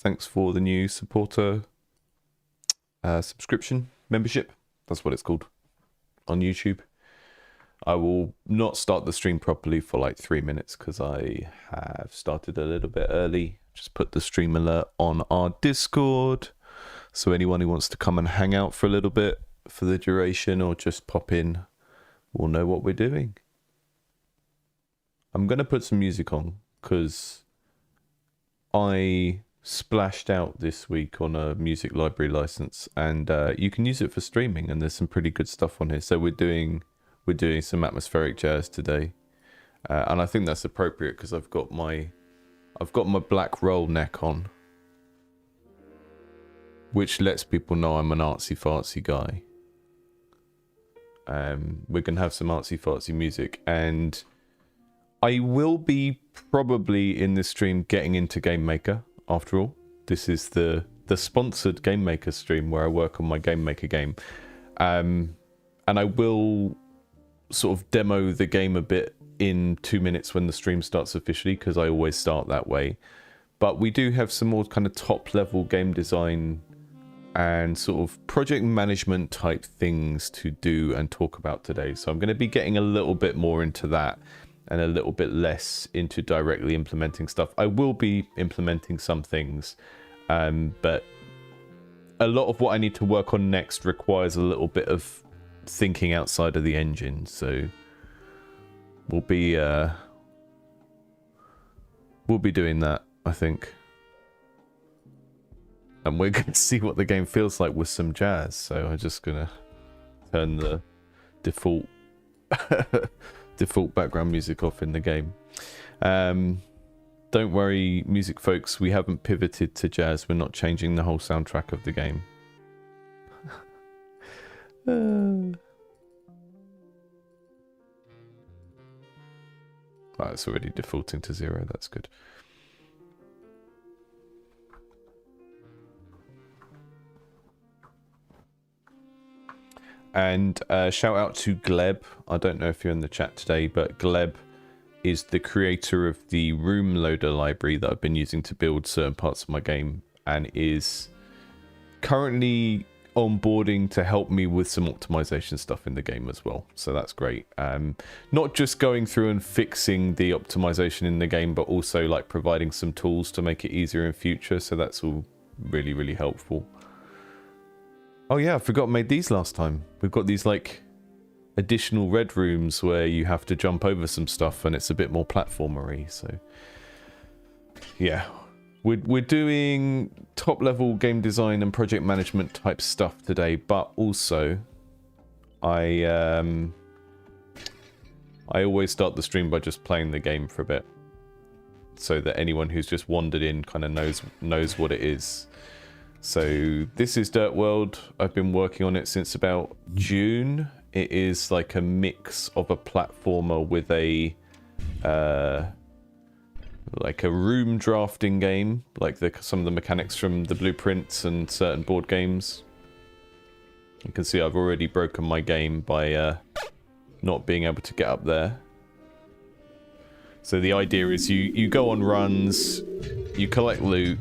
thanks for the new supporter subscription membership. That's what it's called on YouTube. I will not start the stream properly for like 3 minutes because I have started a little bit early. Just put the stream alert on our Discord, so anyone who wants to come and hang out for a little bit for the duration or just pop in will know what we're doing. I'm going to put some music on because I splashed out this week on a music library license, and you can use it for streaming, and there's some pretty good stuff on here. So we're doing some atmospheric jazz today, and I think that's appropriate because I've got my black roll neck on, which lets people know I'm an artsy fartsy guy. We're gonna have some artsy fartsy music, and I will be probably in this stream getting into GameMaker. After all, this is the sponsored GameMaker stream where I work on my GameMaker game, and I will sort of demo the game a bit in 2 minutes when the stream starts officially, because I always start that way. But we do have some more kind of top level game design and sort of project management type things to do and talk about today. So I'm going to be getting a little bit more into that and a little bit less into directly implementing stuff. I will be implementing some things, but a lot of what I need to work on next requires a little bit of thinking outside of the engine. So we'll be doing that, I think. And we're going to see what the game feels like with some jazz. So I'm just going to turn the default background music off in the game. Don't worry, music folks, we haven't pivoted to jazz. We're not changing the whole soundtrack of the game. Oh, it's already defaulting to 0. That's good. And shout out to Gleb. I don't know if you're in the chat today, but Gleb is the creator of the room loader library that I've been using to build certain parts of my game, and is currently onboarding to help me with some optimization stuff in the game as well. So that's great. Not just going through and fixing the optimization in the game, but also like providing some tools to make it easier in future. So that's all really, really helpful. Oh yeah, I forgot I made these last time. We've got these like additional red rooms where you have to jump over some stuff and it's a bit more platformery. So yeah, we're doing top level game design and project management type stuff today, but also I always start the stream by just playing the game for a bit, so that anyone who's just wandered in kind of knows what it is. So this is DirtWorld. I've been working on it since about June. It is like a mix of a platformer with a like a room drafting game, like some of the mechanics from the blueprints and certain board games. You can see I've already broken my game by not being able to get up there. So the idea is you go on runs, you collect loot,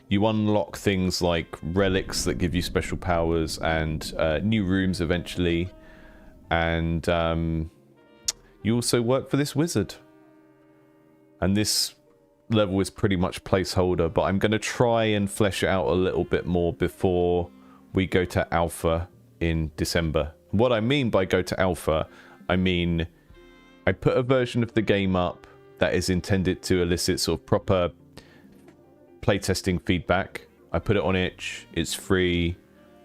you unlock things like relics that give you special powers and new rooms eventually. And you also work for this wizard. And this level is pretty much placeholder, but I'm going to try and flesh it out a little bit more before we go to alpha in December. What I mean by go to alpha, I mean I put a version of the game up that is intended to elicit sort of proper playtesting feedback. I put it on itch, it's free.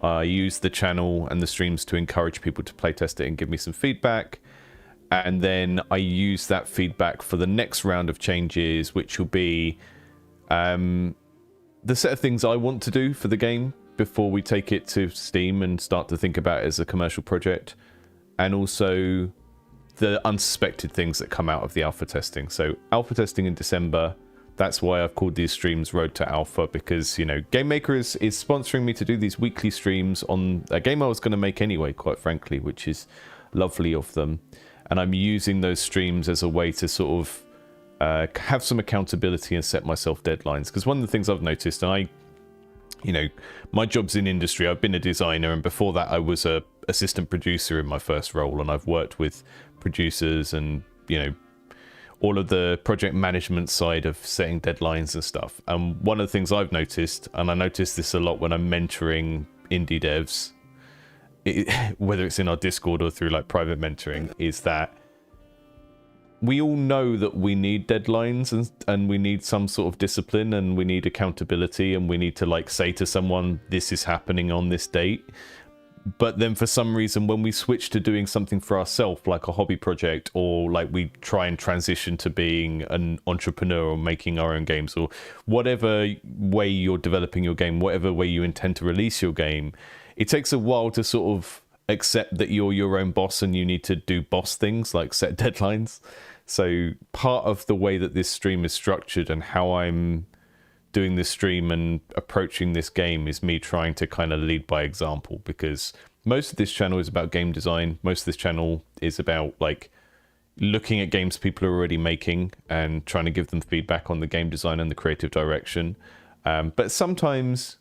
I use the channel and the streams to encourage people to playtest it and give me some feedback. And then I use that feedback for the next round of changes, which will be the set of things I want to do for the game before we take it to Steam and start to think about it as a commercial project. And also the unsuspected things that come out of the alpha testing. So alpha testing in December. That's why I've called these streams Road to Alpha, because, you know, GameMaker is sponsoring me to do these weekly streams on a game I was going to make anyway, quite frankly, which is lovely of them. And I'm using those streams as a way to sort of have some accountability and set myself deadlines. Because one of the things I've noticed, and my job's in industry. I've been a designer, and before that I was a assistant producer in my first role, and I've worked with producers and, all of the project management side of setting deadlines and stuff. And one of the things I've noticed, and I notice this a lot when I'm mentoring indie devs, whether it's in our Discord or through like private mentoring, is that we all know that we need deadlines and we need some sort of discipline and we need accountability and we need to like say to someone, this is happening on this date. But then for some reason, when we switch to doing something for ourselves, like a hobby project, or like we try and transition to being an entrepreneur or making our own games, or whatever way you're developing your game, whatever way you intend to release your game, it takes a while to sort of accept that you're your own boss and you need to do boss things like set deadlines. So part of the way that this stream is structured and how I'm doing this stream and approaching this game is me trying to kind of lead by example, because most of this channel is about game design. Most of this channel is about like looking at games people are already making and trying to give them feedback on the game design and the creative direction. But sometimes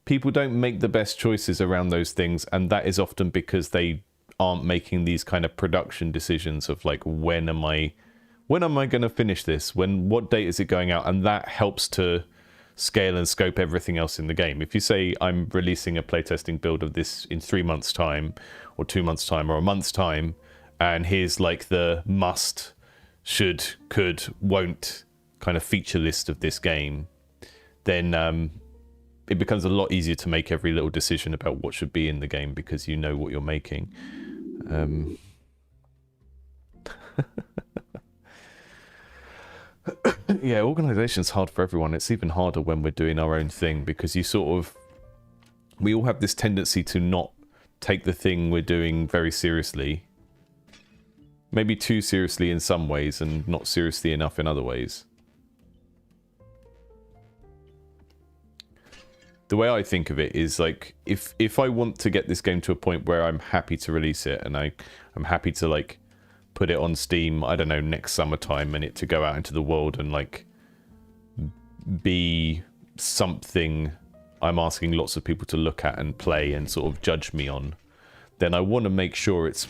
people don't make the best choices around those things, and that is often because they aren't making these kind of production decisions of like, when am I going to finish this? What date is it going out? And that helps to scale and scope everything else in the game. If you say I'm releasing a playtesting build of this in 3 months time or 2 months time or a month's time, and here's like the must, should, could, won't kind of feature list of this game, then it becomes a lot easier to make every little decision about what should be in the game because you know what you're making. Yeah, organization's hard for everyone. It's even harder when we're doing our own thing, because we all have this tendency to not take the thing we're doing very seriously. Maybe too seriously in some ways and not seriously enough in other ways. The way I think of it is like, if I want to get this game to a point where I'm happy to release it and I'm happy to like put it on Steam, I don't know, next summertime, and it to go out into the world and like be something I'm asking lots of people to look at and play and sort of judge me on, then I want to make sure it's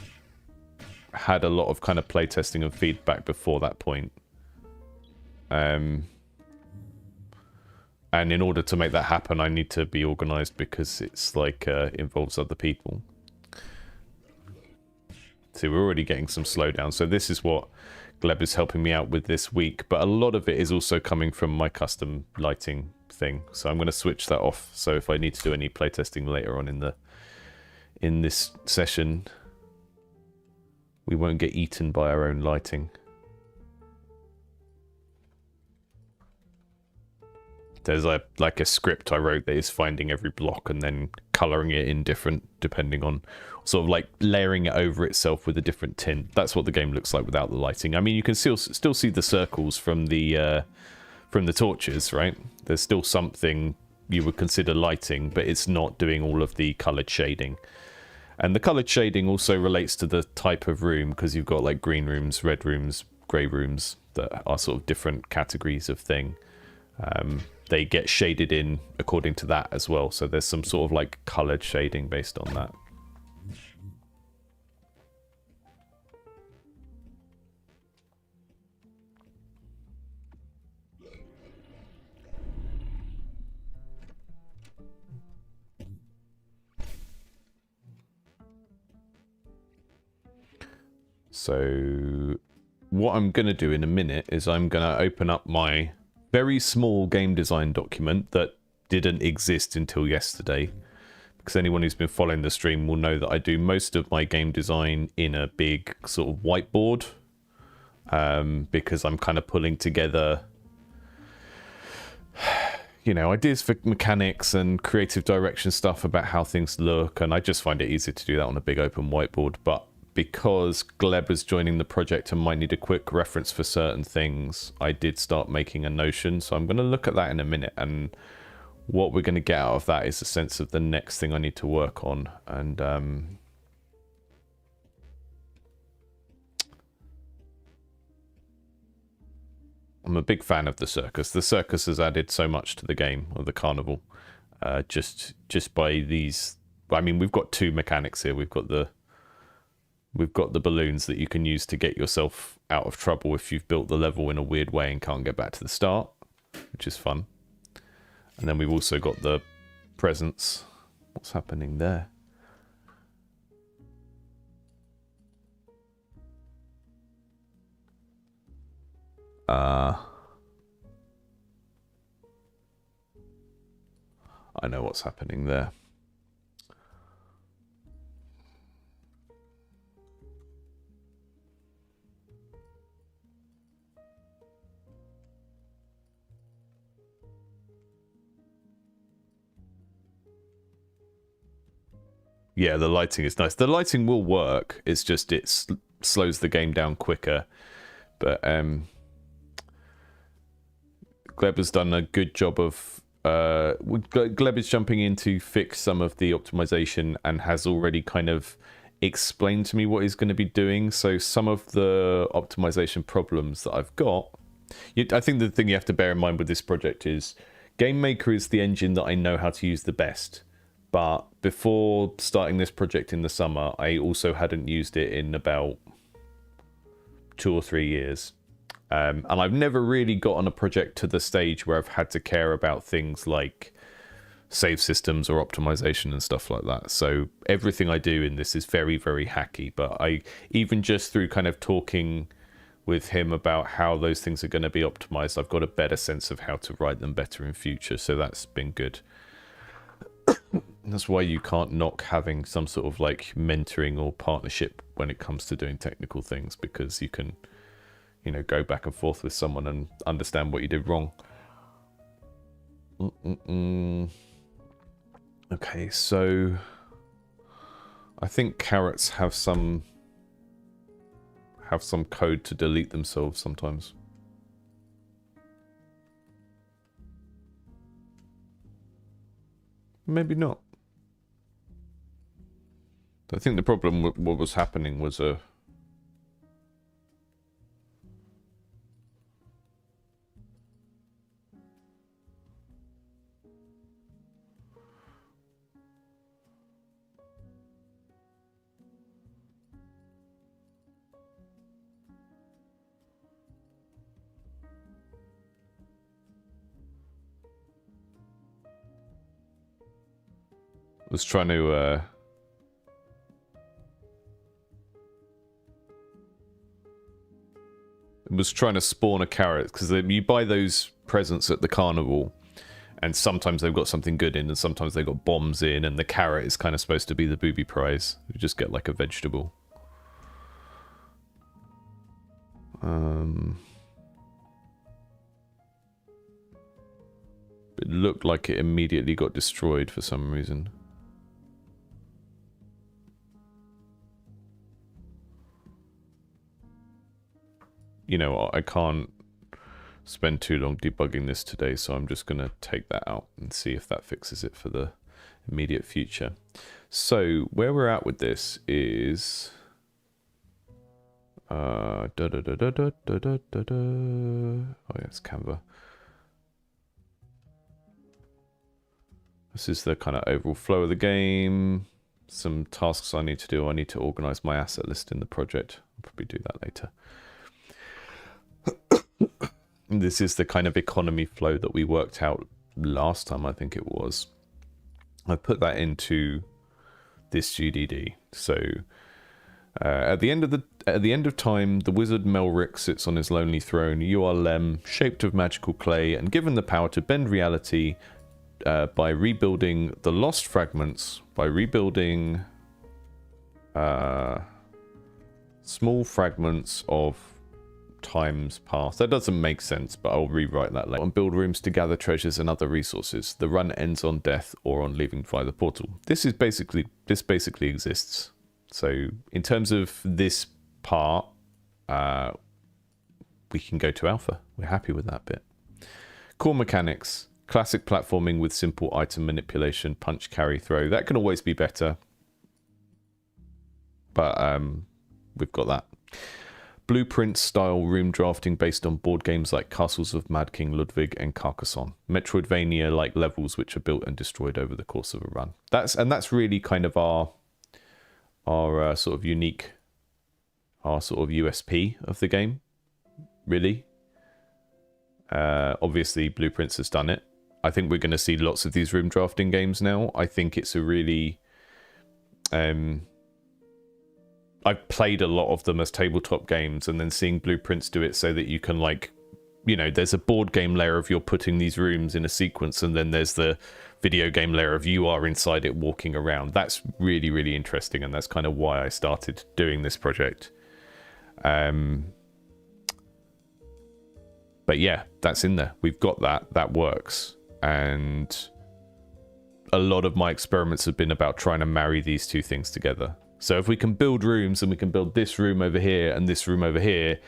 had a lot of kind of playtesting and feedback before that point. And in order to make that happen, I need to be organized, because it's like involves other people. See, we're already getting some slowdown. So this is what Gleb is helping me out with this week. But a lot of it is also coming from my custom lighting thing. So I'm going to switch that off. So if I need to do any playtesting later on in this session, we won't get eaten by our own lighting. There's like a script I wrote that is finding every block and then coloring it in different, depending on, sort of like layering it over itself with a different tint. That's what the game looks like without the lighting. I mean, you can still see the circles from the torches, right? There's still something you would consider lighting, but it's not doing all of the colored shading. And the colored shading also relates to the type of room, because you've got like green rooms, red rooms, grey rooms that are sort of different categories of thing. They get shaded in according to that as well. So there's some sort of like colored shading based on that. So what I'm going to do in a minute is I'm going to open up my very small game design document that didn't exist until yesterday, because anyone who's been following the stream will know that I do most of my game design in a big sort of whiteboard, because I'm kind of pulling together, you know, ideas for mechanics and creative direction stuff about how things look, and I just find it easier to do that on a big open whiteboard. But because Gleb was joining the project and might need a quick reference for certain things, I did start making a Notion. So I'm going to look at that in a minute, and what we're going to get out of that is a sense of the next thing I need to work on. And I'm a big fan of the circus. The circus has added so much to the game, or the carnival, just by these. I mean, we've got two mechanics here. We've got the balloons that you can use to get yourself out of trouble if you've built the level in a weird way and can't get back to the start, which is fun. And then we've also got the presents. What's happening there? I know what's happening there. Yeah, the lighting is nice. The lighting will work. It's just it slows the game down quicker. But Gleb has done a good job of... Gleb is jumping in to fix some of the optimization and has already kind of explained to me what he's going to be doing. So some of the optimization problems that I've got... I think the thing you have to bear in mind with this project is GameMaker is the engine that I know how to use the best. But before starting this project in the summer, I also hadn't used it in about 2 or 3 years. And I've never really got on a project to the stage where I've had to care about things like save systems or optimization and stuff like that. So everything I do in this is very, very hacky. But even just through kind of talking with him about how those things are going to be optimized, I've got a better sense of how to write them better in future. So that's been good. That's why you can't knock having some sort of like mentoring or partnership when it comes to doing technical things, because you can, you know, go back and forth with someone and understand what you did wrong. Okay, so I think carrots have some code to delete themselves sometimes. Maybe not. I think the problem with what was happening was trying to spawn a carrot, because you buy those presents at the carnival and sometimes they've got something good in and sometimes they've got bombs in, and the carrot is kind of supposed to be the booby prize. You just get like a vegetable. It looked like it immediately got destroyed for some reason. You know what, I can't spend too long debugging this today, so I'm just going to take that out and see if that fixes it for the immediate future. So where we're at with this is oh yeah, it's Canva. This is the kind of overall flow of the game. Some tasks I need to do. I need to organize my asset list in the project. I'll probably do that later. This is the kind of economy flow that we worked out last time, I think it was. I put that into this GDD. So at the end of time, the wizard Melric sits on his lonely throne. You are Lem, shaped of magical clay, and given the power to bend reality by rebuilding the lost fragments, by rebuilding small fragments of times past. That doesn't make sense, but I'll rewrite that later. And build rooms to gather treasures and other resources. The run ends on death or on leaving via the portal. This basically exists. So in terms of this part, we can go to alpha. We're happy with that bit. Core mechanics. Classic platforming with simple item manipulation, punch, carry, throw. That can always be better. But we've got that. blueprint-style room drafting based on board games like Castles of Mad King Ludwig and Carcassonne. Metroidvania-like levels which are built and destroyed over the course of a run. That's really kind of our sort of unique, our sort of USP of the game, really. Obviously, Blueprints has done it. I think we're going to see lots of these room drafting games now. I think it's a really... I've played a lot of them as tabletop games, and then seeing Blueprints do it so that you can, like, you know, there's a board game layer of you're putting these rooms in a sequence, and then there's the video game layer of you are inside it walking around. That's really, really interesting, and that's kind of why I started doing this project. But yeah, that's in there. We've got that. That works. And a lot of my experiments have been about trying to marry these two things together. So if we can build rooms and we can build this room over here and this room over here,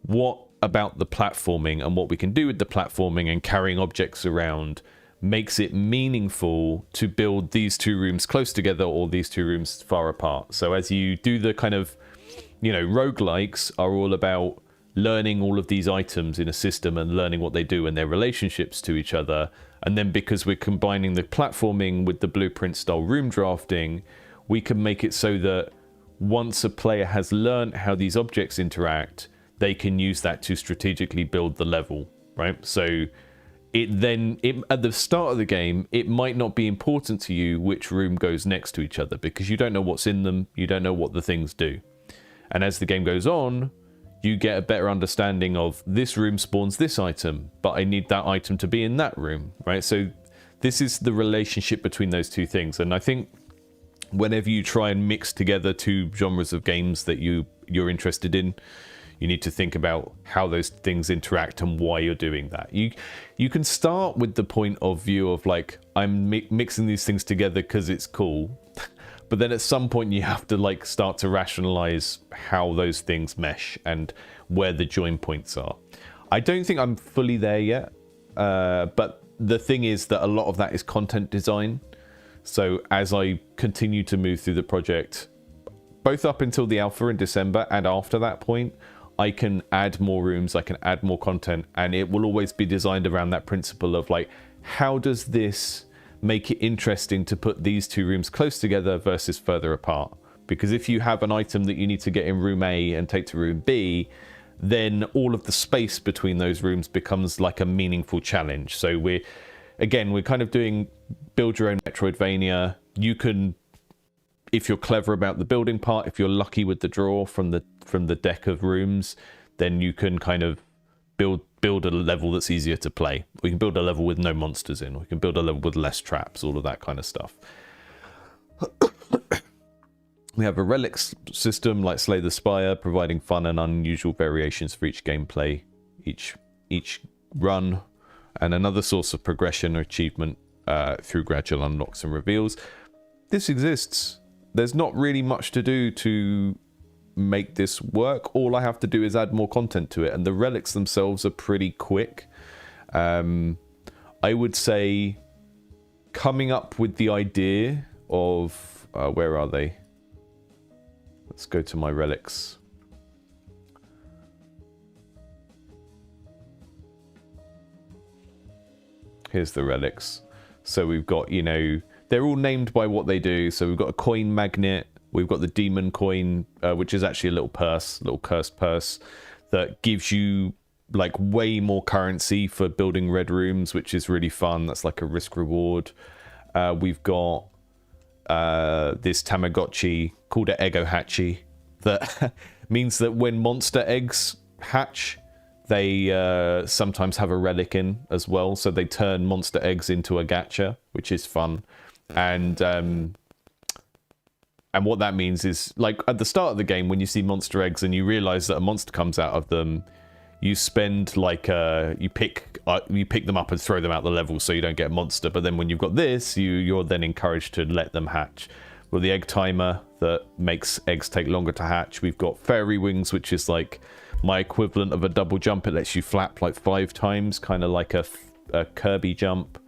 what about the platforming and what we can do with the platforming and carrying objects around makes it meaningful to build these two rooms close together or these two rooms far apart. So as you do the kind of, you know, roguelikes are all about learning all of these items in a system and learning what they do and their relationships to each other. And then because we're combining the platforming with the blueprint style room drafting, we can make it so that once a player has learned how these objects interact, they can use that to strategically build the level, right? So at the start of the game, it might not be important to you which room goes next to each other because you don't know what's in them, you don't know what the things do. And as the game goes on, you get a better understanding of this room spawns this item, but I need that item to be in that room, right? So this is the relationship between those two things. And I think whenever you try and mix together two genres of games that you're interested in, you need to think about how those things interact and why you're doing that. You can start with the point of view of like, I'm mixing these things together because it's cool. But then at some point you have to like start to rationalize how those things mesh and where the join points are. I don't think I'm fully there yet. But the thing is that a lot of that is content design. So as I continue to move through the project, both up until the alpha in December and after that point, I can add more rooms, I can add more content, and it will always be designed around that principle of like, how does this make it interesting to put these two rooms close together versus further apart? Because if you have an item that you need to get in room A and take to room B, then all of the space between those rooms becomes like a meaningful challenge. So we're kind of doing build your own Metroidvania. You can, if you're clever about the building part, if you're lucky with the draw from the deck of rooms, then you can kind of build a level that's easier to play. We can build a level with no monsters in. We can build a level with less traps, all of that kind of stuff. We have a relics system like Slay the Spire, providing fun and unusual variations for each gameplay, each run, and another source of progression or achievement through gradual unlocks and reveals. This exists. There's not really much to do to make this work. All I have to do is add more content to it, and the relics themselves are pretty quick. I would say coming up with the idea of where are they? Let's go to my relics. Here's the relics. So we've got, you know, they're all named by what they do. So we've got a coin magnet. We've got the demon coin, which is actually a little purse, little cursed purse that gives you like way more currency for building red rooms, which is really fun. That's like a risk reward. We've got this Tamagotchi called an Eggohatchi that means that when monster eggs hatch, they sometimes have a relic in as well. So they turn monster eggs into a gacha, which is fun. And what that means is, like, at the start of the game, when you see monster eggs and you realize that a monster comes out of them, you spend, like, you pick them up and throw them out the level so you don't get a monster. But then when you've got this, you're then encouraged to let them hatch. With the egg timer that makes eggs take longer to hatch. We've got fairy wings, which is, like, my equivalent of a double jump. It lets you flap, like, 5 times, kind of like a Kirby jump.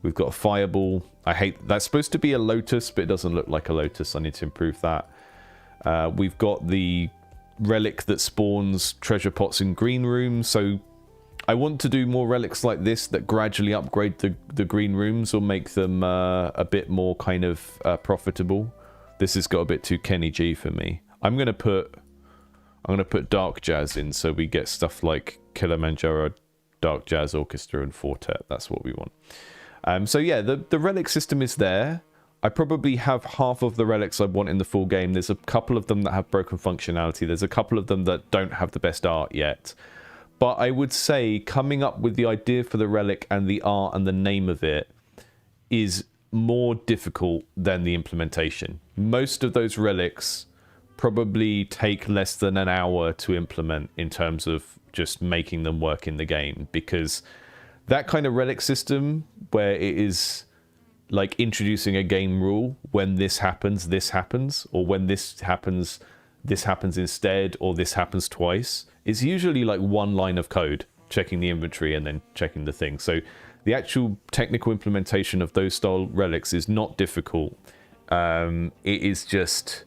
We've got a fireball. That's supposed to be a lotus, but it doesn't look like a lotus. I need to improve that. We've got the relic that spawns treasure pots in green rooms. So I want to do more relics like this that gradually upgrade the green rooms or make them a bit more kind of profitable. This has got a bit too Kenny G for me. I'm gonna put Dark Jazz in, so we get stuff like Kilimanjaro, Dark Jazz Orchestra, and Fortet. That's what we want. So yeah, the relic system is there. I probably have half of the relics I want in the full game. There's a couple of them that have broken functionality. There's a couple of them that don't have the best art yet. But I would say coming up with the idea for the relic and the art and the name of it is more difficult than the implementation. Most of those relics probably take less than an hour to implement in terms of just making them work in the game, because that kind of relic system where it is like introducing a game rule, when this happens, or when this happens instead, or this happens twice, is usually like one line of code, checking the inventory and then checking the thing. So the actual technical implementation of those style relics is not difficult. It is just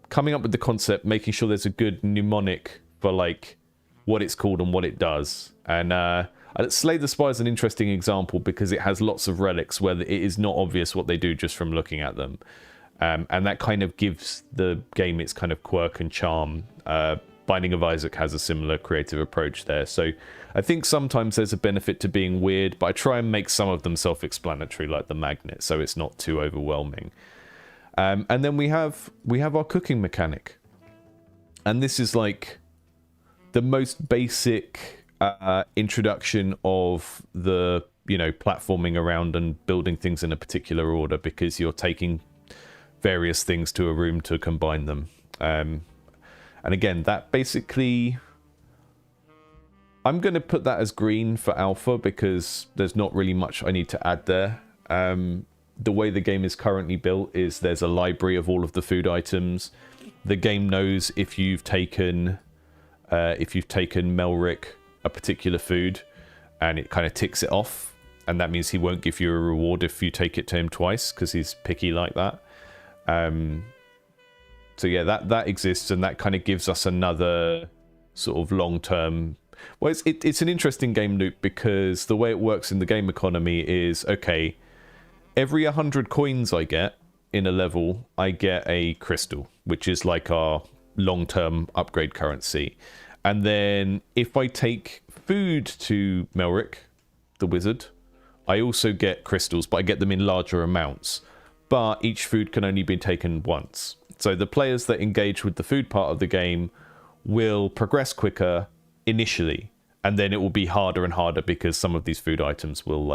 coming up with the concept, making sure there's a good mnemonic for like what it's called and what it does. And Slay the Spire is an interesting example because it has lots of relics where it is not obvious what they do just from looking at them. And that kind of gives the game its kind of quirk and charm. Binding of Isaac has a similar creative approach there. So I think sometimes there's a benefit to being weird, but I try and make some of them self-explanatory, like the magnet, so it's not too overwhelming. And then we have our cooking mechanic. And this is like the most basic introduction of the, platforming around and building things in a particular order, because you're taking various things to a room to combine them. And again, that basically, I'm going to put that as green for alpha because there's not really much I need to add there. The way the game is currently built is there's a library of all of the food items. The game knows if you've taken Melrick a particular food, and it kind of ticks it off, and that means he won't give you a reward if you take it to him twice because he's picky like that. So yeah, that exists, and that kind of gives us another sort of long-term... Well, it's an interesting game loop because the way it works in the game economy is, okay, every 100 coins I get in a level, I get a crystal, which is like our long-term upgrade currency. And then if I take food to Melrick, the wizard, I also get crystals, but I get them in larger amounts. But each food can only be taken once. So the players that engage with the food part of the game will progress quicker initially, and then it will be harder and harder because some of these food items will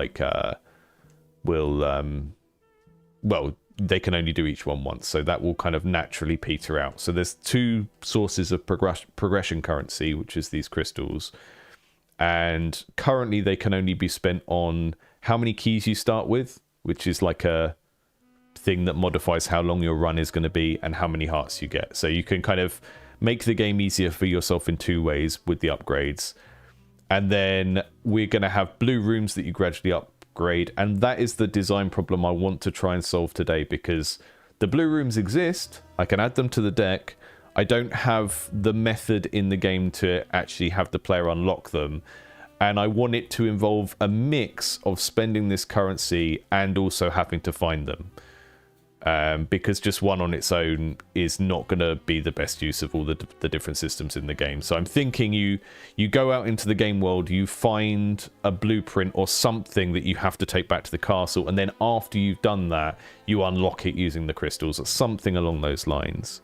they can only do each one once, so that will kind of naturally peter out. So there's two sources of progression currency, which is these crystals, and currently they can only be spent on how many keys you start with, which is like a thing that modifies how long your run is going to be and how many hearts you get. So you can kind of make the game easier for yourself in two ways with the upgrades. And then we're going to have blue rooms that you gradually upgrade, and that is the design problem I want to try and solve today, because the blue rooms exist, I can add them to the deck, I don't have the method in the game to actually have the player unlock them, and I want it to involve a mix of spending this currency and also having to find them. Because just one on its own is not going to be the best use of all the different systems in the game. So I'm thinking you go out into the game world, you find a blueprint or something that you have to take back to the castle, and then after you've done that, you unlock it using the crystals, or something along those lines.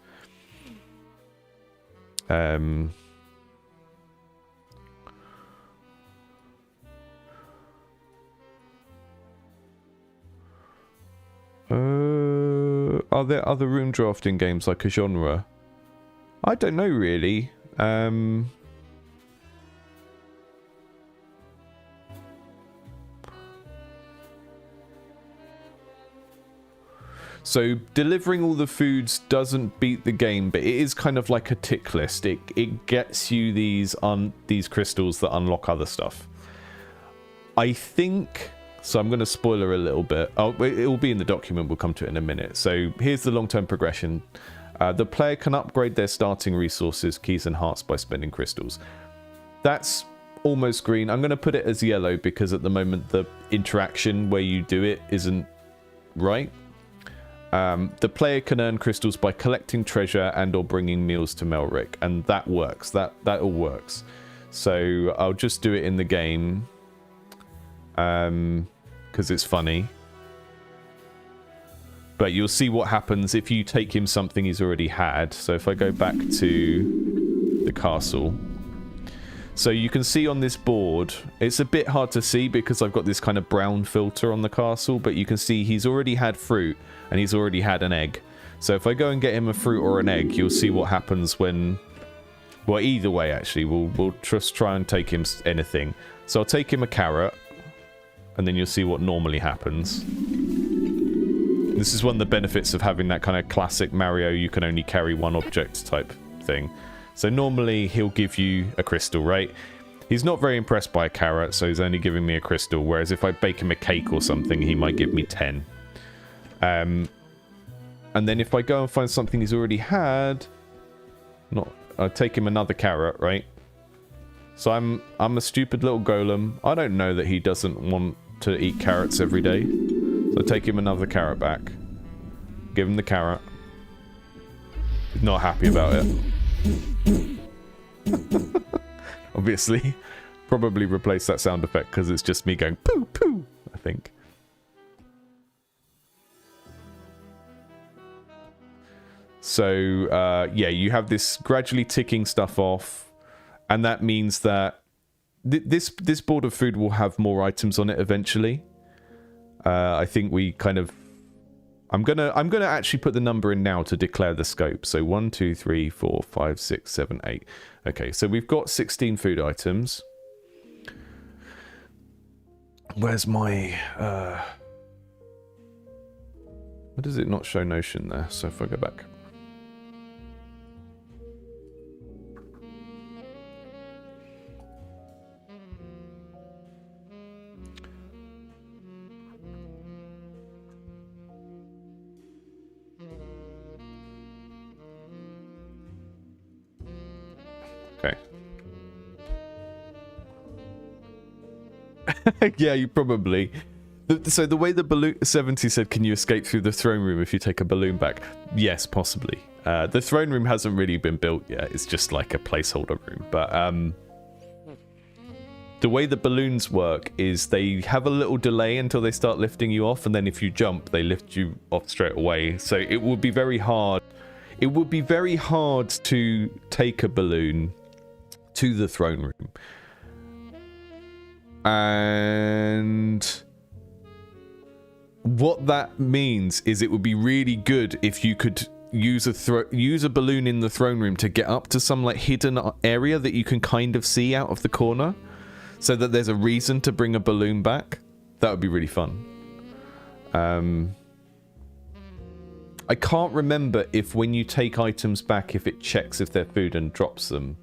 Are there other room drafting games like a genre? I don't know really. So delivering all the foods doesn't beat the game, but it is kind of like a tick list. It gets you these crystals that unlock other stuff. I think... So I'm going to spoiler a little bit. Oh, it will be in the document. We'll come to it in a minute. So here's the long-term progression. The player can upgrade their starting resources, keys and hearts by spending crystals. That's almost green. I'm going to put it as yellow because at the moment the interaction where you do it isn't right. The player can earn crystals by collecting treasure and or bringing meals to Melrick, and that works. That all works. So I'll just do it in the game because it's funny. But you'll see what happens if you take him something he's already had. So if I go back to the castle. So you can see on this board, it's a bit hard to see because I've got this kind of brown filter on the castle, but you can see he's already had fruit and he's already had an egg. So if I go and get him a fruit or an egg, you'll see what happens when... Well, either way, actually, we'll just try and take him anything. So I'll take him a carrot, and then you'll see what normally happens. This is one of the benefits of having that kind of classic Mario, you can only carry one object type thing. So normally he'll give you a crystal, right? He's not very impressed by a carrot, so he's only giving me a crystal, whereas if I bake him a cake or something, he might give me 10. And then if I go and find something he's already had, I take him another carrot, right? So I'm a stupid little golem. I don't know that he doesn't want to eat carrots every day. So I take him another carrot back. Give him the carrot. He's not happy about it. Obviously. Probably replace that sound effect because it's just me going poo poo, I think. So, yeah, you have this gradually ticking stuff off, and that means that this board of food will have more items on it eventually. I think we kind of... I'm gonna actually put the number in now to declare the scope. So 1, 2, 3, 4, 5, 6, 7, 8. Okay, so we've got 16 food items. Where's my... What does it not show Notion there? So if I go back... Okay. Yeah, you probably... So the way the balloon... 70 said, can you escape through the throne room if you take a balloon back? Yes, possibly. The throne room hasn't really been built yet. It's just like a placeholder room. But the way the balloons work is they have a little delay until they start lifting you off. And then if you jump, they lift you off straight away. So it would be very hard. It would be very hard to take a balloon to the throne room. And what that means is it would be really good if you could use a balloon in the throne room to get up to some like hidden area that you can kind of see out of the corner, so that there's a reason to bring a balloon back. That would be really fun. I can't remember if when you take items back, if it checks if they're food and drops them.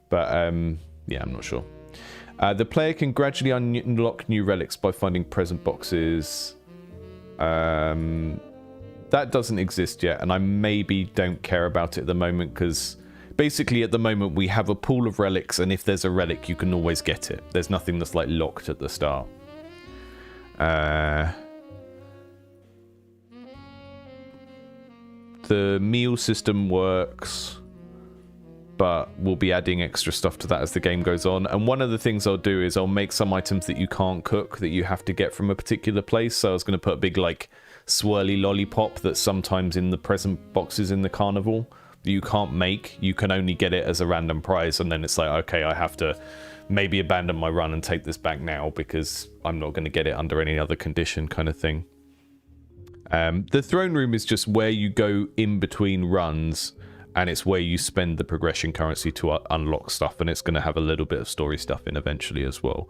But, yeah, I'm not sure. The player can gradually unlock new relics by finding present boxes. That doesn't exist yet, and I maybe don't care about it at the moment, because basically at the moment we have a pool of relics, and if there's a relic, you can always get it. There's nothing that's, like, locked at the start. The meal system works, but we'll be adding extra stuff to that as the game goes on. And one of the things I'll do is I'll make some items that you can't cook, that you have to get from a particular place. So I was going to put a big, like, swirly lollipop that's sometimes in the present boxes in the carnival that you can't make. You can only get it as a random prize, and then it's like, okay, I have to maybe abandon my run and take this back now because I'm not going to get it under any other condition, kind of thing. The throne room is just where you go in between runs, and it's where you spend the progression currency to unlock stuff, and it's going to have a little bit of story stuff in eventually as well.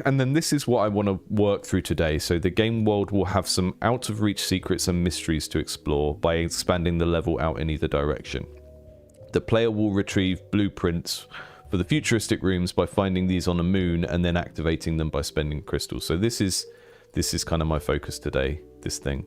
And then this is what I want to work through today. So the game world will have some out-of-reach secrets and mysteries to explore by expanding the level out in either direction. The player will retrieve blueprints for the futuristic rooms by finding these on a moon and then activating them by spending crystals. So this is kind of my focus today, this thing.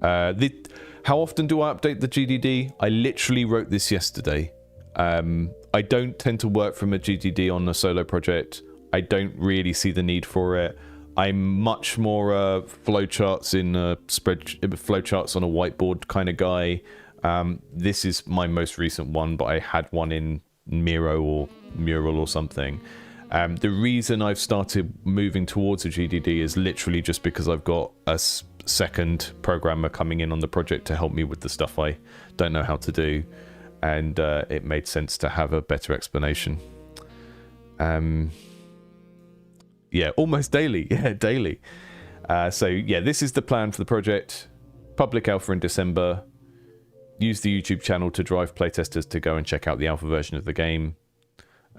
How often do I update the GDD? I literally wrote this yesterday. I don't tend to work from a GDD on a solo project. I don't really see the need for it. I'm much more flowcharts in flowcharts on a whiteboard kind of guy. This is my most recent one, but I had one in Miro or Mural or something. The reason I've started moving towards a GDD is literally just because I've got a second programmer coming in on the project to help me with the stuff I don't know how to do, and it made sense to have a better explanation. Yeah, almost daily. Yeah, daily. So yeah, this is the plan for the project. Public alpha in December. Use the YouTube channel to drive playtesters to go and check out the alpha version of the game.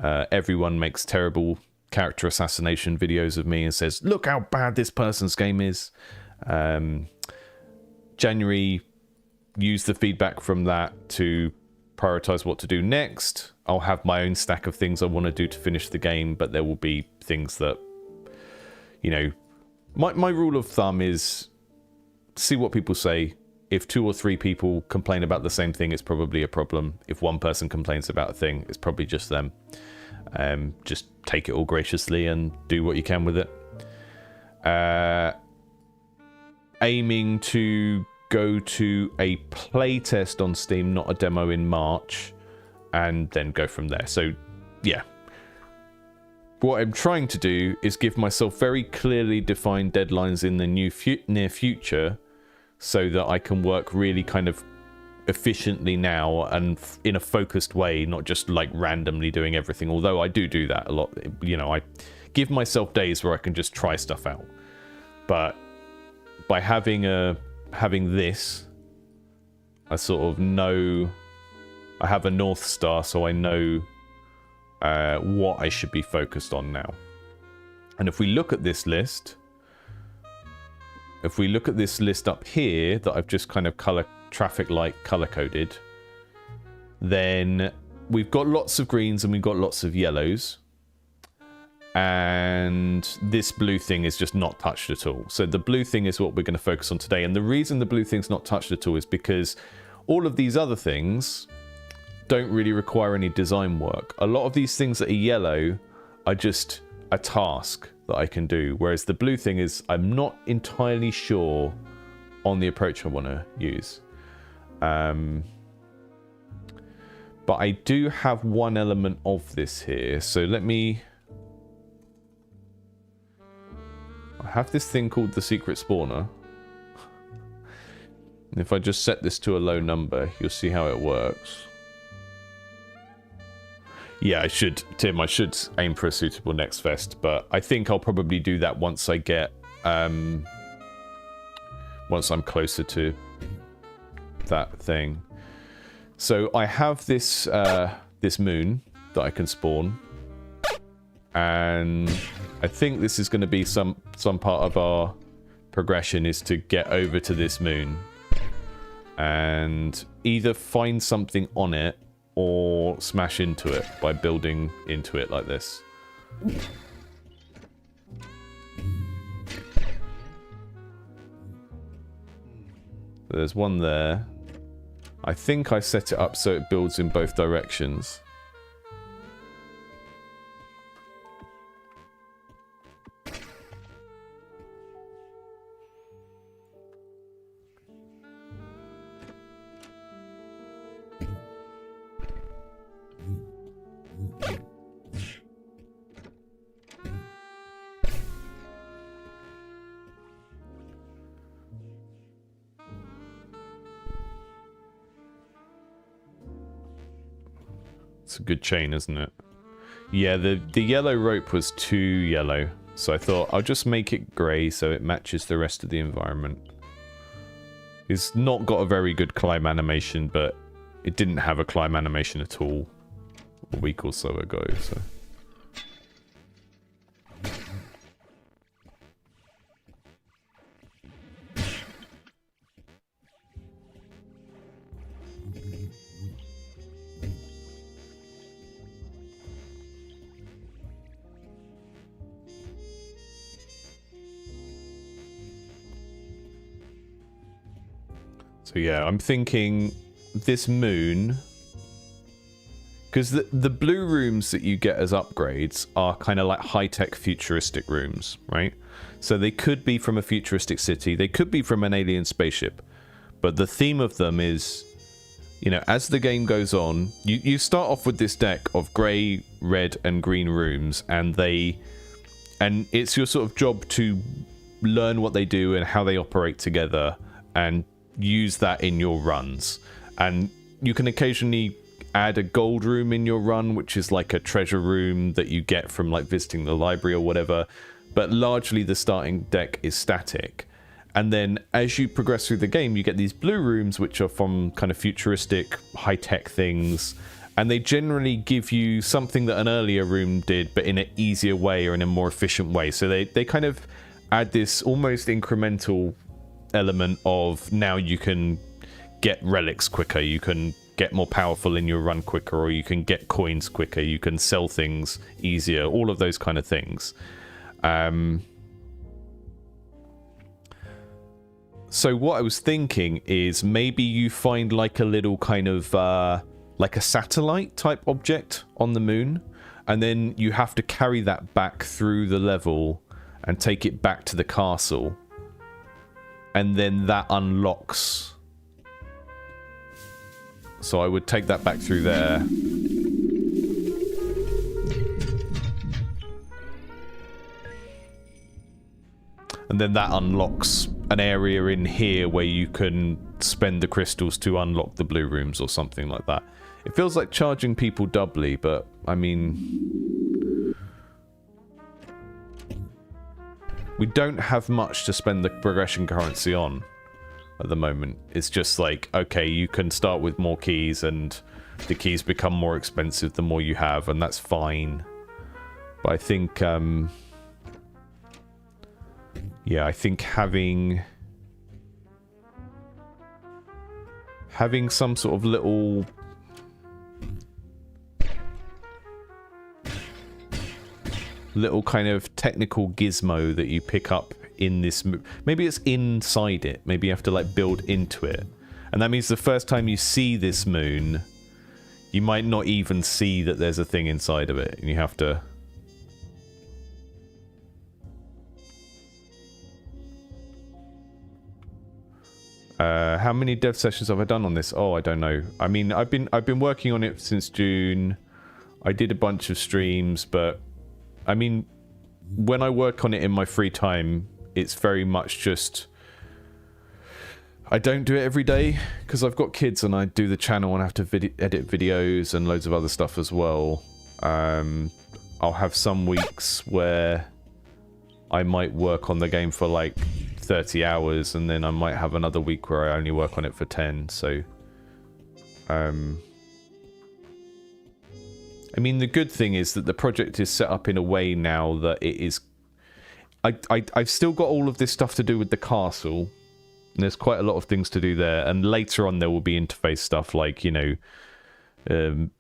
Everyone makes terrible character assassination videos of me and says, look how bad this person's game is. January, use the feedback from that to prioritize what to do next. I'll have my own stack of things I want to do to finish the game, but there will be things that, you know, my rule of thumb is see what people say. If 2 or 3 people complain about the same thing, it's probably a problem. If one person complains about a thing, it's probably just them. Just take it all graciously and do what you can with it. Aiming to go to a playtest on Steam, not a demo, in March, and then go from there. So, yeah. What I'm trying to do is give myself very clearly defined deadlines in the near future, so that I can work really kind of efficiently now and in a focused way, not just like randomly doing everything. Although I do that a lot. You know, I give myself days where I can just try stuff out. But by having this, I sort of know I have a North Star, so I know what I should be focused on now. And if we look at this list, up here that I've just kind of traffic light color coded, then we've got lots of greens and we've got lots of yellows, and this blue thing is just not touched at all. So the blue thing is what we're going to focus on today. And the reason the blue thing's not touched at all is because all of these other things don't really require any design work. A lot of these things that are yellow are just a task that I can do, whereas the blue thing is I'm not entirely sure on the approach I want to use. But I do have one element of this here, so I have this thing called the secret spawner. And if I just set this to a low number, you'll see how it works. Yeah, Tim, I should aim for a suitable next fest, but I think I'll probably do that once I get, once I'm closer to that thing. So I have this, this moon that I can spawn, and I think this is going to be some part of our progression is to get over to this moon and either find something on it or smash into it by building into it like this. There's one there. I think I set it up so it builds in both directions. It's a good chain, isn't it? Yeah, the yellow rope was too yellow, so I thought I'll just make it grey so it matches the rest of the environment. It's not got a very good climb animation, but it didn't have a climb animation at all a week or so ago, so... So yeah, I'm thinking this moon, because the blue rooms that you get as upgrades are kind of like high-tech futuristic rooms, right? So they could be from a futuristic city, they could be from an alien spaceship, but the theme of them is, you know, as the game goes on, you start off with this deck of grey, red, and green rooms, and it's your sort of job to learn what they do and how they operate together, and use that in your runs. And you can occasionally add a gold room in your run, which is like a treasure room that you get from like visiting the library or whatever, but largely the starting deck is static. And then as you progress through the game, you get these blue rooms, which are from kind of futuristic high-tech things, and they generally give you something that an earlier room did, but in an easier way or in a more efficient way. So they kind of add this almost incremental element of, now you can get relics quicker, you can get more powerful in your run quicker, or you can get coins quicker, you can sell things easier, all of those kind of things. So what I was thinking is maybe you find like a little kind of like a satellite type object on the moon, and then you have to carry that back through the level and take it back to the castle, and then that unlocks. So I would take that back through there. And then that unlocks an area in here where you can spend the crystals to unlock the blue rooms or something like that. It feels like charging people doubly, but I mean, we don't have much to spend the progression currency on at the moment. It's just like, okay, you can start with more keys and the keys become more expensive the more you have, and that's fine. But I think, yeah, I think having some sort of little kind of technical gizmo that you pick up in this, maybe it's inside it, maybe you have to like build into it, and that means the first time you see this moon, you might not even see that there's a thing inside of it, and you have to how many dev sessions have I done on this? Oh, I don't know. I mean, I've been working on it since June. I did a bunch of streams, but I mean, when I work on it in my free time, it's very much just, I don't do it every day because I've got kids and I do the channel and I have to edit videos and loads of other stuff as well. I'll have some weeks where I might work on the game for like 30 hours, and then I might have another week where I only work on it for 10. So I mean, the good thing is that the project is set up in a way now that it is, I've still got all of this stuff to do with the castle, and there's quite a lot of things to do there, and later on there will be interface stuff like, you know,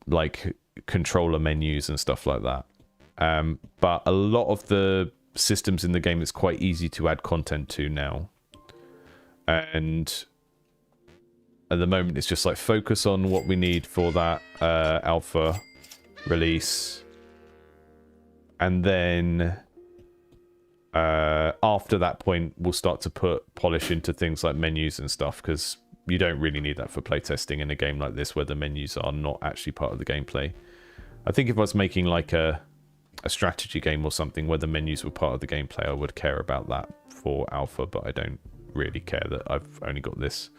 like controller menus and stuff like that. But a lot of the systems in the game is quite easy to add content to now, and at the moment it's just like focus on what we need for that alpha release, and then after that point we'll start to put polish into things like menus and stuff, because you don't really need that for playtesting in a game like this where the menus are not actually part of the gameplay. I think if I was making like a strategy game or something where the menus were part of the gameplay, I would care about that for alpha, but I don't really care that I've only got this.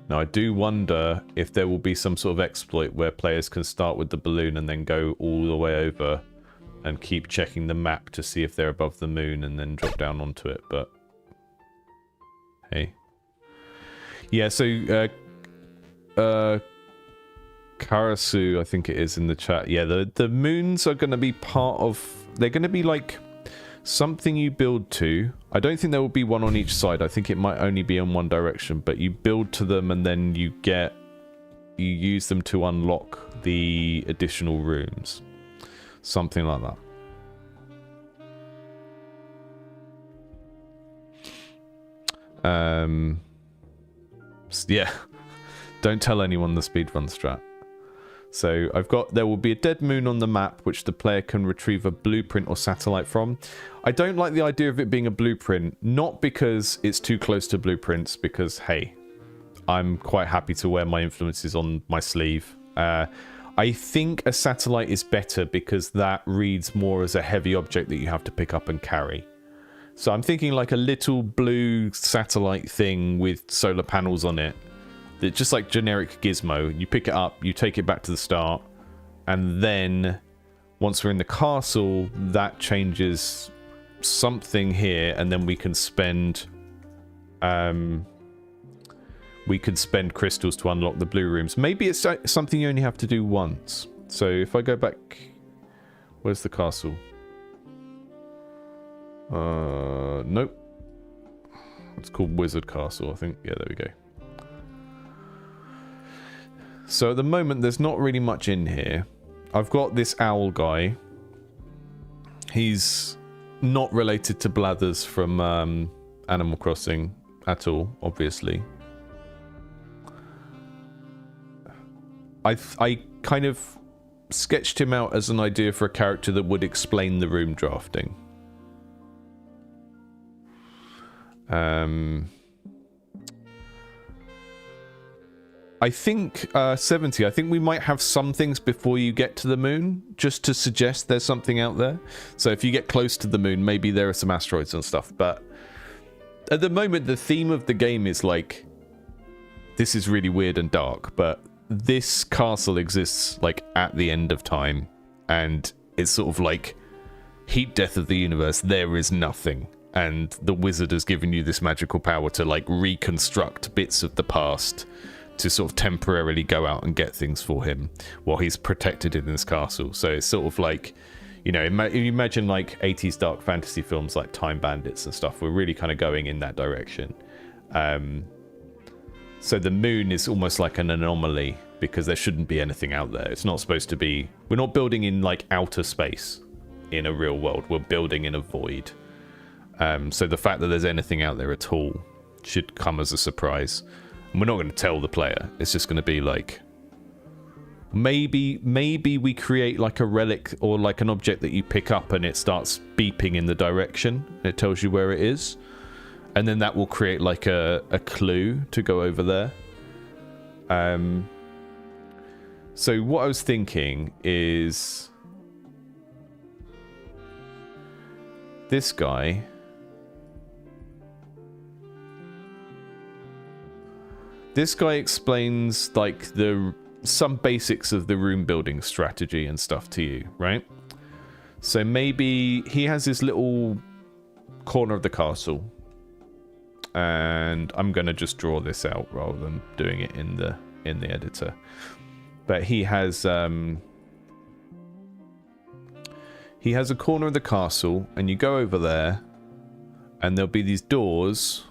Now I do wonder if there will be some sort of exploit where players can start with the balloon and then go all the way over and keep checking the map to see if they're above the moon and then drop down onto it, but hey. Yeah, so Karasu, I think it is in the chat. Yeah, the moons are going to be part of, they're going to be like something you build to. I don't think there will be one on each side. I think it might only be in one direction, but you build to them and then you use them to unlock the additional rooms. Something like that. Yeah, don't tell anyone the speedrun strat. So there will be a dead moon on the map which the player can retrieve a blueprint or satellite from. I don't like the idea of it being a blueprint, not because it's too close to blueprints, because hey, I'm quite happy to wear my influences on my sleeve. I think a satellite is better because that reads more as a heavy object that you have to pick up and carry. So I'm thinking like a little blue satellite thing with solar panels on it. It's just like generic gizmo. You pick it up, you take it back to the start, and then once we're in the castle, that changes something here, and then we can spend crystals to unlock the blue rooms. Maybe it's something you only have to do once. So if I go back, where's the castle? Nope. It's called Wizard Castle, I think. Yeah, there we go. So at the moment, there's not really much in here. I've got this owl guy. He's not related to Blathers from Animal Crossing at all, obviously. I kind of sketched him out as an idea for a character that would explain the room drafting. I think 70. I think we might have some things before you get to the moon, just to suggest there's something out there. So if you get close to the moon, maybe there are some asteroids and stuff. But at the moment, the theme of the game is like, this is really weird and dark, but this castle exists like at the end of time, and it's sort of like heat death of the universe. There is nothing, and the wizard has given you this magical power to like reconstruct bits of the past to sort of temporarily go out and get things for him while he's protected in this castle. So it's sort of like, you know, imagine like 80s dark fantasy films like Time Bandits and stuff. We're really kind of going in that direction. So the moon is almost like an anomaly because there shouldn't be anything out there. It's not supposed to be... We're not building in like outer space in a real world. We're building in a void. So the fact that there's anything out there at all should come as a surprise. And we're not going to tell the player. It's just going to be like... Maybe we create like a relic or like an object that you pick up and it starts beeping in the direction. It tells you where it is. And then that will create like a clue to go over there. So what I was thinking is... This guy... This guy explains like some basics of the room building strategy and stuff to you, right? So maybe he has this little corner of the castle, and I'm gonna just draw this out rather than doing it in the editor. But he has a corner of the castle, and you go over there, and there'll be these doors.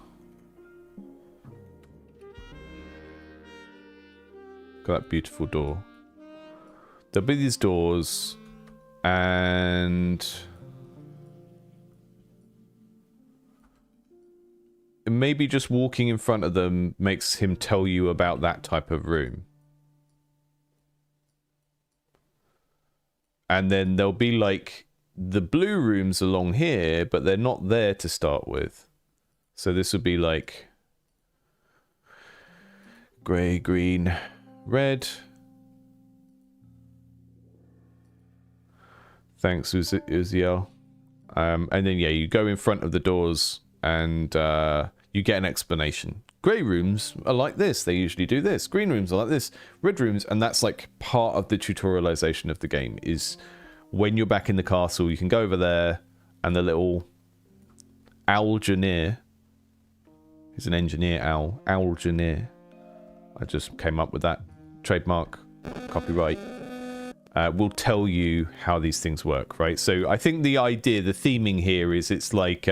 Got that beautiful door. There'll be these doors, and maybe just walking in front of them makes him tell you about that type of room. And then there'll be like the blue rooms along here, but they're not there to start with. So this would be like grey, green, red. Thanks, Uziel. And then, yeah, you go in front of the doors and you get an explanation. Grey rooms are like this. They usually do this. Green rooms are like this. Red rooms, and that's like part of the tutorialization of the game, is when you're back in the castle, you can go over there and the little Owlgineer, he's an engineer owl, Owlgineer. I just came up with that. Trademark, copyright, will tell you how these things work, right? So I think the idea, the theming here is it's like,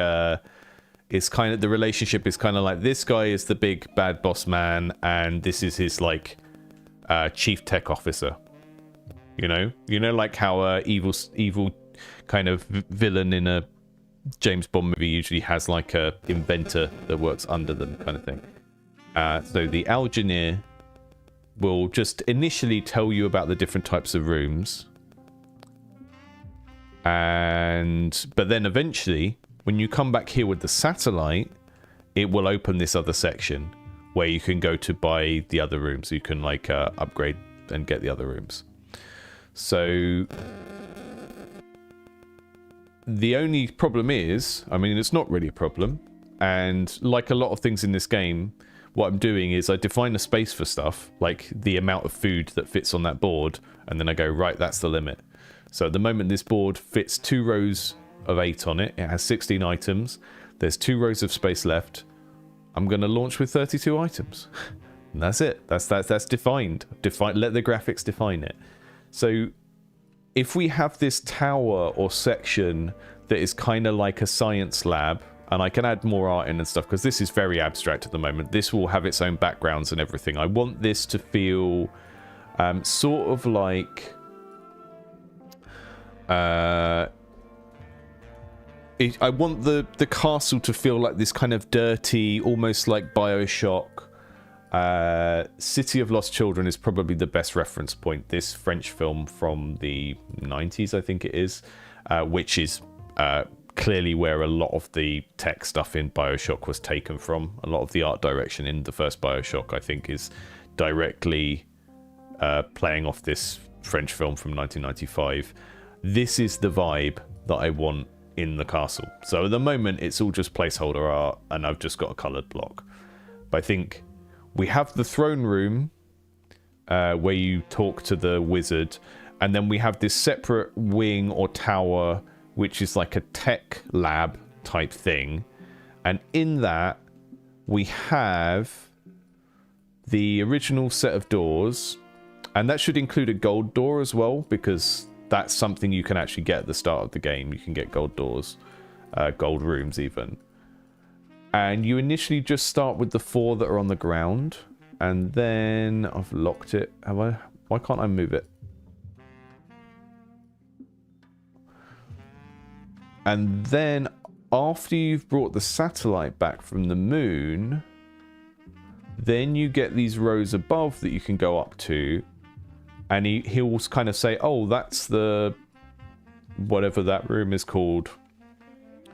it's kind of, the relationship is kind of like this guy is the big bad boss man and this is his like chief tech officer. You know like how evil kind of villain in a James Bond movie usually has like a inventor that works under them kind of thing. So the Algineer will just initially tell you about the different types of rooms. But then eventually, when you come back here with the satellite, it will open this other section where you can go to buy the other rooms. You can like upgrade and get the other rooms. So the only problem is, I mean, it's not really a problem. And like a lot of things in this game, what I'm doing is I define a space for stuff, like the amount of food that fits on that board, and then I go, right, that's the limit. So at the moment, this board fits 2 rows of 8 on it. It has 16 items. There's 2 rows of space left. I'm going to launch with 32 items. And that's it. That's defined. Let the graphics define it. So if we have this tower or section that is kind of like a science lab, and I can add more art in and stuff, because this is very abstract at the moment. This will have its own backgrounds and everything. I want this to feel sort of like... I want the castle to feel like this kind of dirty, almost like BioShock. City of Lost Children is probably the best reference point. This French film from the 90s, I think it is, which is clearly where a lot of the tech stuff in BioShock was taken from. A lot of the art direction in the first BioShock, I think, is directly playing off this French film from 1995. This is the vibe that I want in the castle. So at the moment, it's all just placeholder art, and I've just got a coloured block. But I think we have the throne room where you talk to the wizard, and then we have this separate wing or tower, which is like a tech lab type thing. And in that, we have the original set of doors, and that should include a gold door as well, because that's something you can actually get at the start of the game. You can get gold doors, gold rooms even. And you initially just start with the 4 that are on the ground. And then I've locked it. Have I? Why can't I move it? And then after you've brought the satellite back from the moon, then you get these rows above that you can go up to. And he'll kind of say, oh, that's the... whatever that room is called.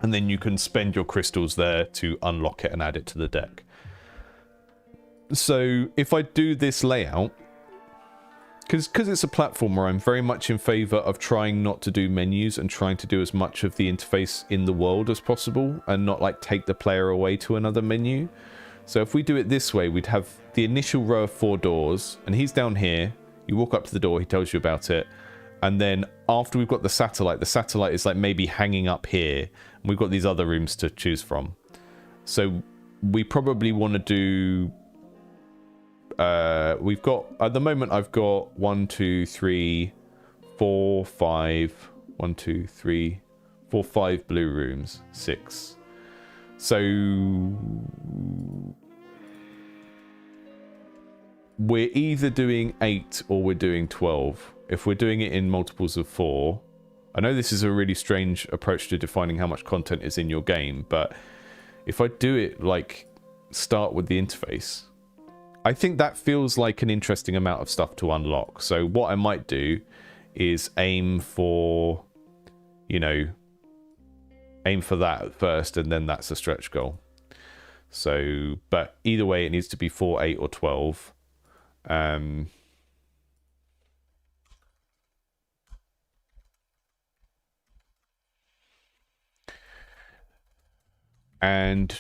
And then you can spend your crystals there to unlock it and add it to the deck. So if I do this layout... Because it's a platformer, I'm very much in favour of trying not to do menus and trying to do as much of the interface in the world as possible. And not like take the player away to another menu. So if we do it this way, we'd have the initial row of 4 doors. And he's down here. You walk up to the door, he tells you about it. And then after we've got the satellite is like maybe hanging up here. And we've got these other rooms to choose from. So we probably want to do... we've got... At the moment, I've got 1, 2, 3, 4, 5... 1, 2, 3, 4, 5 blue rooms. 6. So... we're either doing 8 or we're doing 12. If we're doing it in multiples of 4, I know this is a really strange approach to defining how much content is in your game, but if I do it like start with the interface, I think that feels like an interesting amount of stuff to unlock. So what I might do is aim for, you know, aim for that first, and then that's a stretch goal. So, but either way, it needs to be 4, 8, or 12. And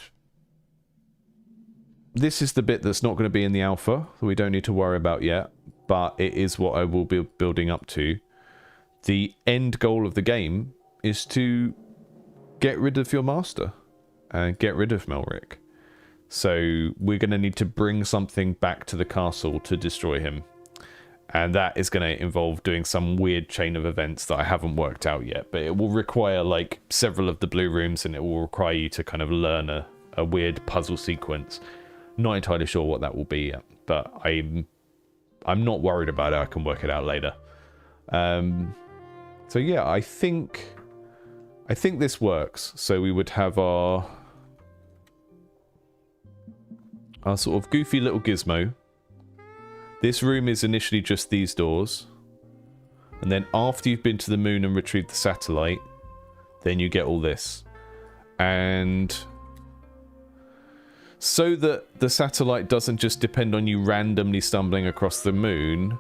this is the bit that's not going to be in the alpha, that we don't need to worry about yet, but it is what I will be building up to. The end goal of the game is to get rid of your master and get rid of Melrick. So we're going to need to bring something back to the castle to destroy him. And that is going to involve doing some weird chain of events that I haven't worked out yet. But it will require like several of the blue rooms, and it will require you to kind of learn a weird puzzle sequence. Not entirely sure what that will be yet, but I'm not worried about it. I can work it out later. So yeah, I think I think this works. So we would have our sort of goofy little gizmo. This room is initially just these doors. And then after you've been to the moon and retrieved the satellite, then you get all this. And so that the satellite doesn't just depend on you randomly stumbling across the moon,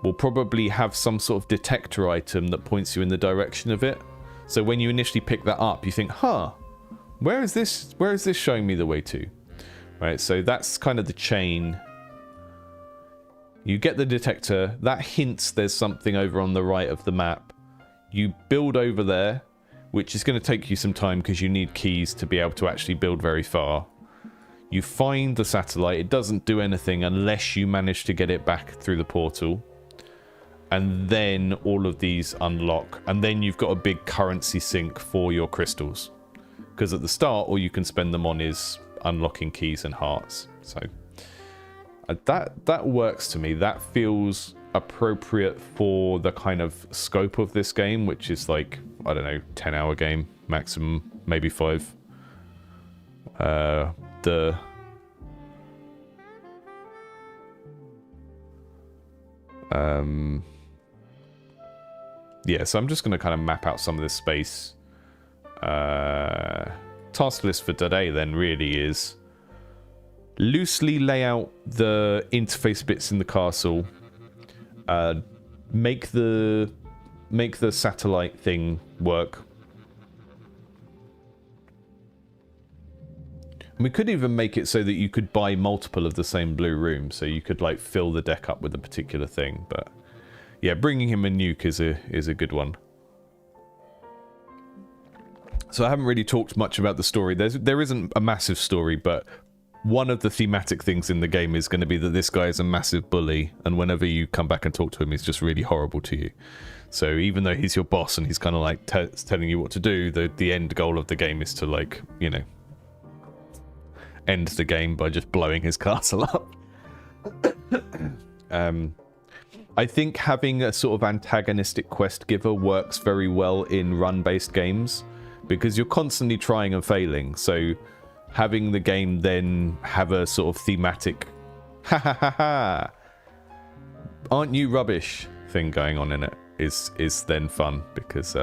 we'll probably have some sort of detector item that points you in the direction of it. So when you initially pick that up, you think, huh, where is this showing me the way to? Right, so that's kind of the chain. You get the detector, that hints there's something over on the right of the map. You build over there, which is going to take you some time because you need keys to be able to actually build very far. You find the satellite, it doesn't do anything unless you manage to get it back through the portal. And then all of these unlock, and then you've got a big currency sink for your crystals. Because at the start, all you can spend them on is unlocking keys and hearts. So that works to me. That feels appropriate for the kind of scope of this game, which is like, I don't know, 10-hour game maximum, maybe 5. Yeah, so I'm just going to kind of map out some of this space. Task list for today then really is loosely lay out the interface bits in the castle. Make the satellite thing work. And we could even make it so that you could buy multiple of the same blue room, so you could like fill the deck up with a particular thing. But yeah, bringing him a nuke is a good one. So I haven't really talked much about the story. There isn't a massive story, but one of the thematic things in the game is going to be that this guy is a massive bully, and whenever you come back and talk to him, he's just really horrible to you. So even though he's your boss and he's kind of like telling you what to do, the end goal of the game is to, like, you know, end the game by just blowing his castle up. I think having a sort of antagonistic quest giver works very well in run-based games, because you're constantly trying and failing. So having the game then have a sort of thematic ha ha ha ha, aren't you rubbish thing going on in it is then fun, because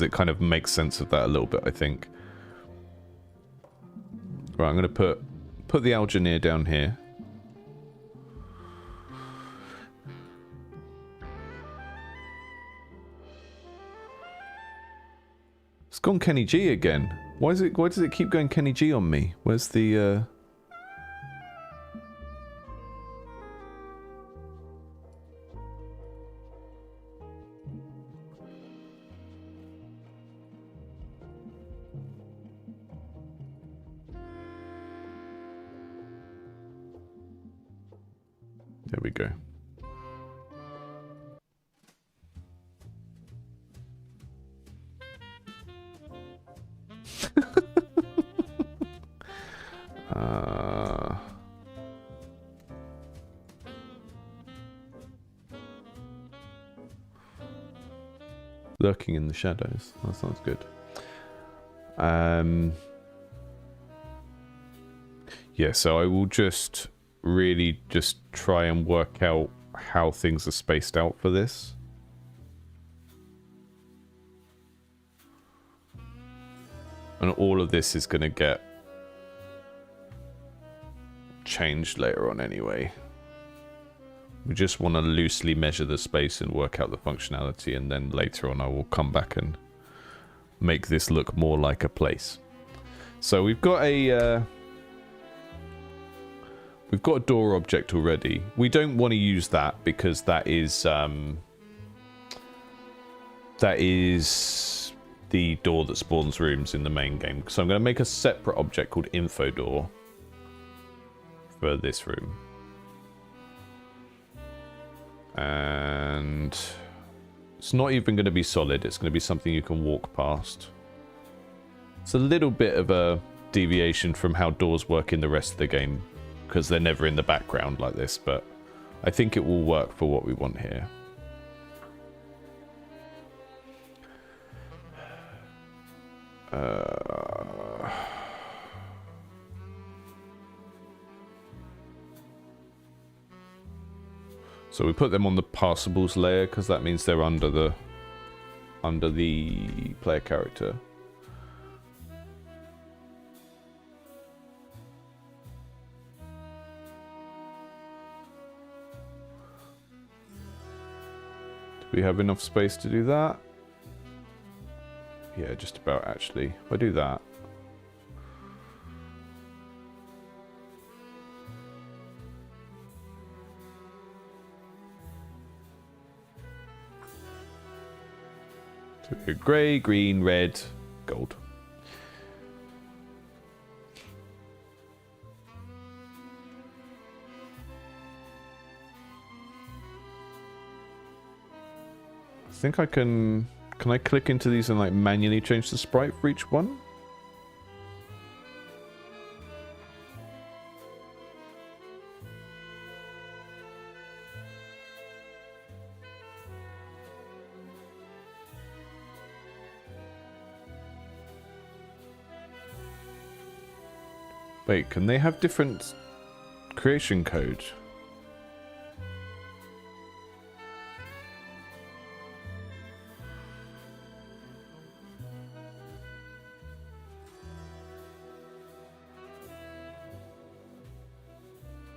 it kind of makes sense of that a little bit, I think. Right, I'm going to put the Algineer down here. It's gone Kenny G again. Why does it keep going Kenny G on me? Where's the There we go. Lurking in the shadows. That sounds good. Yeah, so I will just really just try and work out how things are spaced out for this. And all of this is going to get changed later on anyway. We just want to loosely measure the space and work out the functionality, and then later on I will come back and make this look more like a place. So we've got a door object already. We don't want to use that because that is the door that spawns rooms in the main game. So I'm going to make a separate object called info door for this room. And it's not even going to be solid. It's going to be something you can walk past. It's a little bit of a deviation from how doors work in the rest of the game. because they're never in the background like this, but I think it will work for what we want here. So we put them on the passables layer because that means they're under the player character. Do we have enough space to do that? Yeah, just about actually. If I do that. So grey, green, red, gold. I think I can I click into these and like manually change the sprite for each one? Wait, can they have different creation code?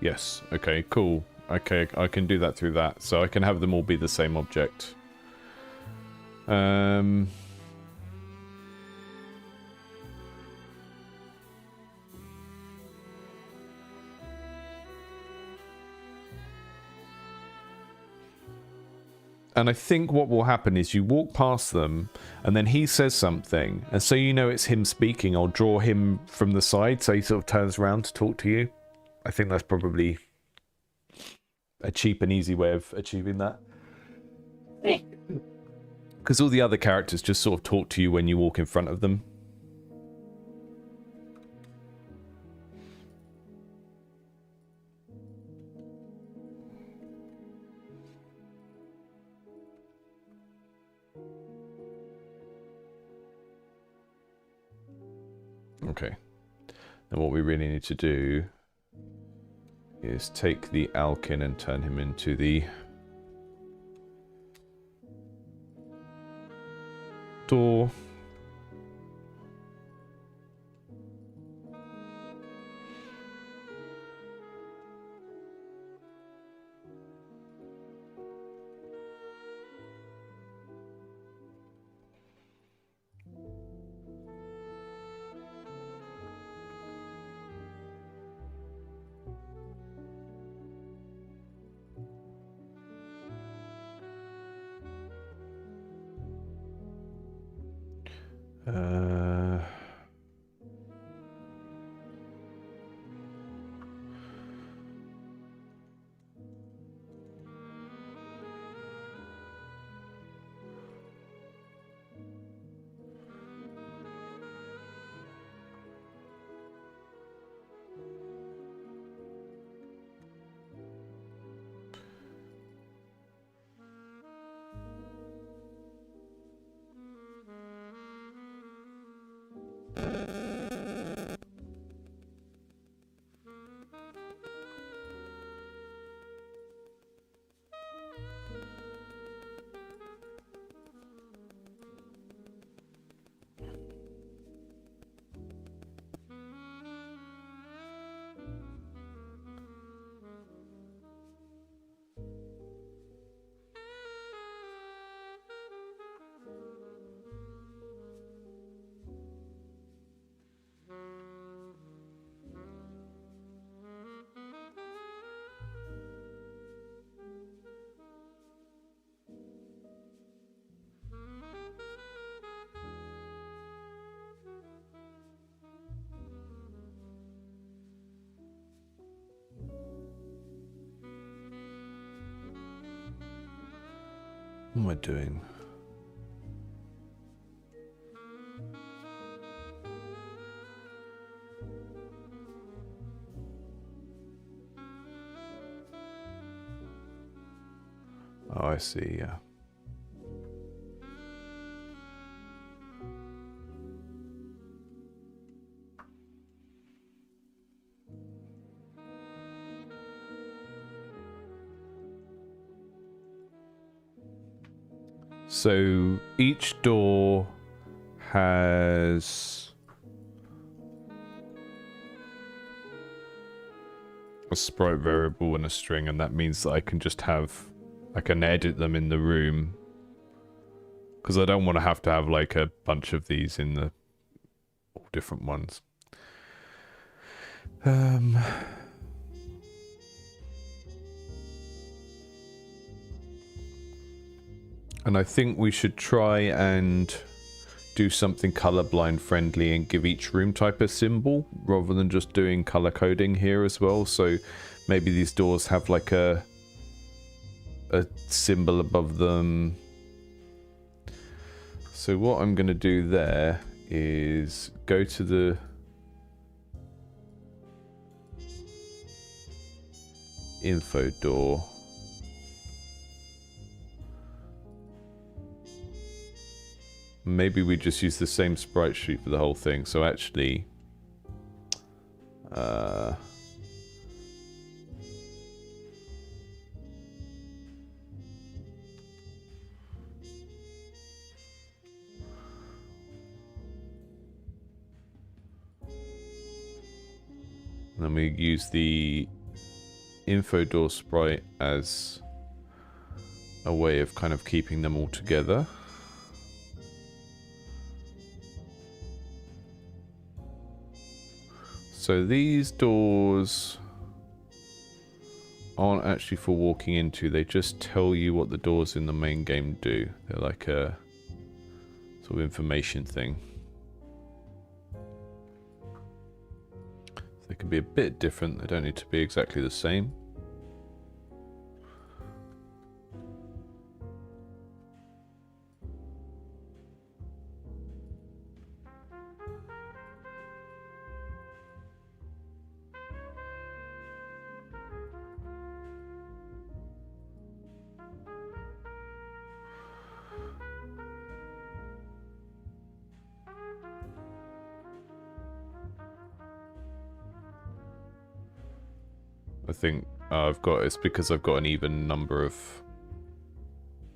Yes, okay, cool. Okay, I can do that through that. So I can have them all be the same object. And I think what will happen is you walk past them and then he says something. And so you know it's him speaking. I'll draw him from the side so he sort of turns around to talk to you. I think that's probably a cheap and easy way of achieving that. Because all the other characters just sort of talk to you when you walk in front of them. Okay. Then what we really need to do is take the Alkin and turn him into the door. What am I doing? Oh, I see, yeah. So each door has a sprite variable and a string, and that means that I can just have, I can edit them in the room, because I don't want to have like a bunch of these in the all different ones. And I think we should try and do something colorblind friendly and give each room type a symbol rather than just doing color coding here as well. So maybe these doors have like a symbol above them. So what I'm going to do there is go to the info door. Maybe we just use the same sprite sheet for the whole thing. So actually, then we use the info door sprite as a way of kind of keeping them all together. So these doors aren't actually for walking into, they just tell you what the doors in the main game do. They're like a sort of information thing. They can be a bit different, they don't need to be exactly the same. I think it's because I've got an even number of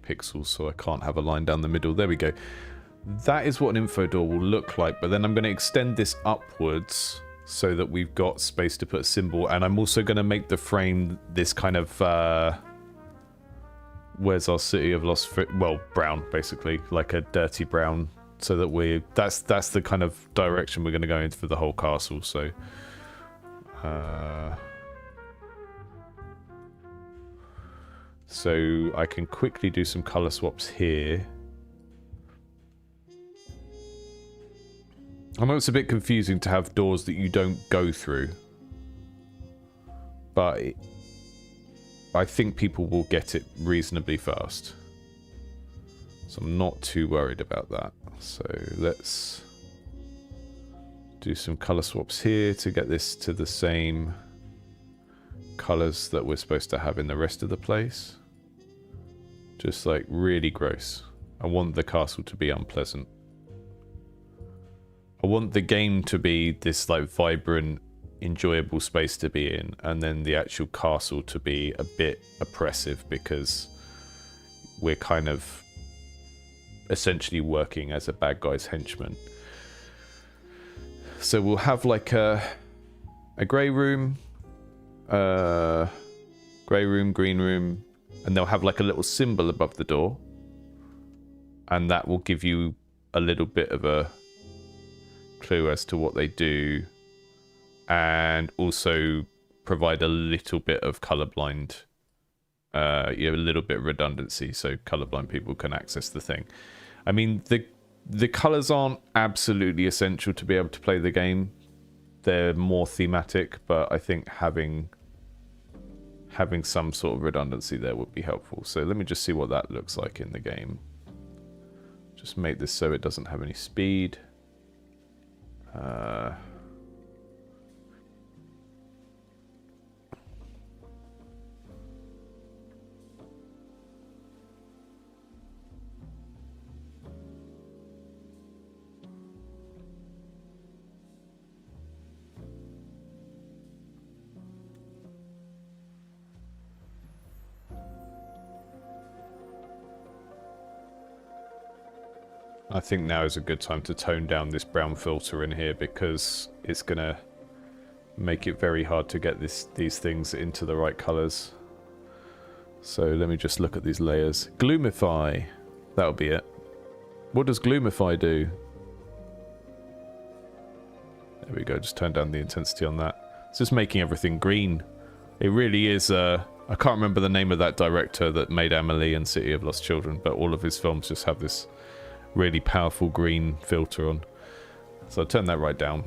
pixels, so I can't have a line down the middle. There we go. That is what an info door will look like, but then I'm going to extend this upwards so that we've got space to put a symbol, and I'm also going to make the frame this kind of where's our city of lost, well, brown, basically, like a dirty brown, so that that's the kind of direction we're going to go into for the whole castle. So so I can quickly do some color swaps here. I know it's a bit confusing to have doors that you don't go through, but I think people will get it reasonably fast. So I'm not too worried about that. So let's do some color swaps here to get this to the same colors that we're supposed to have in the rest of the place. Just like really gross. I want the castle to be unpleasant. I want the game to be this like vibrant, enjoyable space to be in, and then the actual castle to be a bit oppressive because we're kind of essentially working as a bad guy's henchman. So we'll have like a grey room, green room, and they'll have like a little symbol above the door, and that will give you a little bit of a clue as to what they do, and also provide a little bit of colorblind, a little bit of redundancy, so colorblind people can access the thing. I mean, the colors aren't absolutely essential to be able to play the game. They're more thematic, but I think having some sort of redundancy there would be helpful. So let me just see what that looks like in the game. Just make this so it doesn't have any speed. I think now is a good time to tone down this brown filter in here because it's going to make it very hard to get these things into the right colors. So let me just look at these layers. Gloomify. That'll be it. What does Gloomify do? There we go. Just turn down the intensity on that. It's just making everything green. It really is... I can't remember the name of that director that made Amelie and City of Lost Children, but all of his films just have this really powerful green filter on. So I'll turn that right down.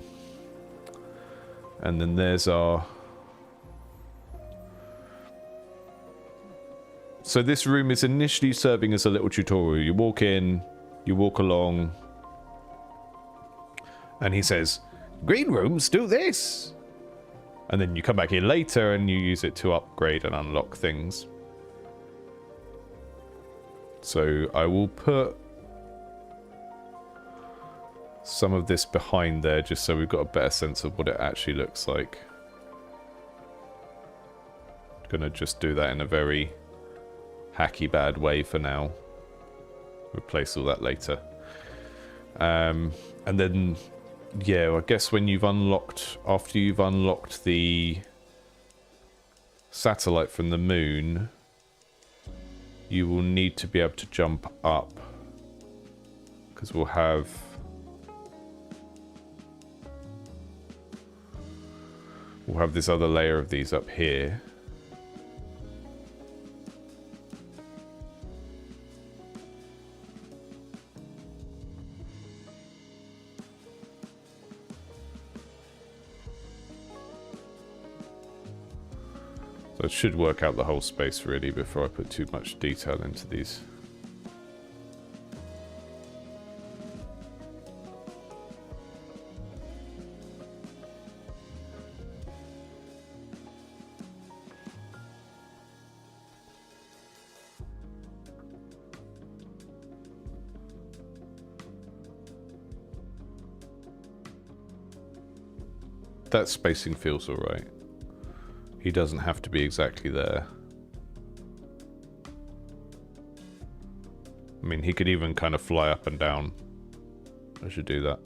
And then there's our... So this room is initially serving as a little tutorial. You walk in, you walk along, and he says, "Green rooms do this." And then you come back here later and you use it to upgrade and unlock things. So I will put some of this behind there just so we've got a better sense of what it actually looks like. Gonna just do that in a very hacky bad way for now. Replace all that later. And then, yeah, I guess when you've unlocked, after you've unlocked the satellite from the moon, you will need to be able to jump up. Because we'll have... We'll have this other layer of these up here. So it should work out the whole space really before I put too much detail into these. That spacing feels alright. He doesn't have to be exactly there. I mean, he could even kind of fly up and down. I should do that.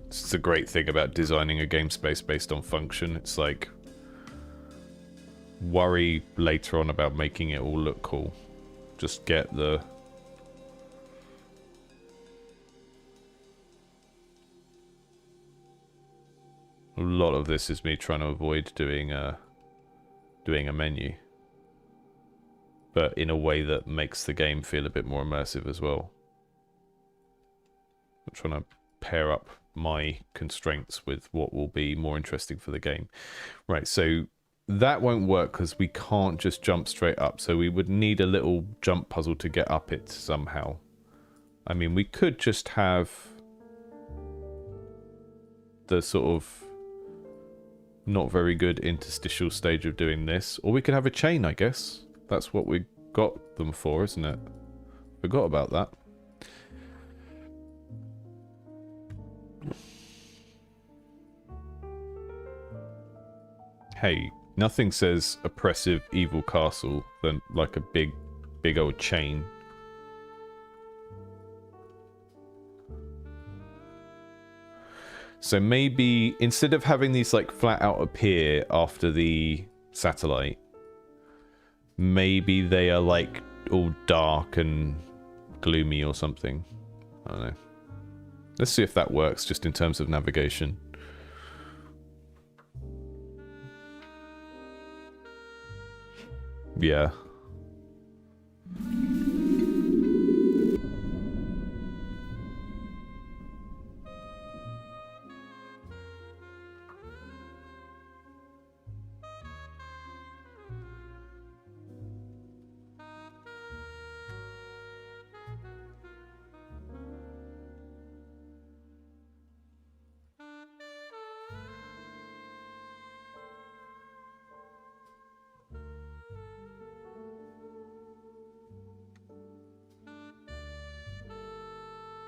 It's a great thing about designing a game space based on function. It's like, worry later on about making it all look cool. Just get the... A lot of this is me trying to avoid doing a menu, but in a way that makes the game feel a bit more immersive as well. I'm trying to pair up my constraints with what will be more interesting for the game. Right, so that won't work because we can't just jump straight up, so we would need a little jump puzzle to get up it somehow. I mean, we could just have the sort of not very good interstitial stage of doing this, or we could have a chain, I guess. That's what we got them for, isn't it? Forgot about that. Hey, nothing says oppressive evil castle than like a big old chain. So maybe instead of having these like flat out appear after the satellite, maybe they are like all dark and gloomy or something. I don't know. Let's see if that works just in terms of navigation. Yeah.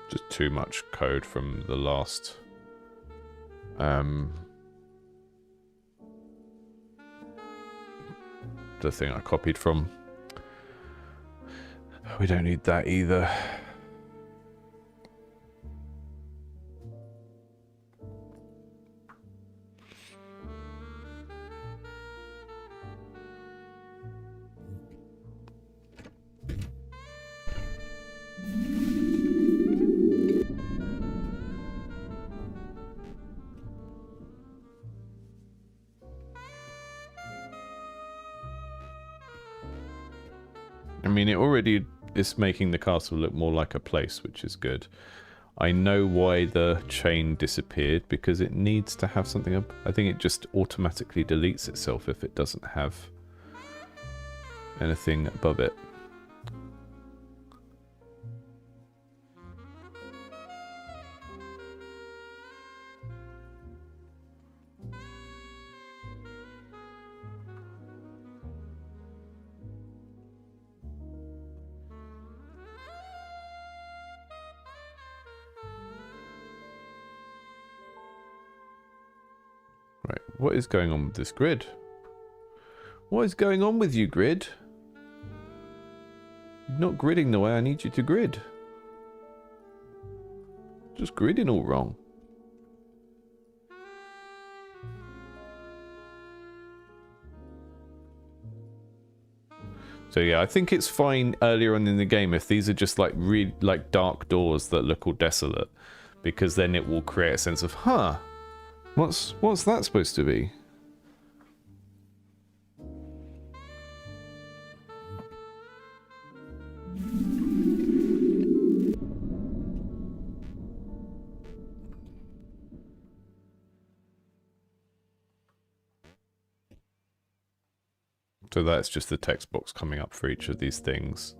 Just too much code from the last the thing I copied from. We don't need that either. I mean, it already is making the castle look more like a place, which is good. I know why the chain disappeared, because it needs to have something up. I think it just automatically deletes itself if it doesn't have anything above it. Right, what is going on with this grid? What is going on with you, grid? You're not gridding the way I need you to grid. Just gridding all wrong. So yeah, I think it's fine earlier on in the game if these are just like really like dark doors that look all desolate, because then it will create a sense of, huh, what's that supposed to be? So that's just the text box coming up for each of these things.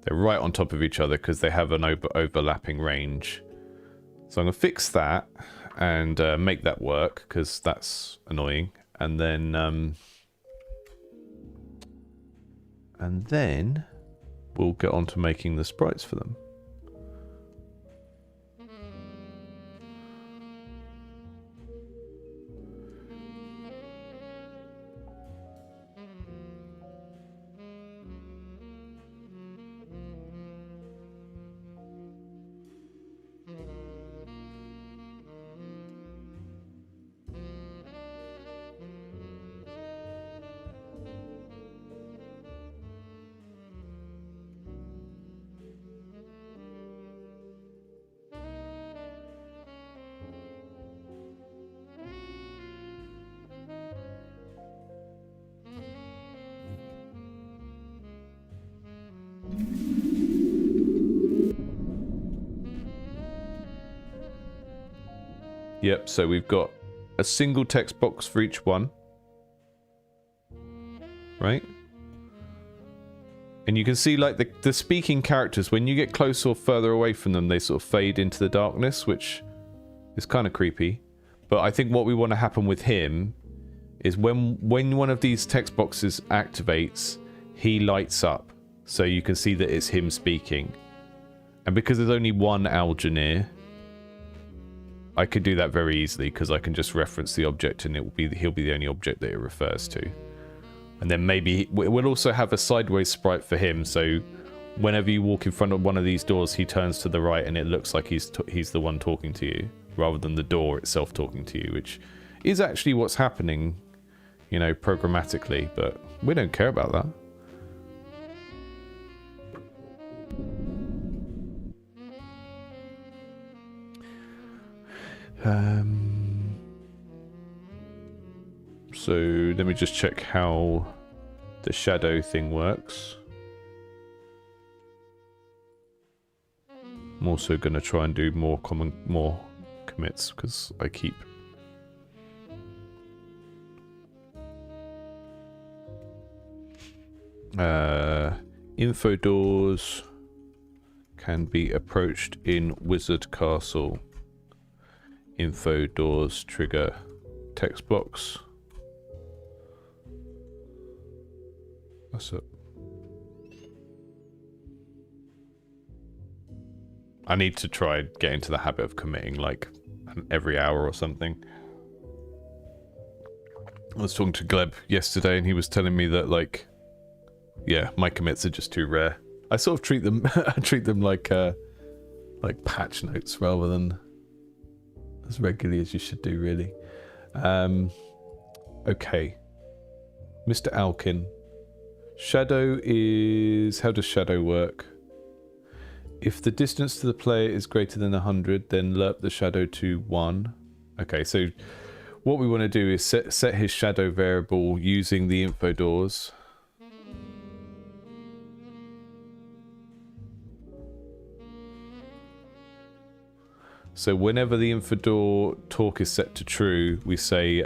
They're right on top of each other because they have an overlapping range. So I'm going to fix that and make that work, because that's annoying. And then we'll get on to making the sprites for them. Yep, so we've got a single text box for each one. Right? And you can see like the speaking characters, when you get closer or further away from them, they sort of fade into the darkness, which is kind of creepy. But I think what we want to happen with him is when one of these text boxes activates, he lights up. So you can see that it's him speaking. And because there's only one Algineer, I could do that very easily, because I can just reference the object and he'll be the only object that it refers to. And then maybe we'll also have a sideways sprite for him, so whenever you walk in front of one of these doors, he turns to the right and it looks like he's the one talking to you, rather than the door itself talking to you, which is actually what's happening, you know, programmatically, but we don't care about that. So let me just check how the shadow thing works. I'm also going to try and do more commits, because I keep info doors can be approached in Wizard Castle. Info doors trigger text box. That's it. I need to try get into the habit of committing like every hour or something. I was talking to Gleb yesterday and he was telling me that, like, yeah, my commits are just too rare. I sort of treat them like patch notes rather than as regularly as you should do, really. Okay, Mr. Alkin. Shadow is... How does shadow work? If the distance to the player is greater than 100, then lerp the shadow to 1. Okay, so what we want to do is set his shadow variable using the info doors. So whenever the info door talk is set to true, we say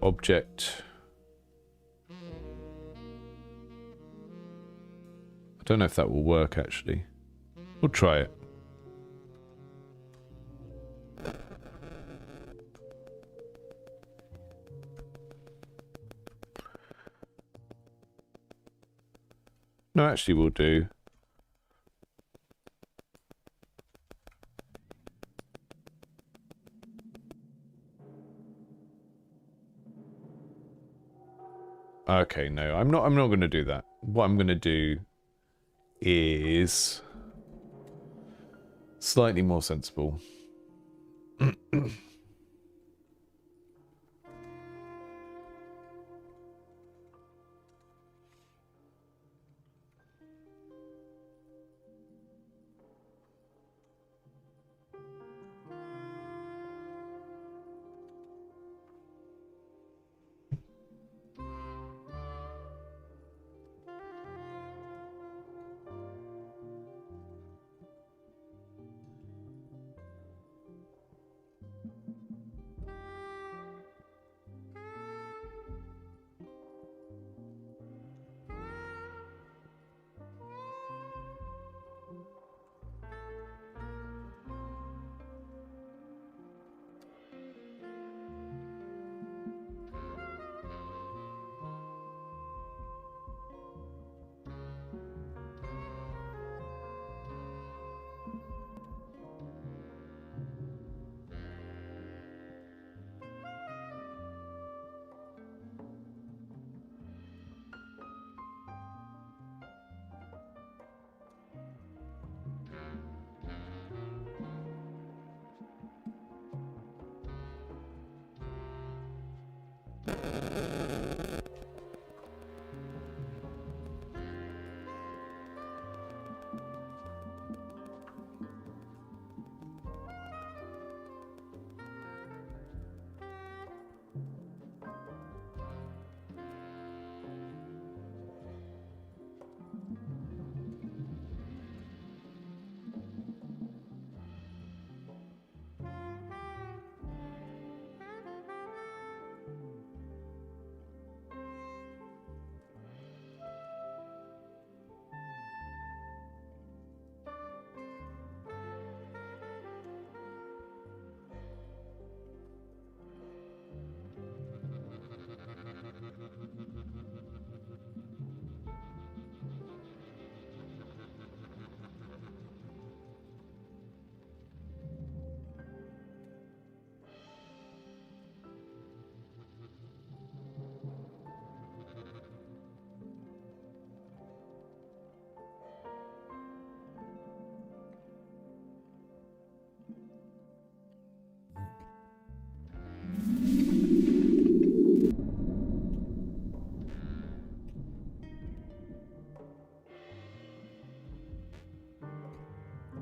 object... I don't know if that will work, actually. We'll try it. No, actually we'll do. Okay, no, I'm not going to do that. What I'm going to do is slightly more sensible.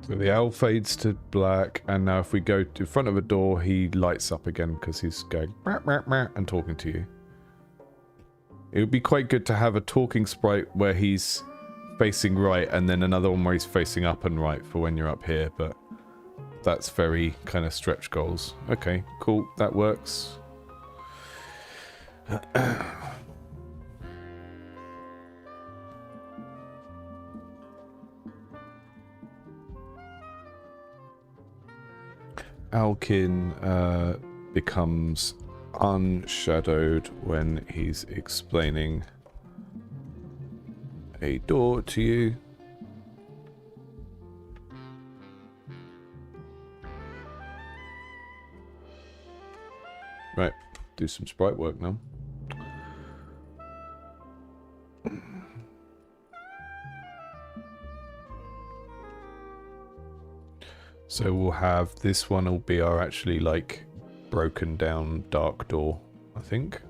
So the owl fades to black, and now if we go to front of a door, he lights up again because he's going "Meow, meow, meow," and talking to you. It would be quite good to have a talking sprite where he's facing right, and then another one where he's facing up and right for when you're up here, but that's very kind of stretch goals. Okay, cool, that works. Alkin becomes unshadowed when he's explaining a door to you. Right, do some sprite work now. So we'll have this one will be our actually like broken down dark door, I think.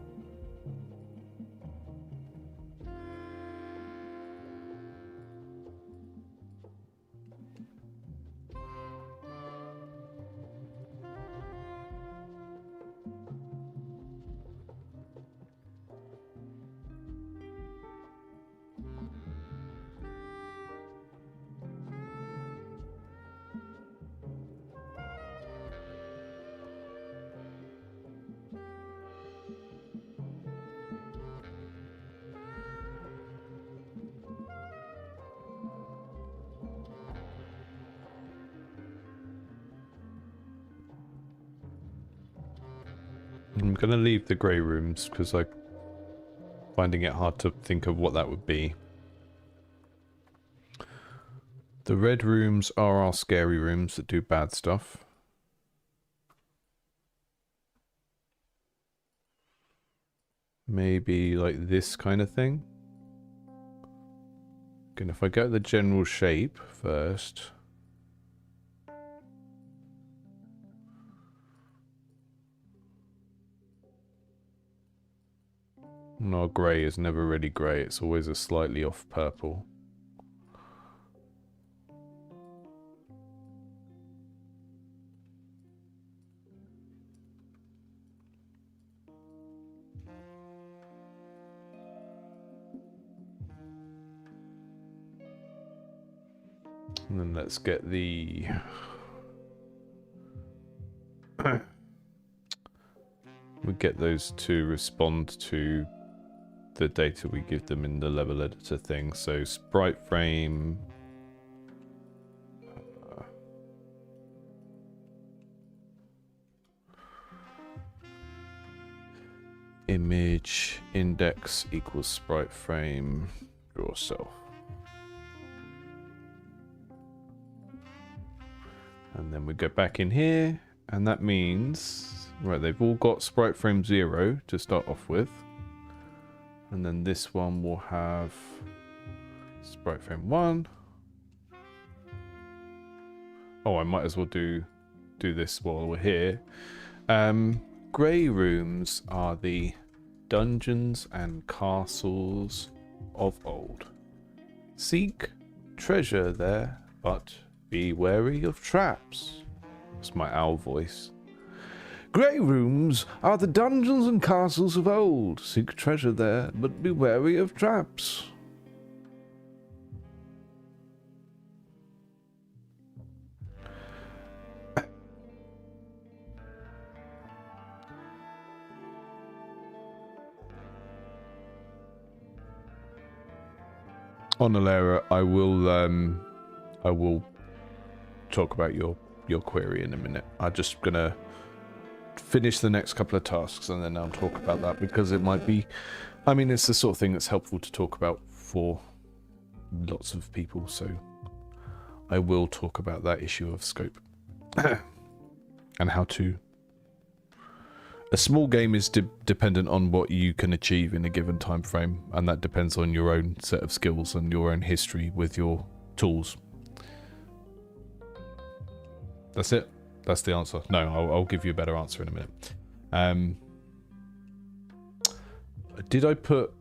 I'm going to leave the grey rooms because I'm finding it hard to think of what that would be. The red rooms are our scary rooms that do bad stuff. Maybe like this kind of thing. Again, if I go the general shape first. No, grey is never really grey. It's always a slightly off purple. And then let's get the... we get those to respond to the data we give them in the level editor thing. So sprite frame, image index equals sprite frame, draw self. And then we go back in here, and that means, right, they've all got sprite frame 0 to start off with. And then this one will have sprite frame 1. Oh, I might as well do this while we're here. Grey rooms are the dungeons and castles of old. Seek treasure there, but be wary of traps. That's my owl voice. Grey rooms are the dungeons and castles of old. Seek treasure there, but be wary of traps. On Alera, I will talk about your query in a minute. I'm just gonna finish the next couple of tasks and then I'll talk about that, because it might be, I mean, it's the sort of thing that's helpful to talk about for lots of people, so I will talk about that issue of scope and how to... A small game is dependent on what you can achieve in a given time frame, and that depends on your own set of skills and your own history with your tools. That's it. That's the answer. No, I'll give you a better answer in a minute. Did I put...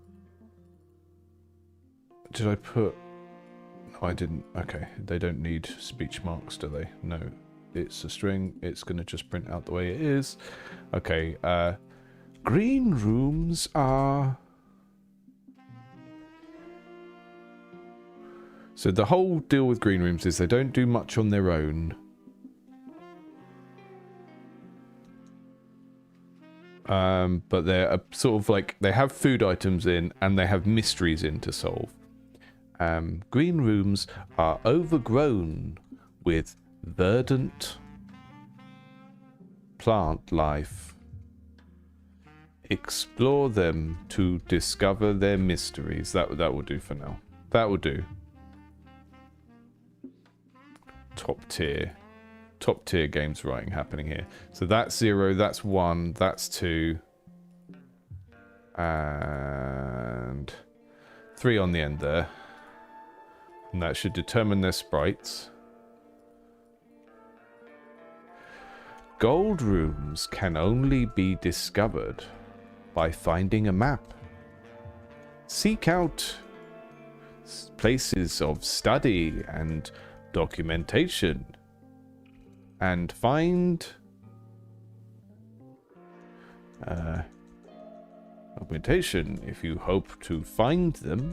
No, I didn't. Okay, they don't need speech marks, do they? No. It's a string. It's going to just print out the way it is. Okay, green rooms are... So the whole deal with green rooms is they don't do much on their own. But they're sort of like, they have food items in and they have mysteries in to solve. Green rooms are overgrown with verdant plant life. Explore them to discover their mysteries. That will do for now. That will do. Top tier games writing happening here. So that's 0, that's 1, that's 2, and 3 on the end there. And that should determine their sprites. Gold rooms can only be discovered by finding a map. Seek out places of study and documentation and find documentation if you hope to find them.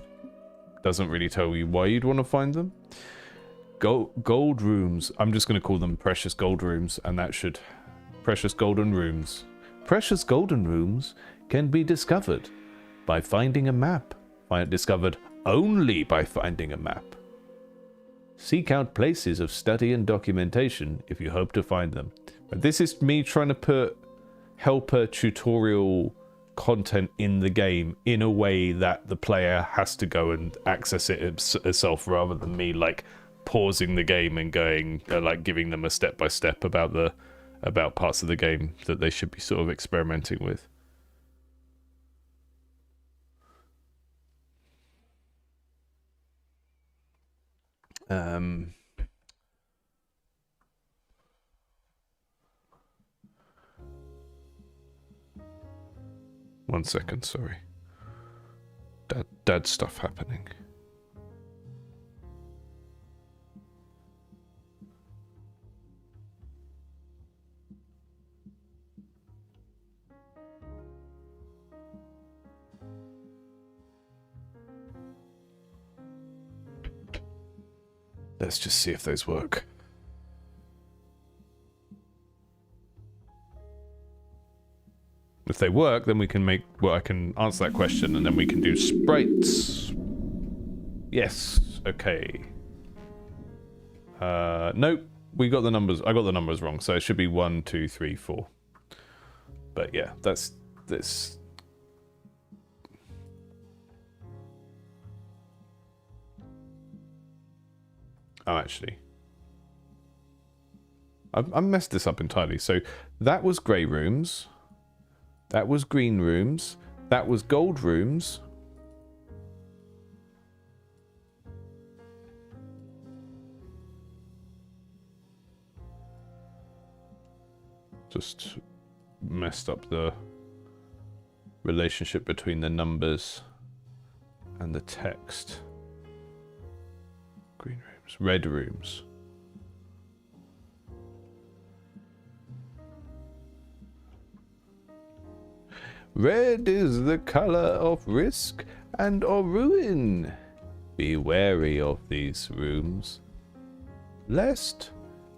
Doesn't really tell you why you'd want to find them. Gold rooms, I'm just going to call them precious gold rooms, and that should... Precious golden rooms. Precious golden rooms can be discovered by finding a map. Discovered only by finding a map. Seek out places of study and documentation if you hope to find them. But this is me trying to put helper tutorial content in the game in a way that the player has to go and access it itself, rather than me like pausing the game and going like giving them a step-by-step about parts of the game that they should be sort of experimenting with. One second, sorry. Dad stuff happening. Let's just see if those work. If they work, then we can make... Well, I can answer that question, and then we can do sprites. Yes. Okay. Nope. We got the numbers... I got the numbers wrong, so it should be 1, 2, 3, 4. But yeah, that's... this. Oh, actually. I messed this up entirely. So that was grey rooms. That was green rooms. That was gold rooms. Just messed up the relationship between the numbers and the text. Green rooms, red rooms. Red is the color of risk and of ruin. Be wary of these rooms, lest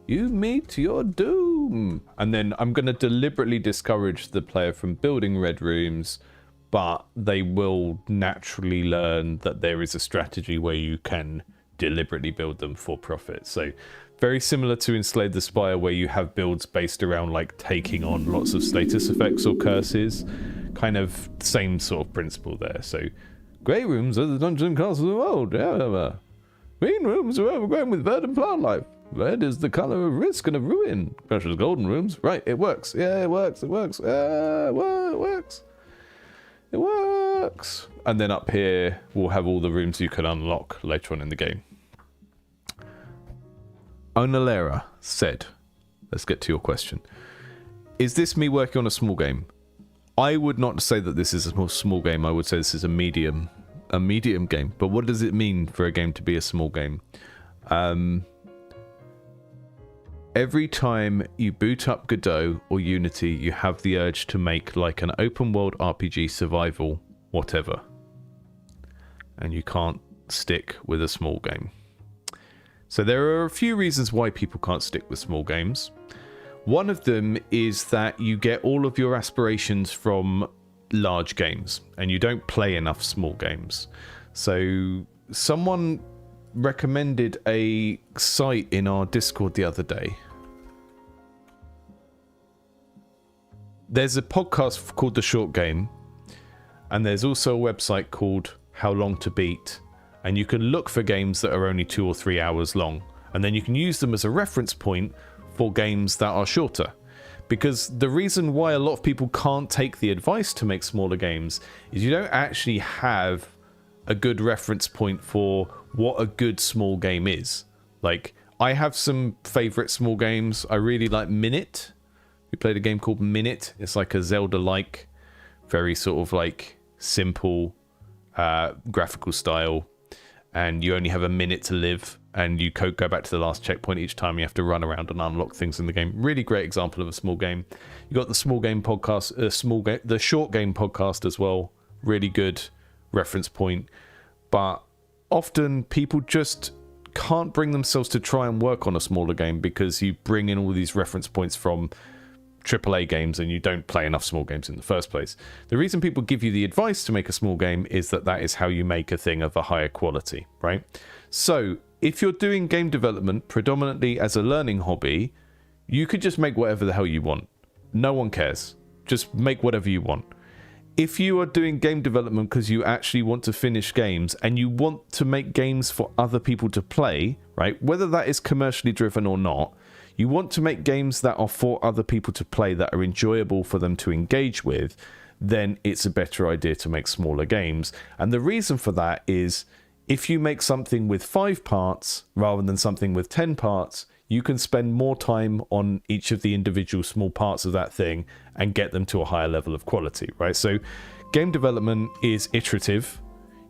you meet your doom. And then I'm going to deliberately discourage the player from building red rooms, but they will naturally learn that there is a strategy where you can deliberately build them for profit. So very similar to Enslaved the Spire, where you have builds based around like taking on lots of status effects or curses. Kind of same sort of principle there. So grey rooms are the dungeon and castles of the world. Yeah. Green rooms are overgrown with verdant plant life. Red is the colour of risk and of ruin. Precious golden rooms. Right, it works. Yeah, it works. It works. It works. It works. And then up here, we'll have all the rooms you can unlock later on in the game. Onalera said, let's get to your question. Is this me working on a small game? I would not say that this is a small game. I would say this is a medium game. But what does it mean for a game to be a small game? Every time you boot up Godot or Unity, you have the urge to make like an open world RPG survival, whatever. And you can't stick with a small game. So there are a few reasons why people can't stick with small games. One of them is that you get all of your aspirations from large games, and you don't play enough small games. So someone recommended a site in our Discord the other day. There's a podcast called The Short Game, and there's also a website called How Long to Beat, and you can look for games that are only 2 or 3 hours long, and then you can use them as a reference point for games that are shorter. Because the reason why a lot of people can't take the advice to make smaller games is you don't actually have a good reference point for what a good small game is. Like, I have some favorite small games. I really like Minute. We played a game called Minute. It's like a Zelda-like, very sort of like simple graphical style, and you only have a minute to live, and you go back to the last checkpoint each time. You have to run around and unlock things in the game. Really great example of a small game. You got the small game podcast, the short game podcast as well. Really good reference point, but often people just can't bring themselves to try and work on a smaller game because you bring in all these reference points from AAA games and you don't play enough small games in the first place. The reason people give you the advice to make a small game is that is how you make a thing of a higher quality, right? So if you're doing game development predominantly as a learning hobby, you could just make whatever the hell you want. No one cares. Just make whatever you want. If you are doing game development because you actually want to finish games and you want to make games for other people to play, right? Whether that is commercially driven or not, you want to make games that are for other people to play, that are enjoyable for them to engage with, then it's a better idea to make smaller games. And the reason for that is if you make something with 5 parts rather than something with 10 parts, you can spend more time on each of the individual small parts of that thing and get them to a higher level of quality, right? So game development is iterative.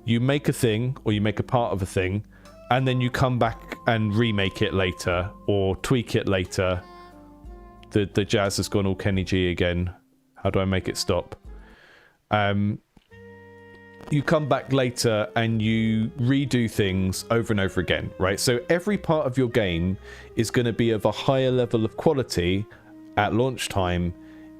You make a thing or you make a part of a thing, and then you come back and remake it later or tweak it later. The jazz has gone all Kenny G again. How do I make it stop? You come back later and you redo things over and over again, right? So every part of your game is going to be of a higher level of quality at launch time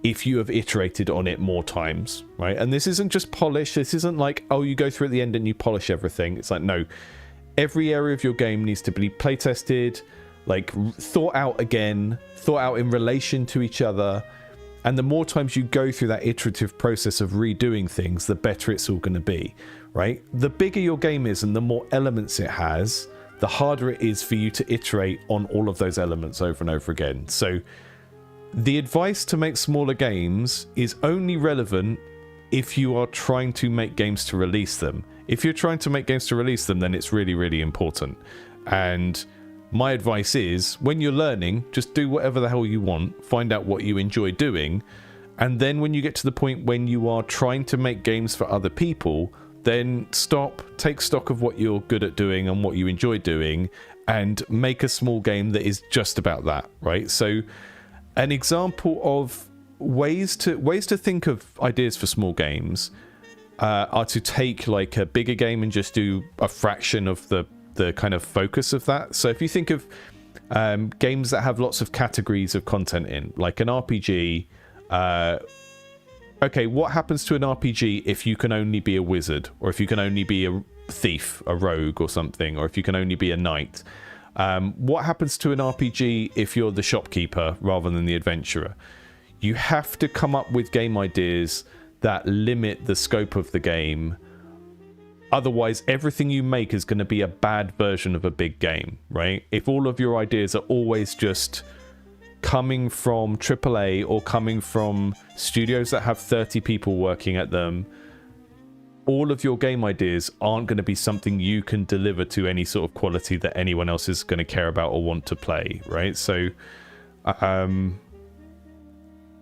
if you have iterated on it more times, right? And this isn't just polish. This isn't like, oh, you go through at the end and you polish everything. It's like, no. Every area of your game needs to be play tested, like thought out again, thought out in relation to each other. And the more times you go through that iterative process of redoing things, the better it's all going to be, right? The bigger your game is and the more elements it has, the harder it is for you to iterate on all of those elements over and over again. So the advice to make smaller games is only relevant if you are trying to make games to release them. If you're trying to make games to release them, then it's really, really important. And my advice is, when you're learning, just do whatever the hell you want, find out what you enjoy doing, and then when you get to the point when you are trying to make games for other people, then stop, take stock of what you're good at doing and what you enjoy doing, and make a small game that is just about that, right? So an example of ways to think of ideas for small games are to take like a bigger game and just do a fraction of the kind of focus of that. So if you think of games that have lots of categories of content in, like an RPG, okay, what happens to an RPG if you can only be a wizard, or if you can only be a thief, a rogue or something, or if you can only be a knight? What happens to an RPG if you're the shopkeeper rather than the adventurer? You have to come up with game ideas that limit the scope of the game. Otherwise, everything you make is going to be a bad version of a big game, right? If all of your ideas are always just coming from AAA or coming from studios that have 30 people working at them, all of your game ideas aren't going to be something you can deliver to any sort of quality that anyone else is going to care about or want to play, right? So,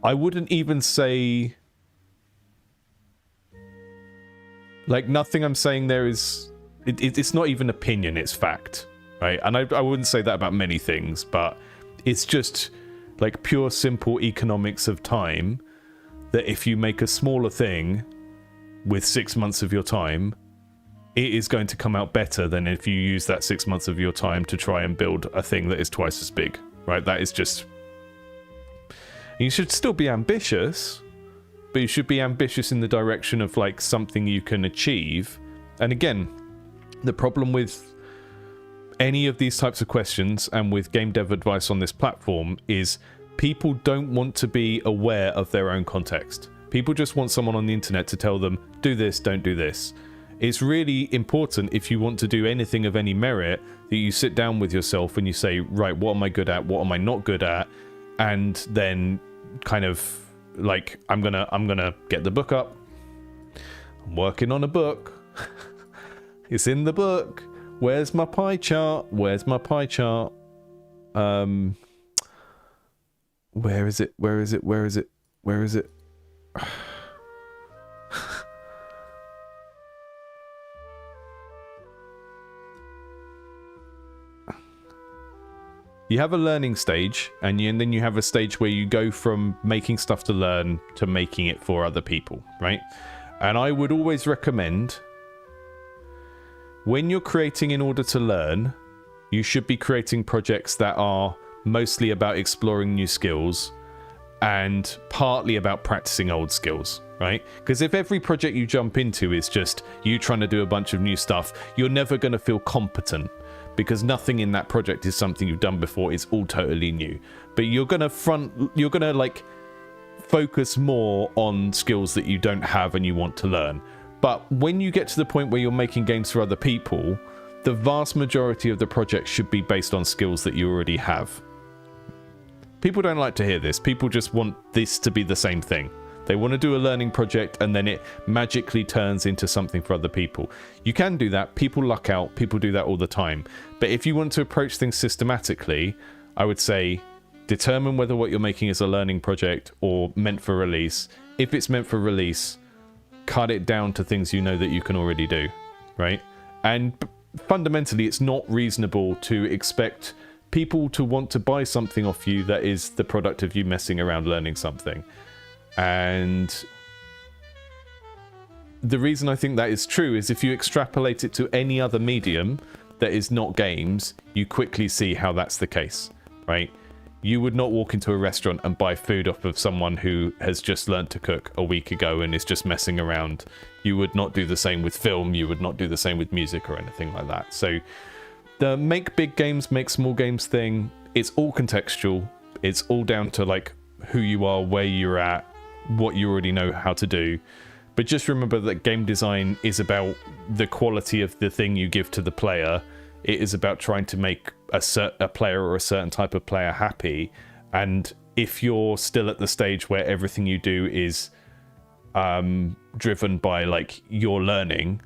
I wouldn't even say... Like, nothing I'm saying there is... It's not even opinion, it's fact, right? And I wouldn't say that about many things, but it's just, like, pure, simple economics of time, that if you make a smaller thing with 6 months of your time, it is going to come out better than if you use that 6 months of your time to try and build a thing that is twice as big, right? That is just... You should still be ambitious, but you should be ambitious in the direction of like something you can achieve. And again, the problem with any of these types of questions and with game dev advice on this platform is people don't want to be aware of their own context. People just want someone on the internet to tell them, do this, don't do this. It's really important, if you want to do anything of any merit, that you sit down with yourself and you say, right, what am I good at? What am I not good at? And then kind of like, I'm gonna get the book up. I'm working on a book. It's in the book. Where's my pie chart? Where's my pie chart? Where Where is it? Where is it? Where is it? Where is it? You have a learning stage, and then you have a stage where you go from making stuff to learn to making it for other people, right? And I would always recommend, when you're creating in order to learn, you should be creating projects that are mostly about exploring new skills and partly about practicing old skills, right? Because if every project you jump into is just you trying to do a bunch of new stuff, you're never going to feel competent, because nothing in that project is something you've done before. It's all totally new. But you're gonna like focus more on skills that you don't have and you want to learn. But when you get to the point where you're making games for other people, the vast majority of the project should be based on skills that you already have. People don't like to hear this. People just want this to be the same thing. They want to do a learning project and then it magically turns into something for other people. You can do that. People luck out. People do that all the time. But if you want to approach things systematically, I would say determine whether what you're making is a learning project or meant for release. If it's meant for release, cut it down to things you know that you can already do, right? And fundamentally, it's not reasonable to expect people to want to buy something off you that is the product of you messing around learning something. And the reason I think that is true is if you extrapolate it to any other medium that is not games, you quickly see how that's the case, right? You would not walk into a restaurant and buy food off of someone who has just learned to cook a week ago and is just messing around. You would not do the same with film. You would not do the same with music or anything like that. So the make big games, make small games thing, it's all contextual. It's all down to like who you are, where you're at, what you already know how to do. But just remember that game design is about the quality of the thing you give to the player. It is about trying to make a player or a certain type of player happy. And if you're still at the stage where everything you do is driven by like your learning,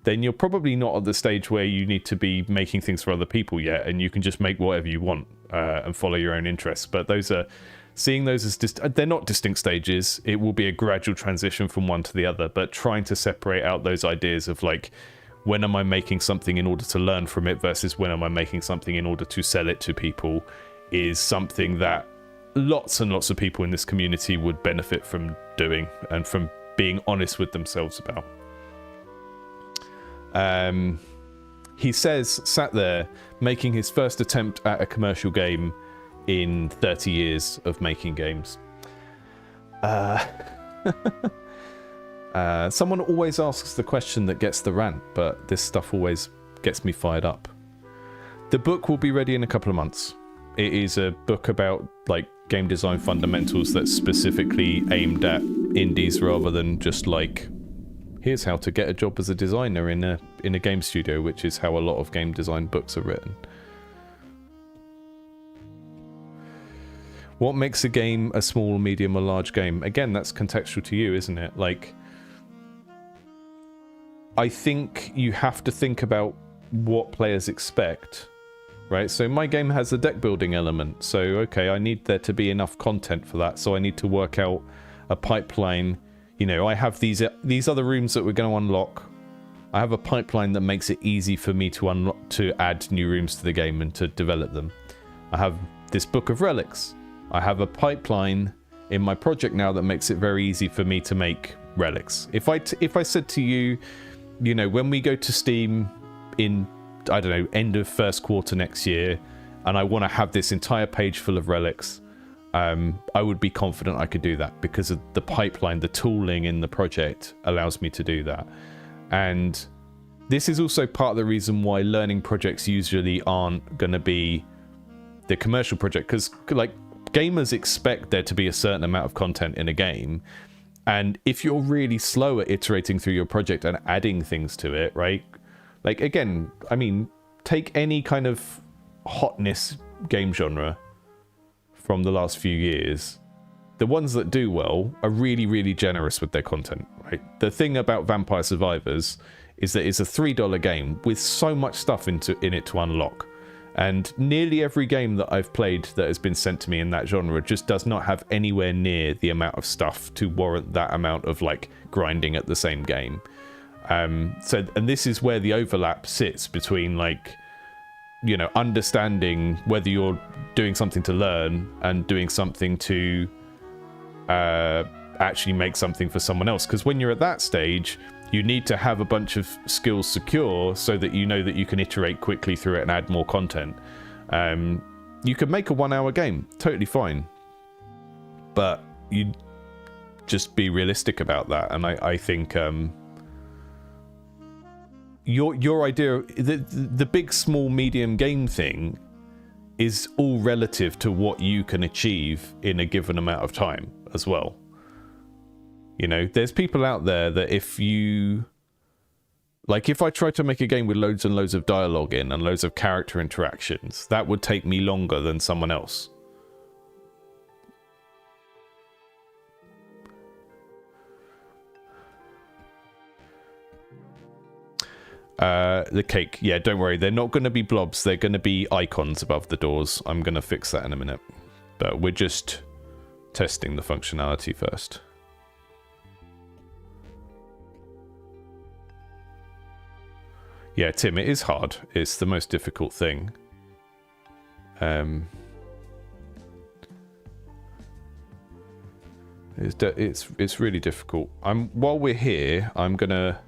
then you're probably not at the stage where you need to be making things for other people yet, and you can just make whatever you want and follow your own interests. But those are seeing those as they're not distinct stages. It will be a gradual transition from one to the other, but trying to separate out those ideas of like, when am I making something in order to learn from it versus when am I making something in order to sell it to people is something that lots and lots of people in this community would benefit from doing and from being honest with themselves about. He says, sat there making his first attempt at a commercial game in 30 years of making games. Someone always asks the question that gets the rant, but this stuff always gets me fired up. The book will be ready in a couple of months. It is a book about like game design fundamentals that's specifically aimed at indies rather than just like, here's how to get a job as a designer in a game studio, which is how a lot of game design books are written. What makes a game a small, medium, or large game? Again, that's contextual to you, isn't it? Like, I think you have to think about what players expect, right? So my game has a deck building element. So, okay, I need there to be enough content for that. So I need to work out a pipeline. You know, I have these other rooms that we're going to unlock. I have a pipeline that makes it easy for me to add new rooms to the game and to develop them. I have this book of relics. I have a pipeline in my project now that makes it very easy for me to make relics. If I said to you, you know, when we go to Steam in, I don't know, end of first quarter next year, and I want to have this entire page full of relics, I would be confident I could do that because of the pipeline, the tooling in the project allows me to do that. And this is also part of the reason why learning projects usually aren't going to be the commercial project, because like gamers expect there to be a certain amount of content in a game, and if you're really slow at iterating through your project and adding things to it, right? Like, again, I mean, take any kind of hotness game genre from the last few years. The ones that do well are really, really generous with their content, right? The thing about Vampire Survivors is that it's a $3 game with so much stuff in it to unlock. And nearly every game that I've played that has been sent to me in that genre just does not have anywhere near the amount of stuff to warrant that amount of like grinding at the same game. And this is where the overlap sits between like, you know, understanding whether you're doing something to learn and doing something to actually make something for someone else. Because when you're at that stage, you need to have a bunch of skills secure so that you know that you can iterate quickly through it and add more content. You could make a 1 hour game, totally fine. But you just be realistic about that. And I think your idea, the big, small, medium game thing is all relative to what you can achieve in a given amount of time as well. You know, there's people out there that if you... Like, if I tried to make a game with loads and loads of dialogue in and loads of character interactions, that would take me longer than someone else. The cake. Yeah, don't worry. They're not going to be blobs. They're going to be icons above the doors. I'm going to fix that in a minute. But we're just testing the functionality first. Yeah, Tim, it is hard. It's the most difficult thing. It's really difficult. While we're here, I'm gonna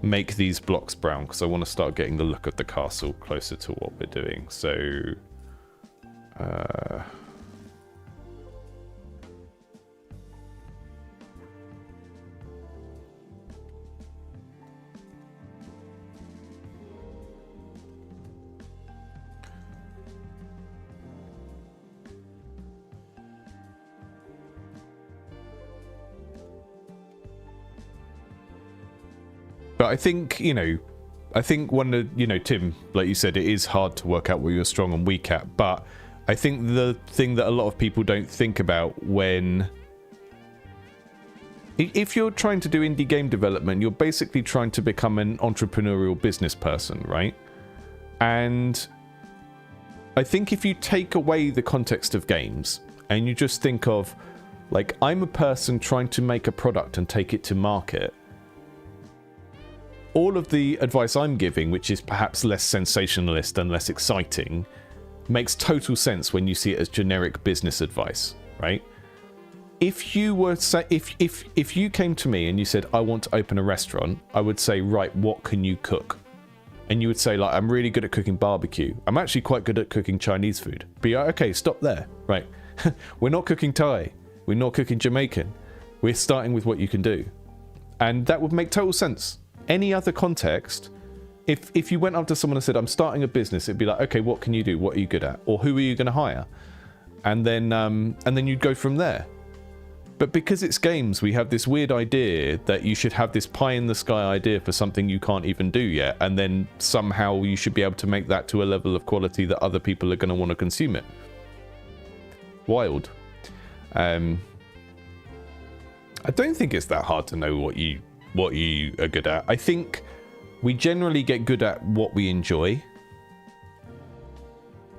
make these blocks brown because I want to start getting the look of the castle closer to what we're doing. So, but I think, you know, one of, you know, Tim, like you said, it is hard to work out what you're strong and weak at, but I think the thing that a lot of people don't think about when... If you're trying to do indie game development, you're basically trying to become an entrepreneurial business person, right? And I think if you take away the context of games and you just think of, like, I'm a person trying to make a product and take it to market, all of the advice I'm giving, which is perhaps less sensationalist and less exciting, makes total sense when you see it as generic business advice, right? If you were if you came to me and you said, I want to open a restaurant, I would say, right, what can you cook? And you would say, like, I'm really good at cooking barbecue. I'm actually quite good at cooking Chinese food. But you're like, okay, stop there, right? We're not cooking Thai. We're not cooking Jamaican. We're starting with what you can do. And that would make total sense. Any other context, if you went up to someone and said, I'm starting a business, it'd be like, okay, what can you do? What are you good at? Or who are you going to hire? And then you'd go from there. But because it's games, we have this weird idea that you should have this pie in the sky idea for something you can't even do yet, and then somehow you should be able to make that to a level of quality that other people are going to want to consume it. Wild. I don't think it's that hard to know what you are good at. I think we generally get good at what we enjoy.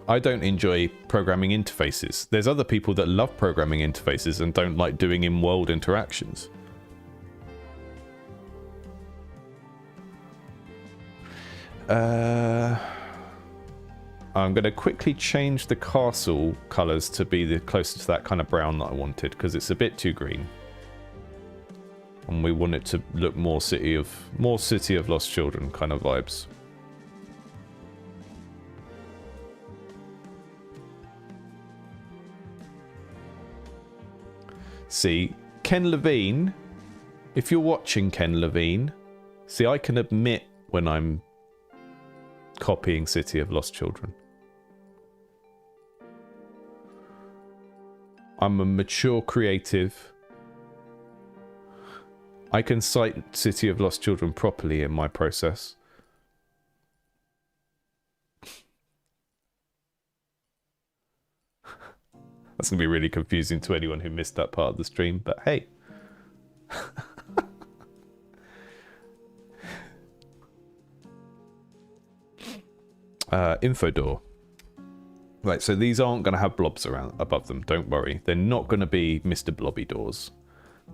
I don't enjoy programming interfaces. There's other people that love programming interfaces and don't like doing in-world interactions. I'm going to quickly change the castle colours to be the closer to that kind of brown that I wanted, because it's a bit too green. And we want it to look more City of Lost Children kind of vibes. See, Ken Levine, if you're watching Ken Levine, see, I can admit when I'm copying City of Lost Children. I'm a mature creative. I can cite City of Lost Children properly in my process. That's going to be really confusing to anyone who missed that part of the stream, but hey. Info door. Right, so these aren't going to have blobs around above them, don't worry. They're not going to be Mr. Blobby doors.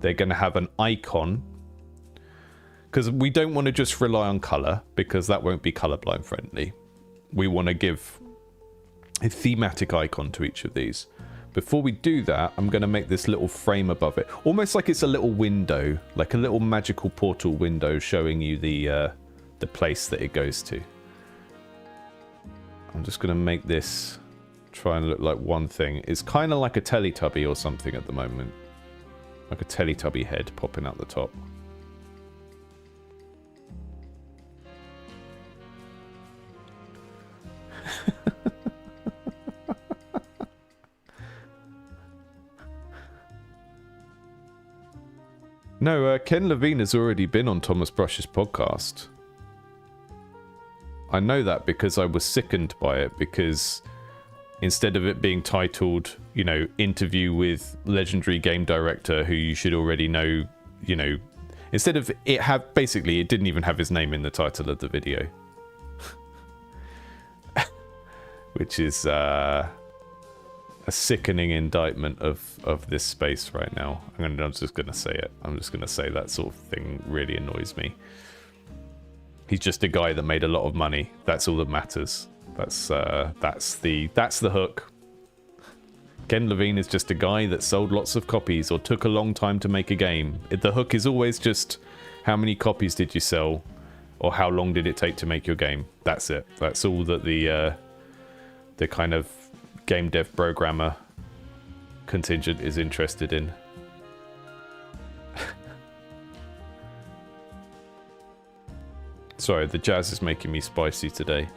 They're going to have an icon, because we don't want to just rely on colour, because that won't be colourblind friendly. We want to give a thematic icon to each of these. Before we do that, I'm going to make this little frame above it, almost like it's a little window, like a little magical portal window showing you the place that it goes to. I'm just going to make this try and look like one thing. It's kind of like a Teletubby or something at the moment. Like a Teletubby head popping out the top. No, Ken Levine has already been on Thomas Brush's podcast. I know that because I was sickened by it, because instead of it being titled, you know, interview with legendary game director who you should already know, you know, instead of it have, basically it didn't even have his name in the title of the video. Which is a sickening indictment of this space right now. I'm just going to say it. I'm just going to say that sort of thing really annoys me. He's just a guy that made a lot of money. That's all that matters. That's the hook. Ken Levine is just a guy that sold lots of copies or took a long time to make a game. The hook is always just how many copies did you sell, or how long did it take to make your game. That's it. That's all that the kind of game dev programmer contingent is interested in. Sorry, the jazz is making me spicy today.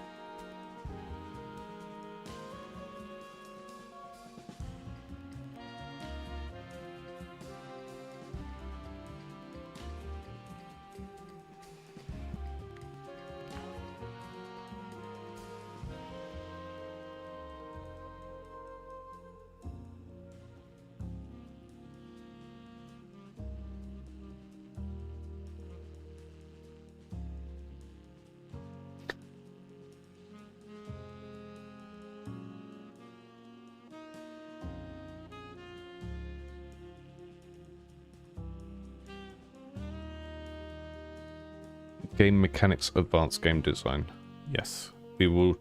Game mechanics, advanced game design. Yes, we will.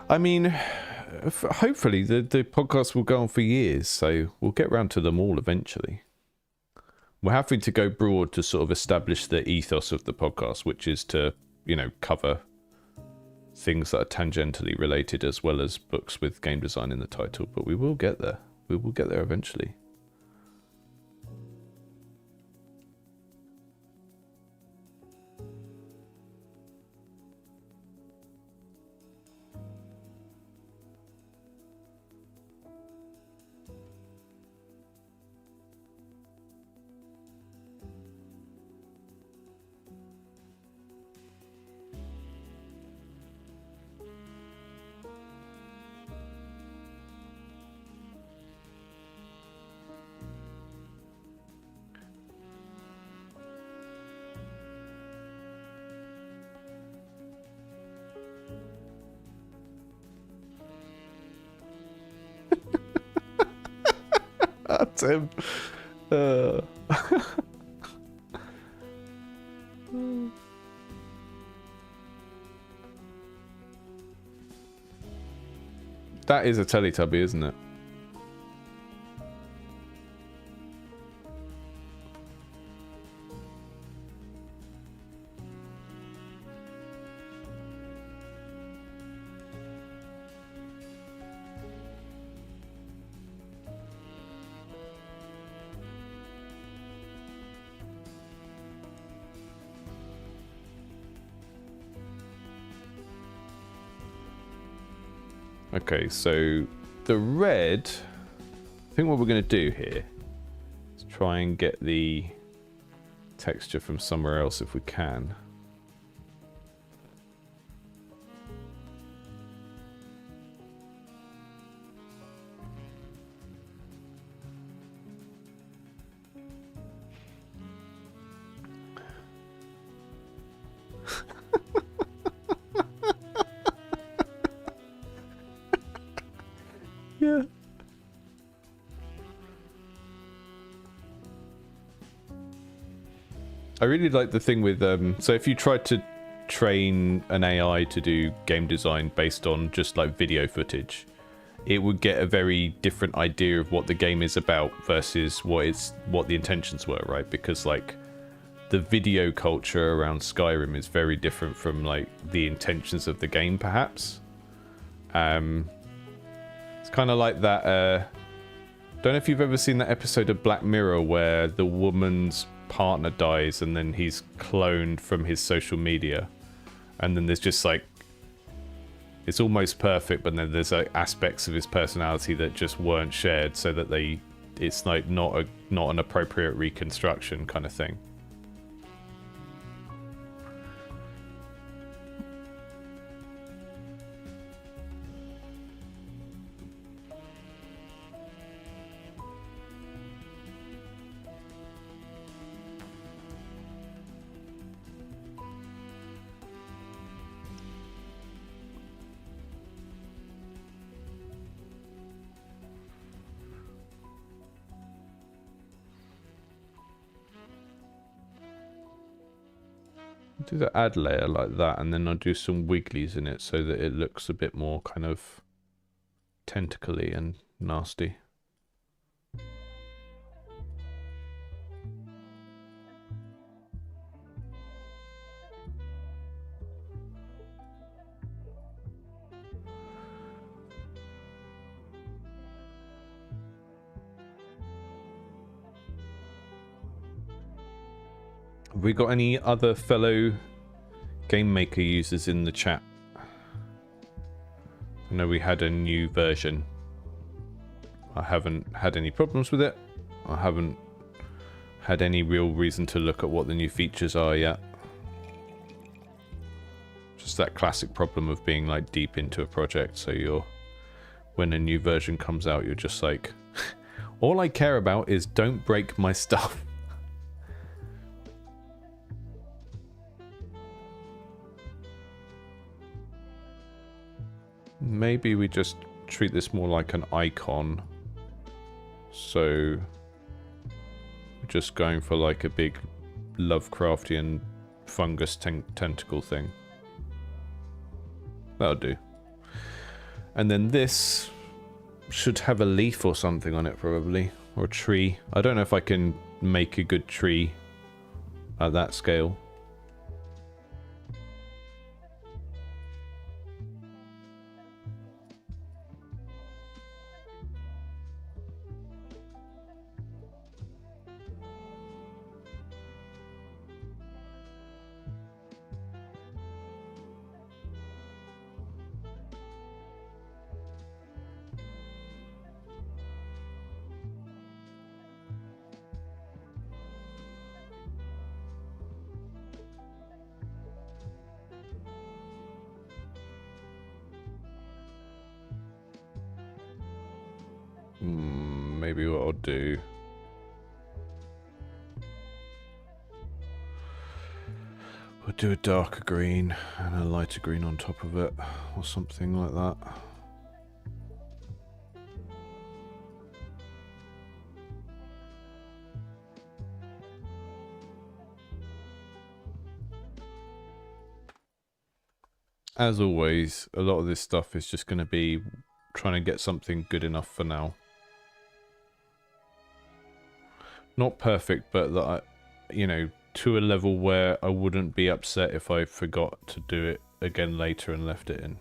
I mean, hopefully the podcast will go on for years, so we'll get around to them all eventually. We're having to go broad to sort of establish the ethos of the podcast, which is to, you know, cover things that are tangentially related as well as books with game design in the title. But we will get there. We will get there eventually. Tim. That is a Teletubby, isn't it? Okay, so the red, I think what we're going to do here is try and get the texture from somewhere else if we can. Yeah. I really like the thing with so if you tried to train an AI to do game design based on just like video footage, it would get a very different idea of what the game is about versus what the intentions were, right? Because like the video culture around Skyrim is very different from like the intentions of the game, perhaps. It's kind of like that. Don't know if you've ever seen that episode of Black Mirror where the woman's partner dies and then he's cloned from his social media, and then there's just like it's almost perfect, but then there's like aspects of his personality that just weren't shared, so that it's like not an appropriate reconstruction kind of thing. Do the add layer like that, and then I'll do some wigglies in it so that it looks a bit more kind of tentacly and nasty. Have we got any other fellow GameMaker users in the chat? I know we had a new version. I haven't had any problems with it. I haven't had any real reason to look at what the new features are yet. Just that classic problem of being like deep into a project, so when a new version comes out, you're just like, all I care about is don't break my stuff. Maybe we just treat this more like an icon. So we're just going for like a big Lovecraftian fungus tentacle thing. That'll do. And then this should have a leaf or something on it, probably, or a tree. I don't know if I can make a good tree at that scale. Maybe what I'll do... We'll do a darker green and a lighter green on top of it, or something like that. As always, a lot of this stuff is just going to be trying to get something good enough for now. Not perfect, but that, you know, to a level where I wouldn't be upset if I forgot to do it again later and left it in.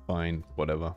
Fine, whatever.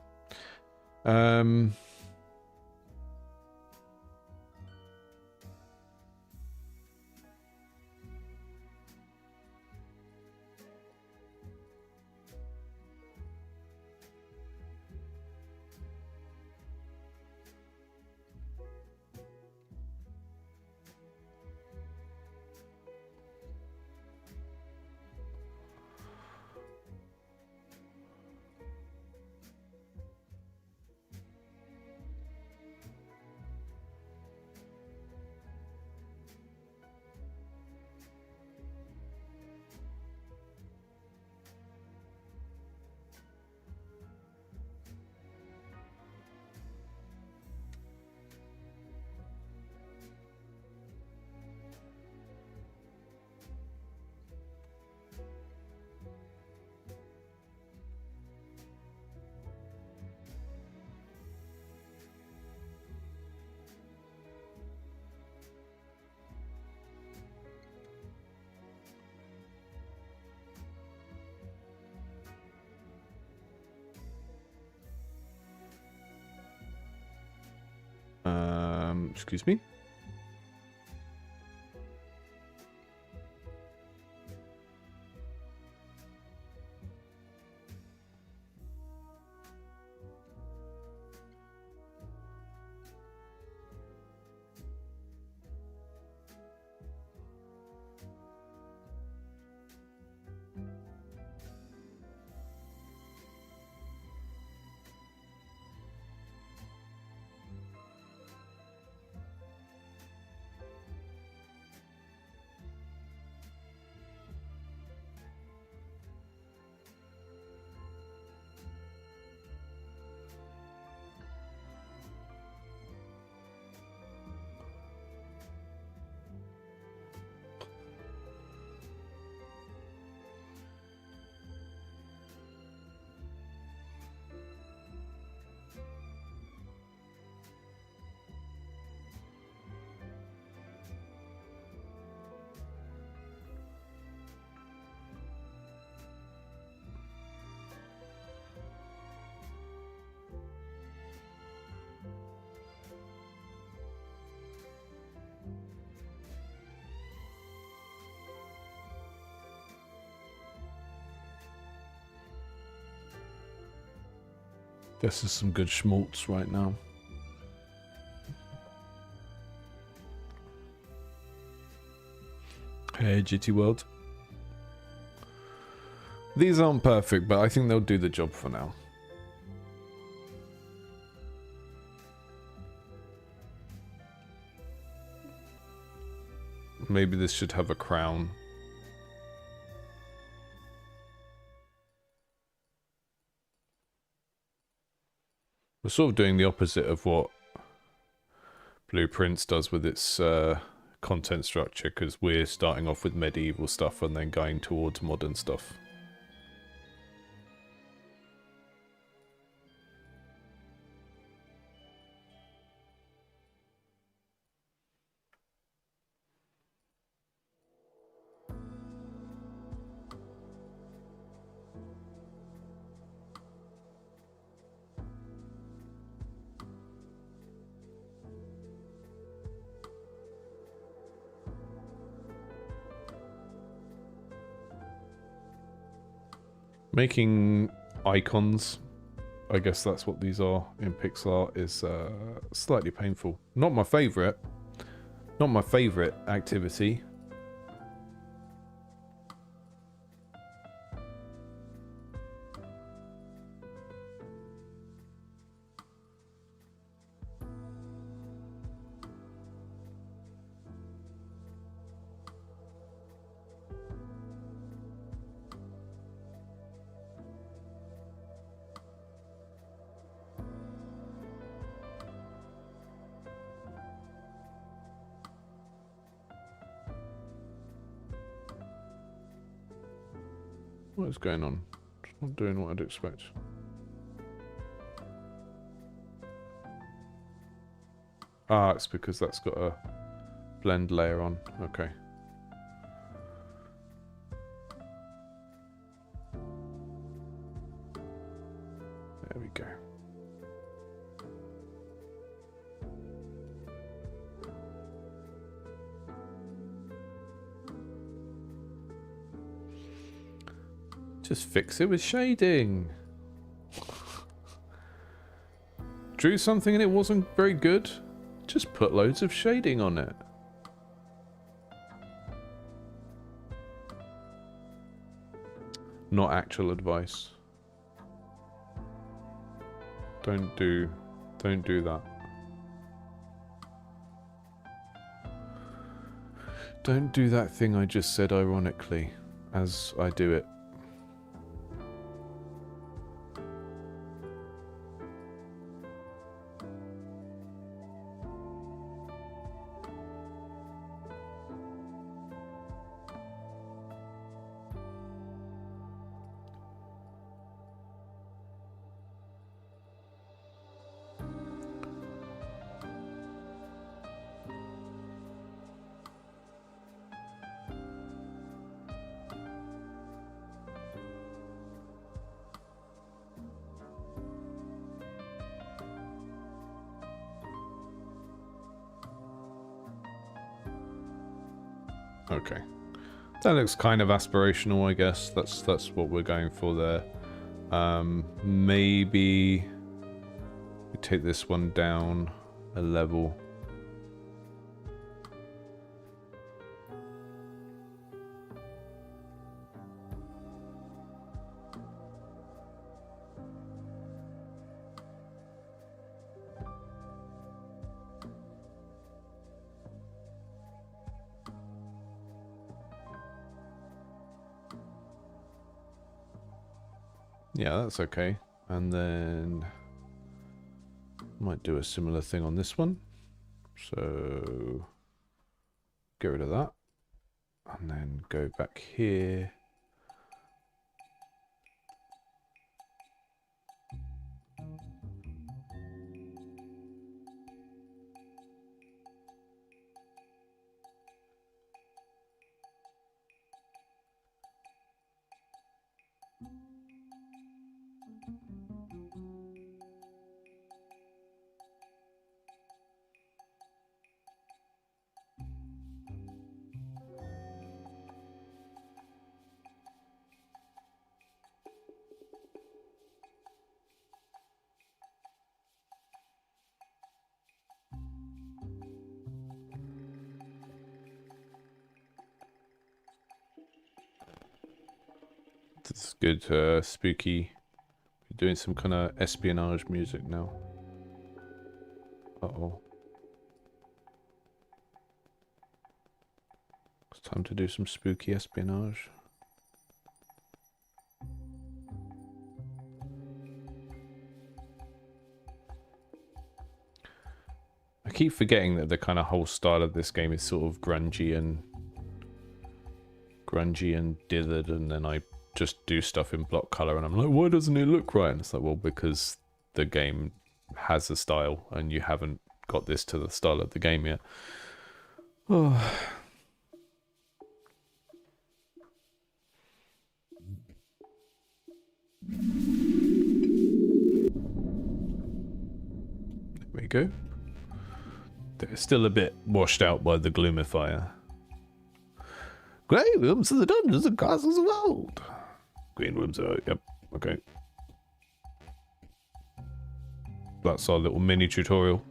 Excuse me. This is some good schmaltz right now. Hey, GT World. These aren't perfect, but I think they'll do the job for now. Maybe this should have a crown. We're sort of doing the opposite of what Blueprints does with its content structure, because we're starting off with medieval stuff and then going towards modern stuff. Making icons, I guess that's what these are in pixel art, is slightly painful. Not my favorite. Not my favorite activity. What is going on? It's not doing what I'd expect. Ah, it's because that's got a blend layer on. Okay. There we go. Just fix it with shading. Drew something and it wasn't very good. Just put loads of shading on it. Not actual advice. Don't do that. Don't do that thing I just said ironically as I do it. Okay. That looks kind of aspirational, I guess. That's what we're going for there. Maybe we take this one down a level. Yeah, that's okay. And then might do a similar thing on this one. So get rid of that. And then go back here. This is good, spooky. We're doing some kind of espionage music now. Uh-oh. It's time to do some spooky espionage. I keep forgetting that the kind of whole style of this game is sort of grungy and dithered, and then I just do stuff in block color and I'm like, why doesn't it look right? And it's like, well, because the game has a style and you haven't got this to the style of the game yet. Oh. There we go. They're still a bit washed out by the gloomifier. Grey rooms are the dungeons and castles of old. Green rooms are, yep, okay. That's our little mini tutorial.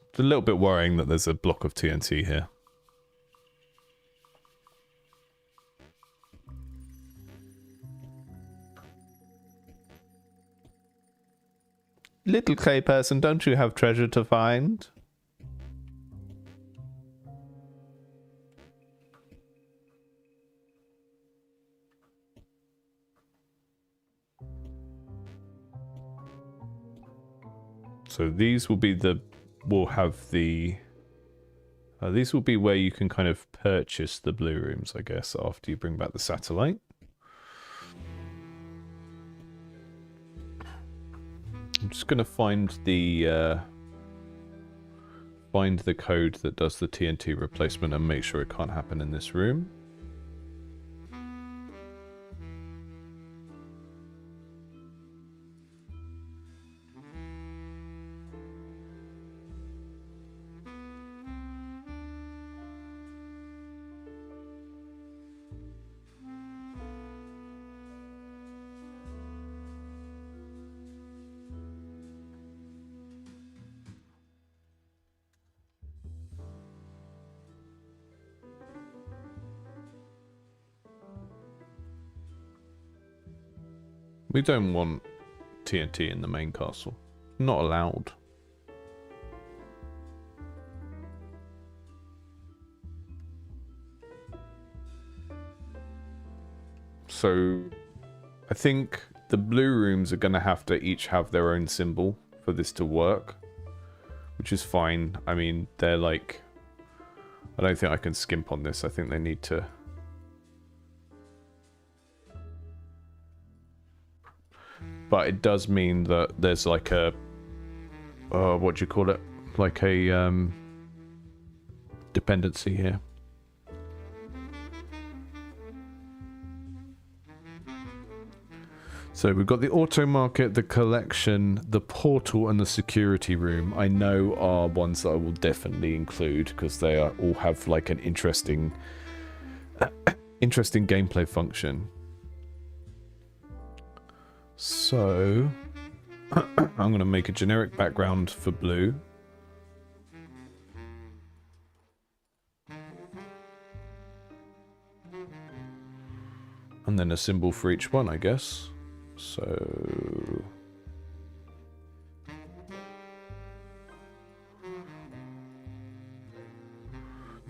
It's a little bit worrying that there's a block of TNT here. Little clay person, don't you have treasure to find? So these will be the... We'll have the... these will be where you can kind of purchase the blue rooms, I guess, after you bring back the satellite. I'm just going to find the code that does the TNT replacement and make sure it can't happen in this room. We don't want TNT in the main castle. Not allowed. So I think the blue rooms are going to have to each have their own symbol for this to work, which is fine. I mean, they're like... I don't think I can skimp on this. I think they need to... But it does mean that there's like a... what do you call it? Like a dependency here. So we've got the auto market, the collection, the portal, and the security room. I know are ones that I will definitely include because they are, all have like an interesting gameplay function. So I'm going to make a generic background for blue. And then a symbol for each one, I guess. So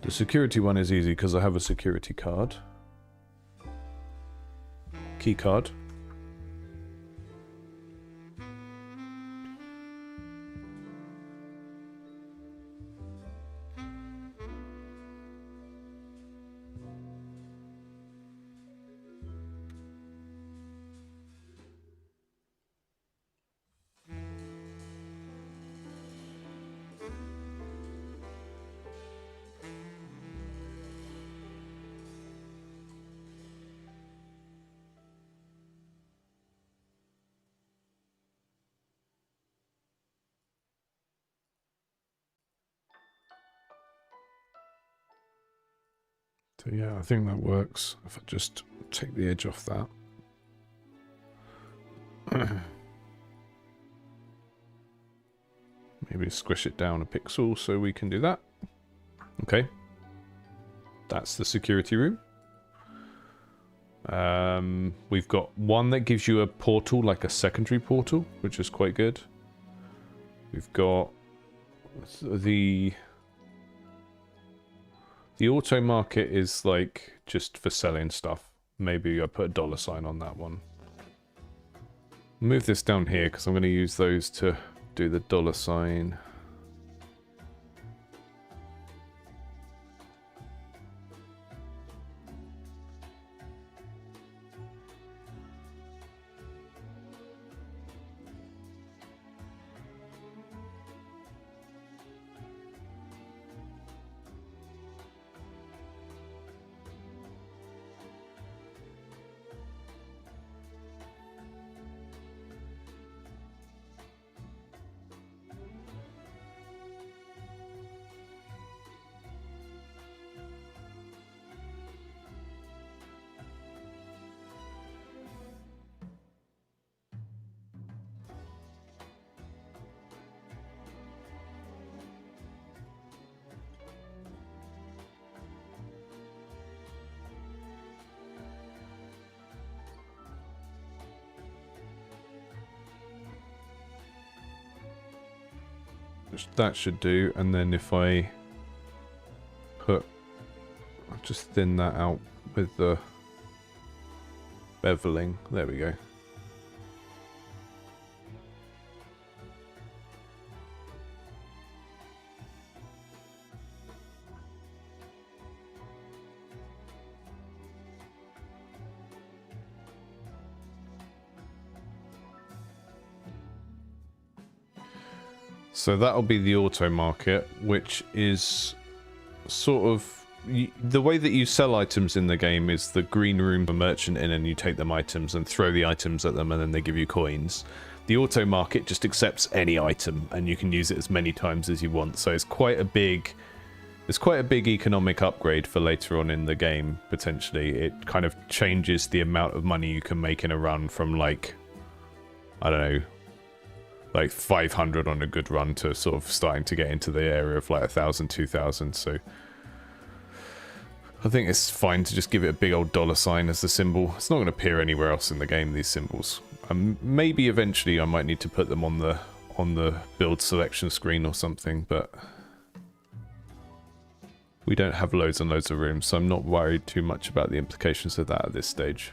the security one is easy because I have a security card. Key card. So yeah, I think that works. If I just take the edge off that. Maybe squish it down a pixel so we can do that. Okay. That's the security room. We've got one that gives you a portal, like a secondary portal, which is quite good. We've got the auto market is like just for selling stuff. Maybe I put a $sign on that one. Move this down here because I'm going to use those to do the $sign. That should do, and then if I put, I'll just thin that out with the beveling, there we go. So that'll be the auto market, which is sort of the way that you sell items in the game is the green room, the merchant in, and you take them items and throw the items at them, and then they give you coins. The auto market just accepts any item, and you can use it as many times as you want. So it's quite a big economic upgrade for later on in the game. Potentially, it kind of changes the amount of money you can make in a run from like, I don't know, like 500 on a good run to sort of starting to get into the area of like 1,000, 2,000. So I think it's fine to just give it a big old $sign as the symbol. It's not going to appear anywhere else in the game, these symbols. Maybe eventually I might need to put them on the build selection screen or something, but we don't have loads and loads of room, so I'm not worried too much about the implications of that at this stage.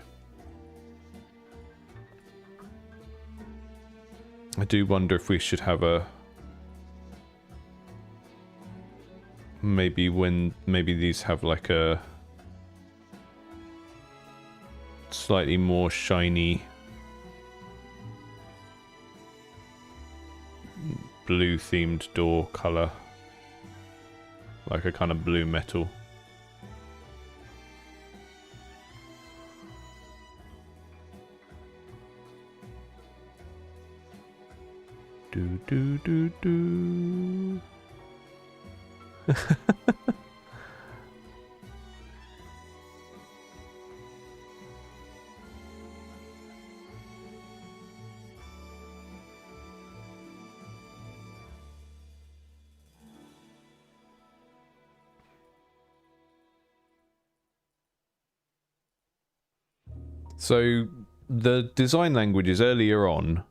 I do wonder if we should have a maybe these have like a slightly more shiny blue themed door color, like a kind of blue metal. do do do. So the design languages earlier on,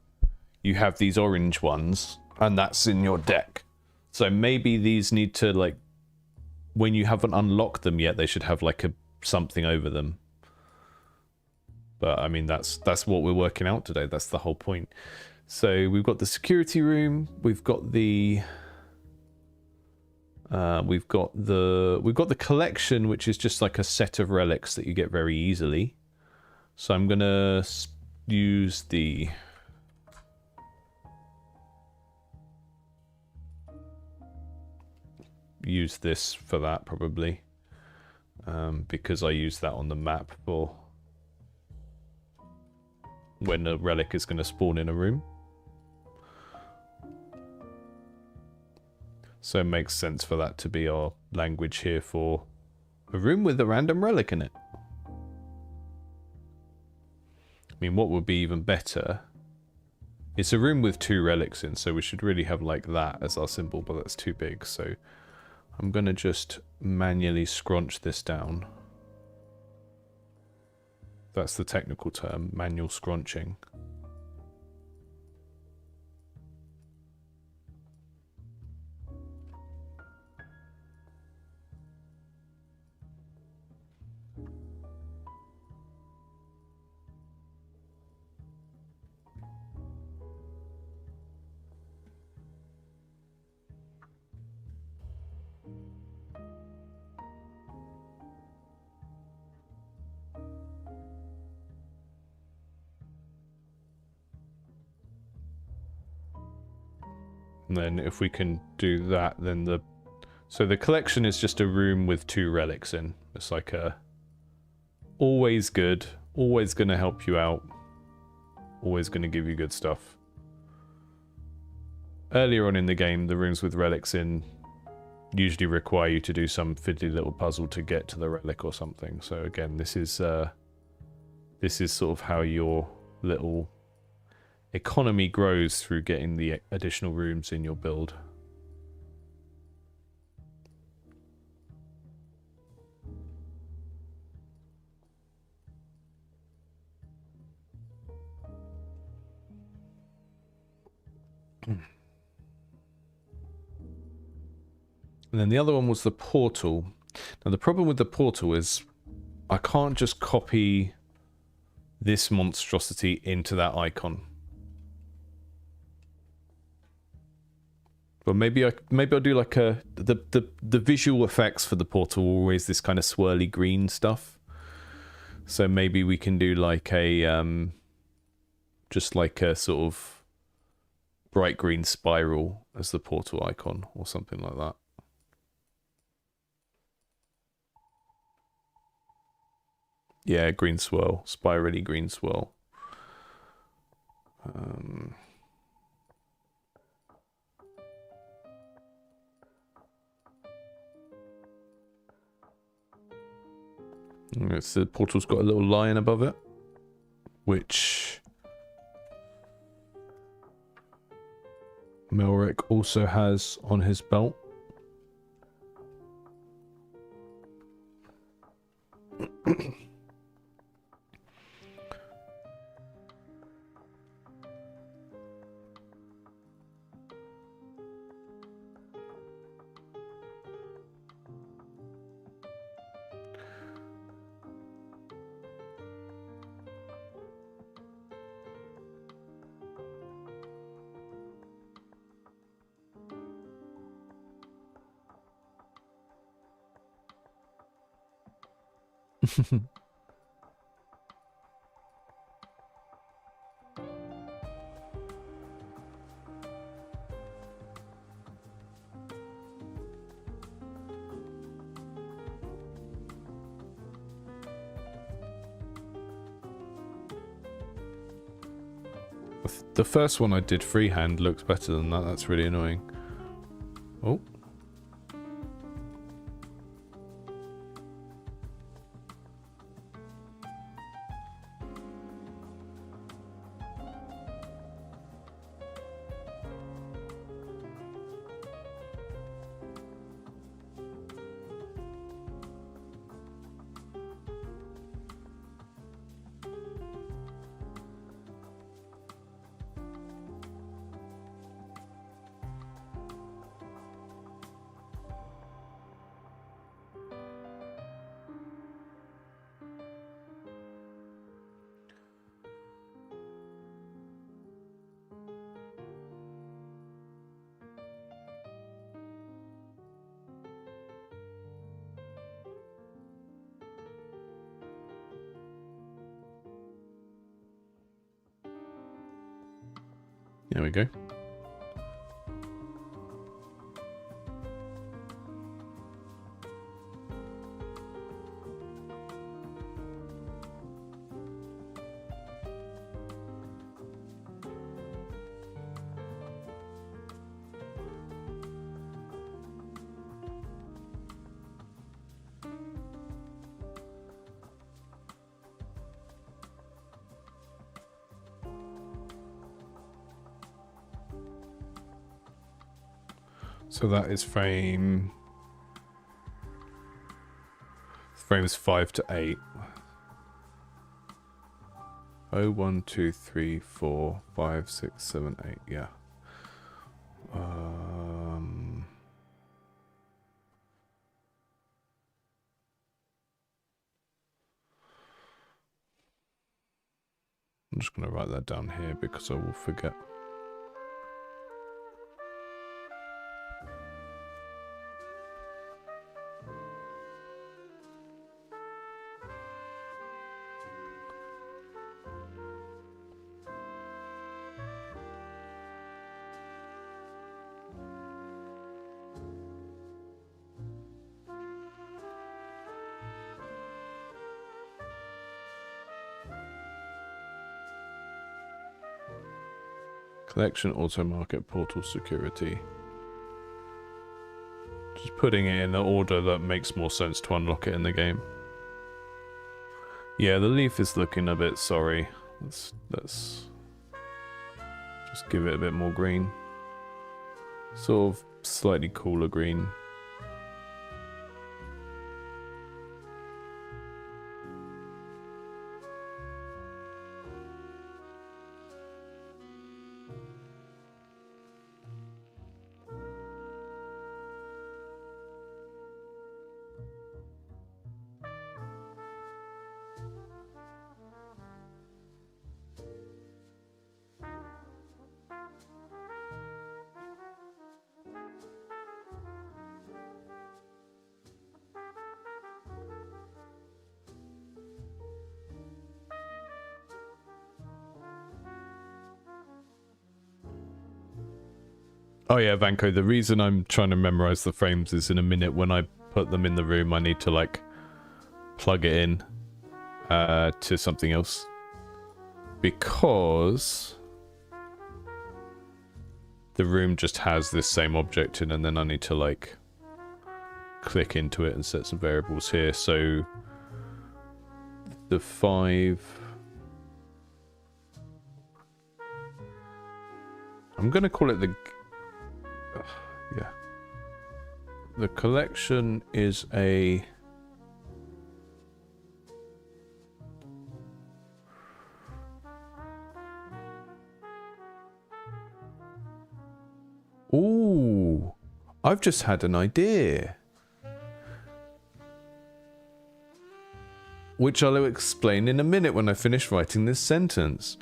you have these orange ones, and that's in your deck. So maybe these need to, like, when you haven't unlocked them yet, they should have like a something over them. But I mean, that's what we're working out today. That's the whole point. So we've got the security room. We've got the we've got the collection, which is just like a set of relics that you get very easily. So I'm gonna use this for that probably, because I use that on the map for when a relic is going to spawn in a room. So it makes sense for that to be our language here for a room with a random relic in it. I mean, what would be even better? It's a room with 2 relics in, so we should really have like that as our symbol, but that's too big, so I'm going to just manually scrunch this down. That's the technical term, manual scrunching. And then if we can do that, then so the collection is just a room with 2 relics in. It's like a always good, always going to help you out, always going to give you good stuff. Earlier on in the game, the rooms with relics in usually require you to do some fiddly little puzzle to get to the relic or something. So again, this is sort of how your little economy grows through getting the additional rooms in your build. And then the other one was the portal. Now the problem with the portal is I can't just copy this monstrosity into that icon. But maybe I'll do like the visual effects for the portal are always this kind of swirly green stuff. So maybe we can do like a just like a sort of bright green spiral as the portal icon or something like that. Yeah, green swirl, spirally green swirl. It's the portal's got a little lion above it, which Melrick also has on his belt. The first one I did freehand looks better than that. That's really annoying. Oh. There we go. So that is frames 5 to 8. 0, 1, 2, 3, 4, 5, 6, 7, 8. Yeah. I'm just going to write that down here because I will forget. Collection, auto market, portal security. Just putting it in the order that makes more sense to unlock it in the game. Yeah, the leaf is looking a bit sorry. Let's just give it a bit more green. Sort of slightly cooler green. Oh yeah, Vanko, the reason I'm trying to memorize the frames is in a minute when I put them in the room, I need to like plug it in to something else. Because the room just has this same object in, and then I need to like click into it and set some variables here. So the 5... I'm going to call it the... yeah. The collection is a... Ooh, I've just had an idea. Which I'll explain in a minute when I finish writing this sentence.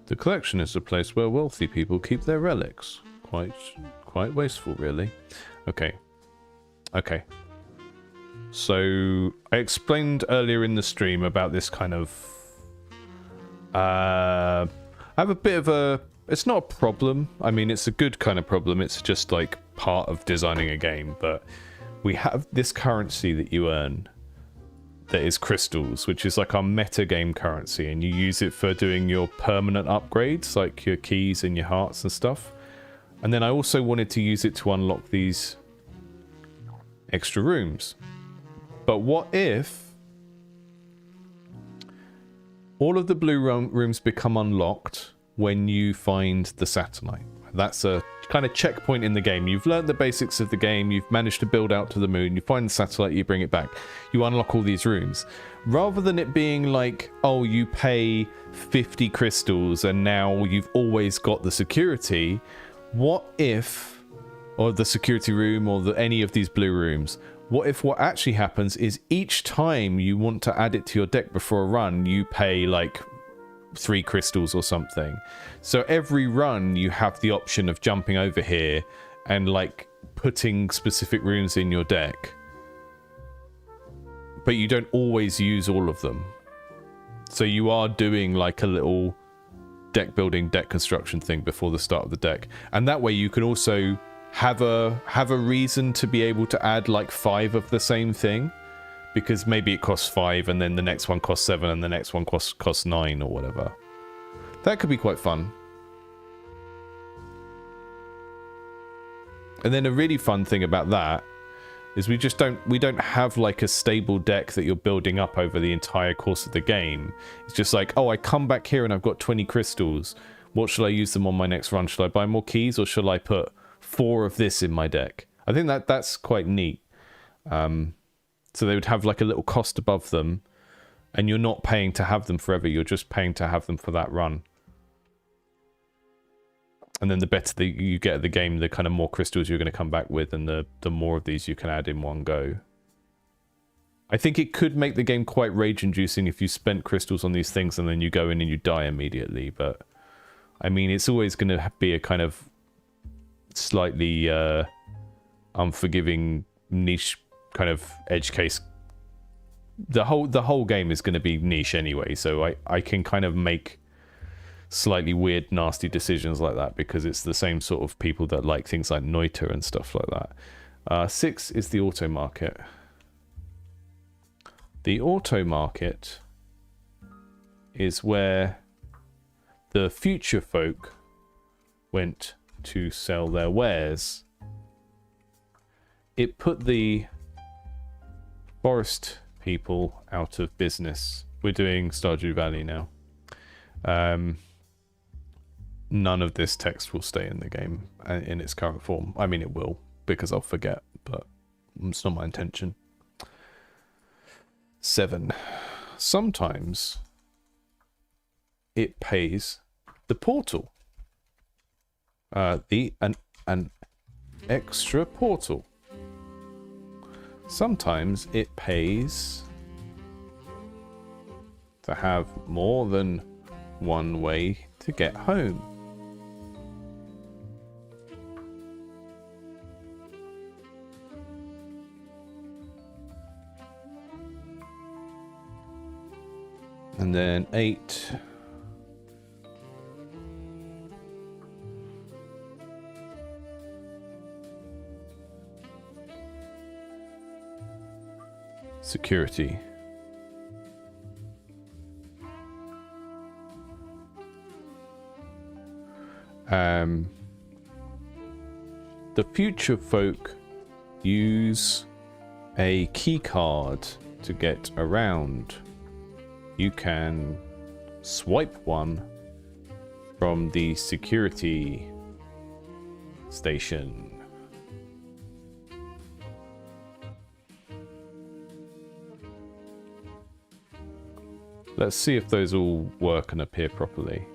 The collection is a place where wealthy people keep their relics. Quite wasteful, really. Okay. Okay. So, I explained earlier in the stream about this kind of... I have a bit of a It's not a problem. I mean, it's a good kind of problem. It's just like part of designing a game. But we have this currency that you earn that is crystals, which is like our meta game currency, and you use it for doing your permanent upgrades, like your keys and your hearts and stuff. And then I also wanted to use it to unlock these extra rooms. But what if all of the blue rooms become unlocked when you find the satellite? That's a kind of checkpoint in the game. You've learned the basics of the game, you've managed to build out to the moon, you find the satellite, you bring it back, you unlock all these rooms. Rather than it being like, oh, you pay 50 crystals and now you've always got the security, what if, or the security room, or any of these blue rooms, what if what actually happens is each time you want to add it to your deck before a run, you pay like 3 crystals or something. So every run you have the option of jumping over here and like putting specific rooms in your deck, but you don't always use all of them. So you are doing like a little deck building, deck construction thing before the start of the deck, and that way you can also have a reason to be able to add like 5 of the same thing, because maybe it costs 5 and then the next one costs 7 and the next one costs 9 or whatever. That could be quite fun. And then a really fun thing about that is we don't have like a stable deck that you're building up over the entire course of the game. It's just like, oh, I come back here and I've got 20 crystals. What should I use them on my next run? Should I buy more keys, or should I put 4 of this in my deck? I think that's quite neat. So they would have like a little cost above them, and you're not paying to have them forever, you're just paying to have them for that run. And then the better that you get at the game, the kind of more crystals you're going to come back with, and the more of these you can add in one go. I think it could make the game quite rage-inducing if you spent crystals on these things and then you go in and you die immediately, but I mean, it's always going to be a kind of slightly unforgiving niche kind of edge case. The whole game is going to be niche anyway, so I can kind of make slightly weird, nasty decisions like that because it's the same sort of people that like things like Noita and stuff like that. 6 is the auto market. The auto market is where the future folk went to sell their wares. It put the forest people out of business. We're doing Stardew Valley now. None of this text will stay in the game in its current form. I mean, it will, because I'll forget, but it's not my intention. 7. Sometimes it pays the portal. An extra portal. Sometimes it pays to have more than one way to get home. And then 8. Security. The future folk use a key card to get around. You can swipe one from the security station. Let's see if those all work and appear properly.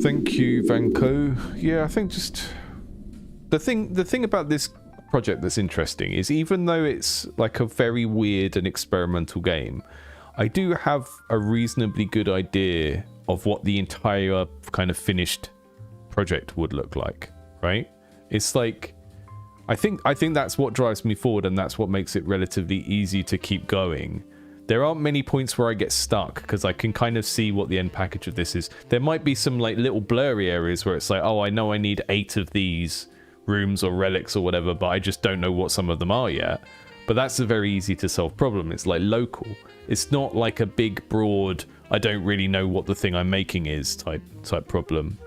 Thank you, Vanco. Yeah, I think just the thing about this project that's interesting is, even though it's like a very weird and experimental game, I do have a reasonably good idea of what the entire kind of finished project would look like, right? It's like I think that's what drives me forward, and that's what makes it relatively easy to keep going. There aren't many points where I get stuck because I can kind of see what the end package of this is. There might be some like little blurry areas where it's like, oh, I know I need 8 of these rooms or relics or whatever, but I just don't know what some of them are yet. But that's a very easy to solve problem. It's like local. It's not like a big, broad, I don't really know what the thing I'm making is type problem.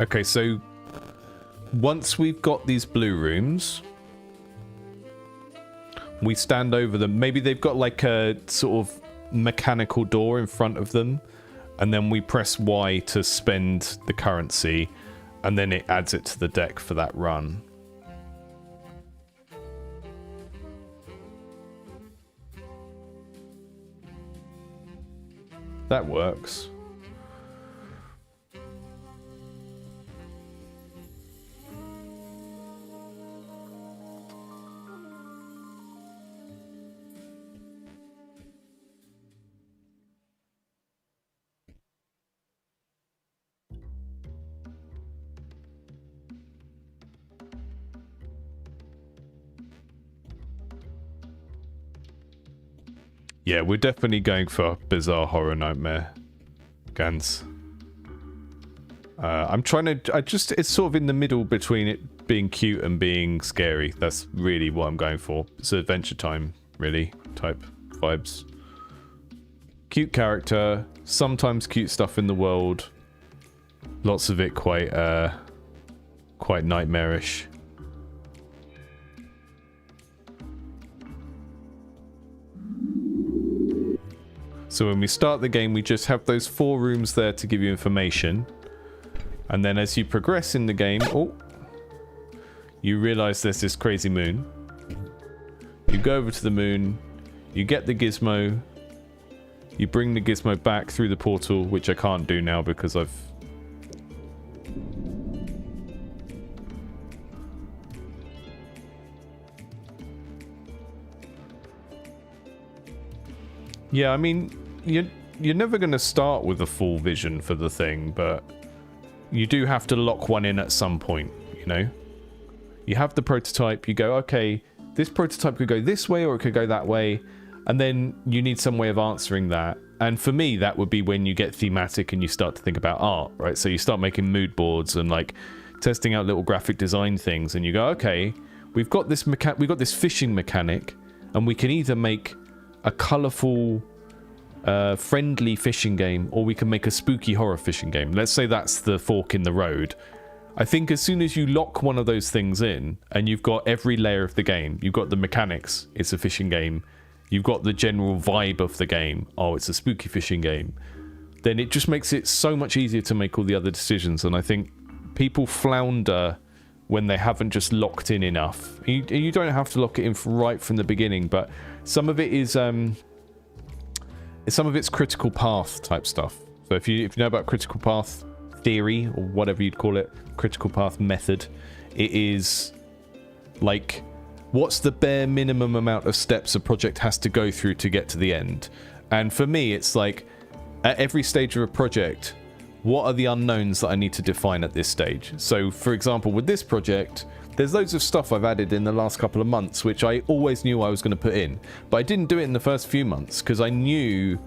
Okay, so once we've got these blue rooms, we stand over them. Maybe they've got like a sort of mechanical door in front of them, and then we press Y to spend the currency, and then it adds it to the deck for that run. That works. Yeah, we're definitely going for Bizarre Horror Nightmare, Gans. I'm trying to... it's sort of in the middle between it being cute and being scary. That's really what I'm going for. It's Adventure Time, really, type vibes. Cute character, sometimes cute stuff in the world. Lots of it quite nightmarish. So when we start the game, we just have those 4 rooms there to give you information. And then as you progress in the game, you realize there's this crazy moon. You go over to the moon, you get the gizmo, you bring the gizmo back through the portal, which I can't do now because I've... Yeah, I mean, you're never going to start with a full vision for the thing, but you do have to lock one in at some point, you know? You have the prototype, you go, okay, this prototype could go this way or it could go that way, and then you need some way of answering that. And for me, that would be when you get thematic and you start to think about art, right? So you start making mood boards and like testing out little graphic design things, and you go, okay, we've got this fishing mechanic, and we can either make a colourful, friendly fishing game, or we can make a spooky horror fishing game. Let's say that's the fork in the road. I think as soon as you lock one of those things in, and you've got every layer of the game, you've got the mechanics, it's a fishing game, you've got the general vibe of the game, oh, it's a spooky fishing game, then it just makes it so much easier to make all the other decisions. And I think people flounder when they haven't just locked in enough. You don't have to lock it in right from the beginning, but some of it is some of it's critical path type stuff. So if you know about critical path theory, or whatever you'd call it, critical path method, it is like, what's the bare minimum amount of steps a project has to go through to get to the end? And for me, it's like, at every stage of a project, what are the unknowns that I need to define at this stage? So, for example, with this project, there's loads of stuff I've added in the last couple of months, which I always knew I was going to put in. But I didn't do it in the first few months, because I knew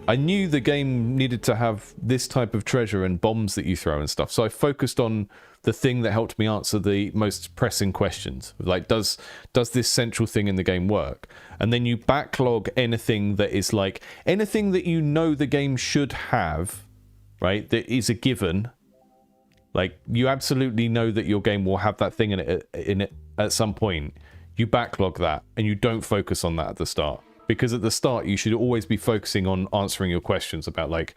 the game needed to have this type of treasure and bombs that you throw and stuff. So I focused on the thing that helped me answer the most pressing questions. Like, does this central thing in the game work? And then you backlog anything that is like, anything that you know the game should have, right, that is a given. Like, you absolutely know that your game will have that thing in it at some point. You backlog that, and you don't focus on that at the start. Because at the start, you should always be focusing on answering your questions about, like,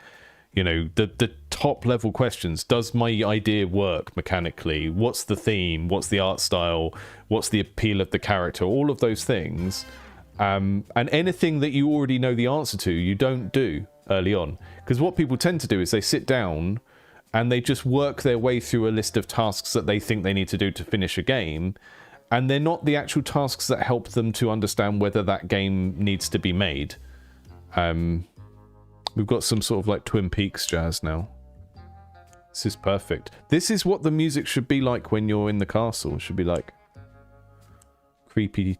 you know, the top level questions. Does my idea work mechanically? What's the theme? What's the art style? What's the appeal of the character? All of those things. And anything that you already know the answer to, you don't do. early on. Because what people tend to do is they sit down and they just work their way through a list of tasks that they think they need to do to finish a game, and they're not the actual tasks that help them to understand whether that game needs to be made. We've got some sort of like Twin Peaks jazz now. This is perfect. This is what the music should be like when you're in the castle. It should be like creepy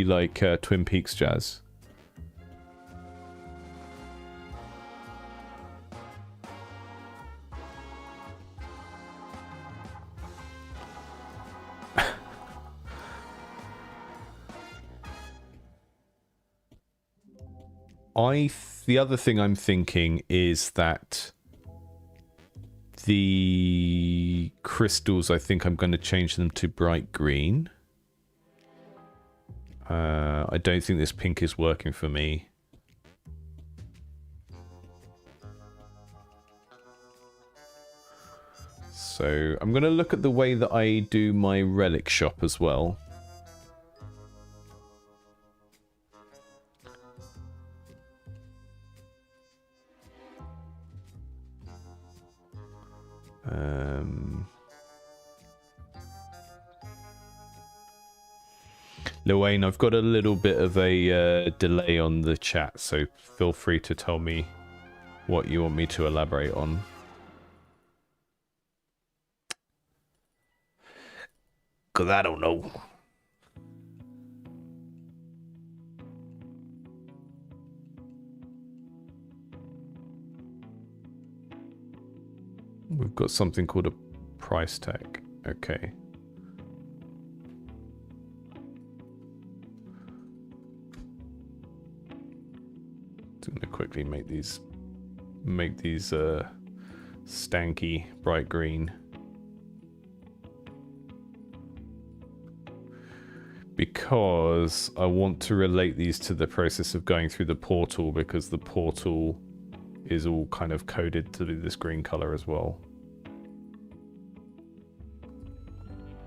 like Twin Peaks jazz. The other thing I'm thinking is that the crystals, I think I'm going to change them to bright green. I don't think this pink is working for me. So I'm going to look at the way that I do my relic shop as well. Luane, I've got a little bit of a delay on the chat, so feel free to tell me what you want me to elaborate on. Because I don't know. We've got something called a price tag. Okay. I'm going to quickly make these stanky bright green. Because I want to relate these to the process of going through the portal, because the portal is all kind of coded to be this green color as well.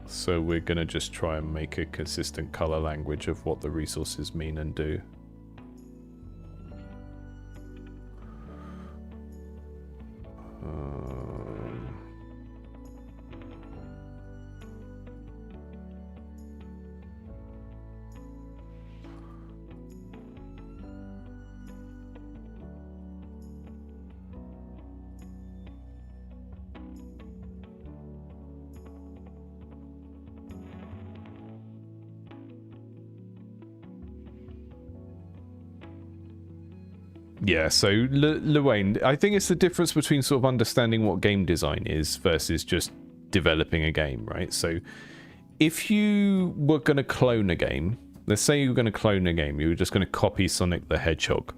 So we're going to just try and make a consistent color language of what the resources mean and do. Yeah, so Luane, I think it's the difference between sort of understanding what game design is versus just developing a game, right? So if you were going to clone a game, let's say you were going to clone a game, you were just going to copy Sonic the Hedgehog,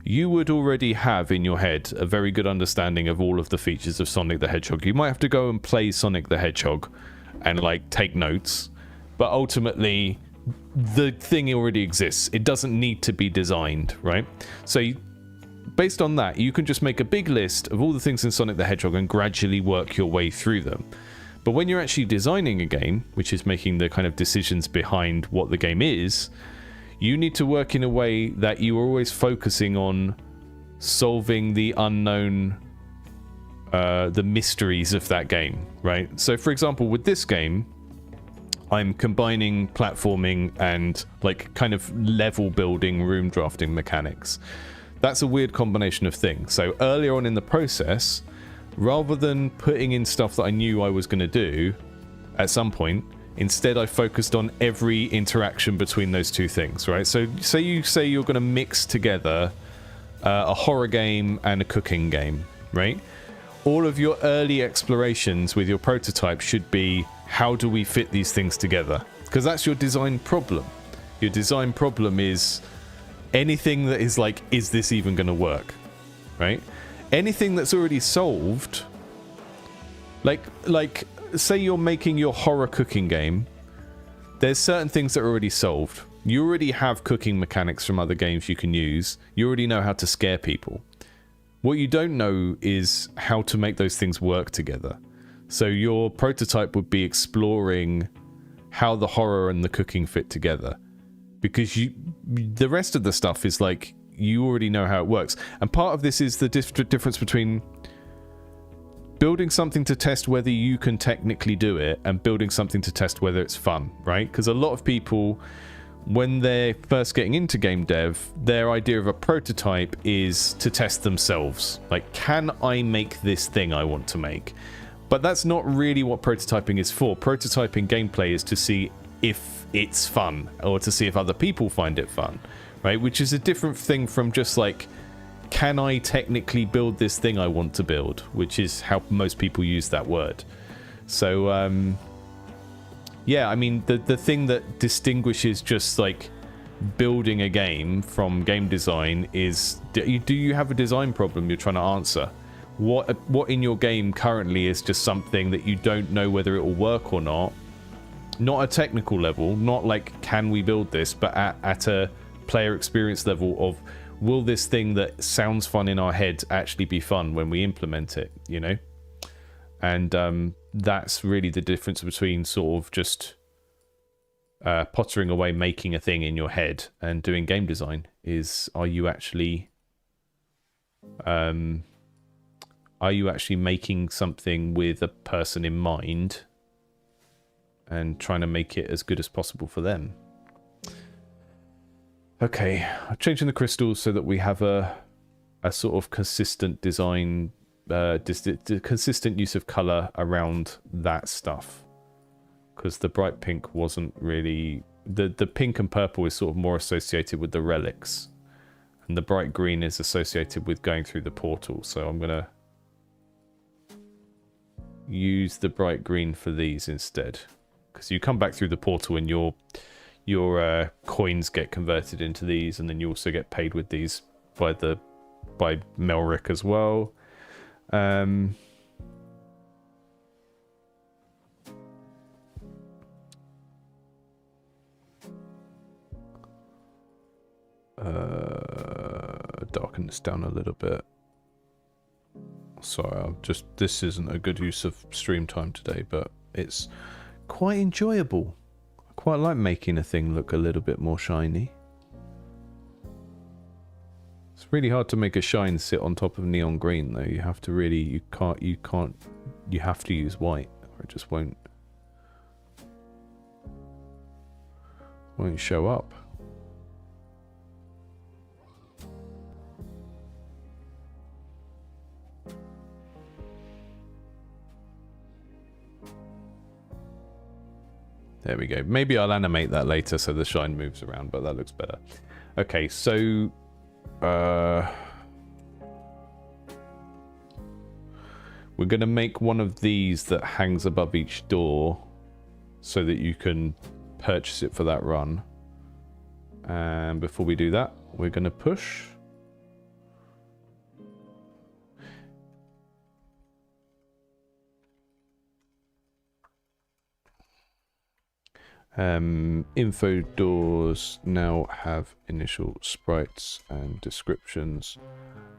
you would already have in your head a very good understanding of all of the features of Sonic the Hedgehog. You might have to go and play Sonic the Hedgehog and like take notes, but ultimately the thing already exists. It doesn't need to be designed, right? So based on that, you can just make a big list of all the things in Sonic the Hedgehog and gradually work your way through them. But when you're actually designing a game, which is making the kind of decisions behind what the game is, you need to work in a way that you are always focusing on solving the unknown, the mysteries of that game, right? So for example, with this game, I'm combining platforming and like kind of level building, room drafting mechanics. That's a weird combination of things. So earlier on in the process, rather than putting in stuff that I knew I was going to do at some point, instead I focused on every interaction between those two things, right? So say you're going to mix together a horror game and a cooking game, right? All of your early explorations with your prototype should be, how do we fit these things together? Because that's your design problem. Your design problem is anything that is like, is this even going to work, right? Anything that's already solved, like say you're making your horror cooking game, there's certain things that are already solved. You already have cooking mechanics from other games you can use. You already know how to scare people. What you don't know is how to make those things work together. So your prototype would be exploring how the horror and the cooking fit together. Because the rest of the stuff is like, you already know how it works. And part of this is the difference between building something to test whether you can technically do it and building something to test whether it's fun, right? Because a lot of people, when they're first getting into game dev, their idea of a prototype is to test themselves. Like, can I make this thing I want to make? But that's not really what prototyping is for. Prototyping gameplay is to see if it's fun, or to see if other people find it fun, right? Which is a different thing from just like, can I technically build this thing I want to build? Which is how most people use that word. So, yeah, I mean, the thing that distinguishes just like building a game from game design is, do you have a design problem you're trying to answer? What in your game currently is just something that you don't know whether it will work or not? Not a technical level, not like, can we build this, but at a player experience level of, will this thing that sounds fun in our head actually be fun when we implement it, you know? And that's really the difference between sort of just pottering away making a thing in your head and doing game design is, are you actually making something with a person in mind and trying to make it as good as possible for them? Okay, I'm changing the crystals so that we have a sort of consistent design, consistent use of color around that stuff. Because the bright pink wasn't really... The pink and purple is sort of more associated with the relics. And the bright green is associated with going through the portal. So I'm going to use the bright green for these instead. Because you come back through the portal and your coins get converted into these, and then you also get paid with these by Melrick as well. Darken this down a little bit. Sorry, this isn't a good use of stream time today, but it's quite enjoyable. I quite like making a thing look a little bit more shiny. It's really hard to make a shine sit on top of neon green though. You have to really, you have to use white or it just won't show up. There we go. Maybe I'll animate that later so the shine moves around, but that looks better. Okay, so... we're going to make one of these that hangs above each door so that you can purchase it for that run. And before we do that, we're going to push... info doors now have initial sprites and descriptions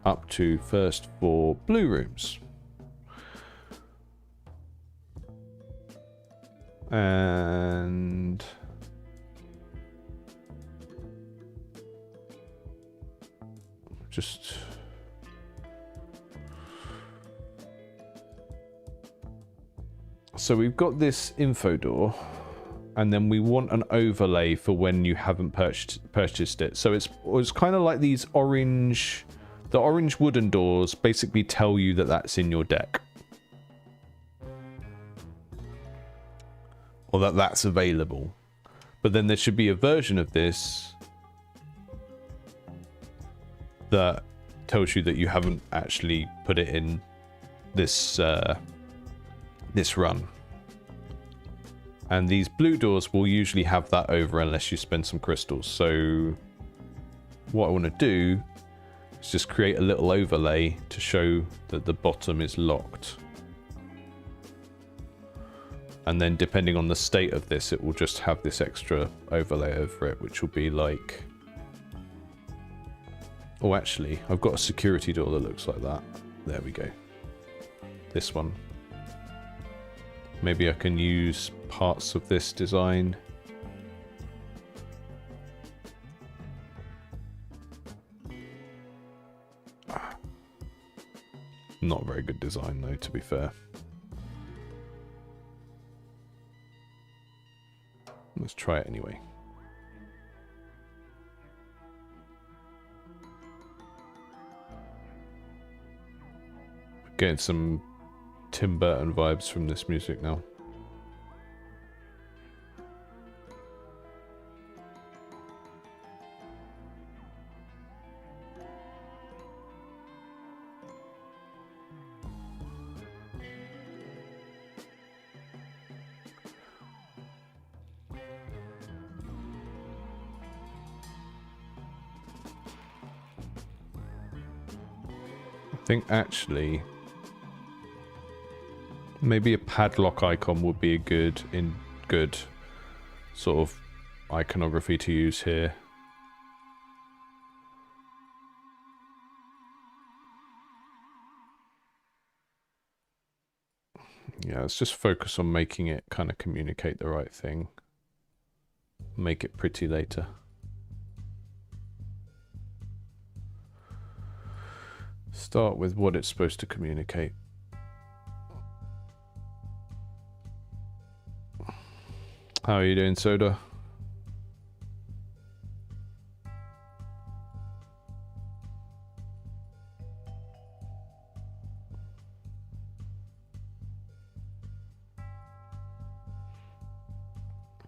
up to first 4 blue rooms. And just so we've got this info door. And then we want an overlay for when you haven't purchased it. So it's kind of like these orange... The orange wooden doors basically tell you that that's in your deck. Or that that's available. But then there should be a version of this that tells you that you haven't actually put it in this, this run. And these blue doors will usually have that over unless you spend some crystals. So what I want to do is just create a little overlay to show that the bottom is locked. And then depending on the state of this, it will just have this extra overlay over it, which will be like... Oh, actually, I've got a security door that looks like that. There we go. This one. Maybe I can use parts of this design. not very good design though, to be fair. Let's try it anyway. Getting some Tim Burton vibes from this music now. I think actually maybe a padlock icon would be a good sort of iconography to use here. Yeah, let's just focus on making it kind of communicate the right thing. Make it pretty later. Start with what it's supposed to communicate. How are you doing, Soda?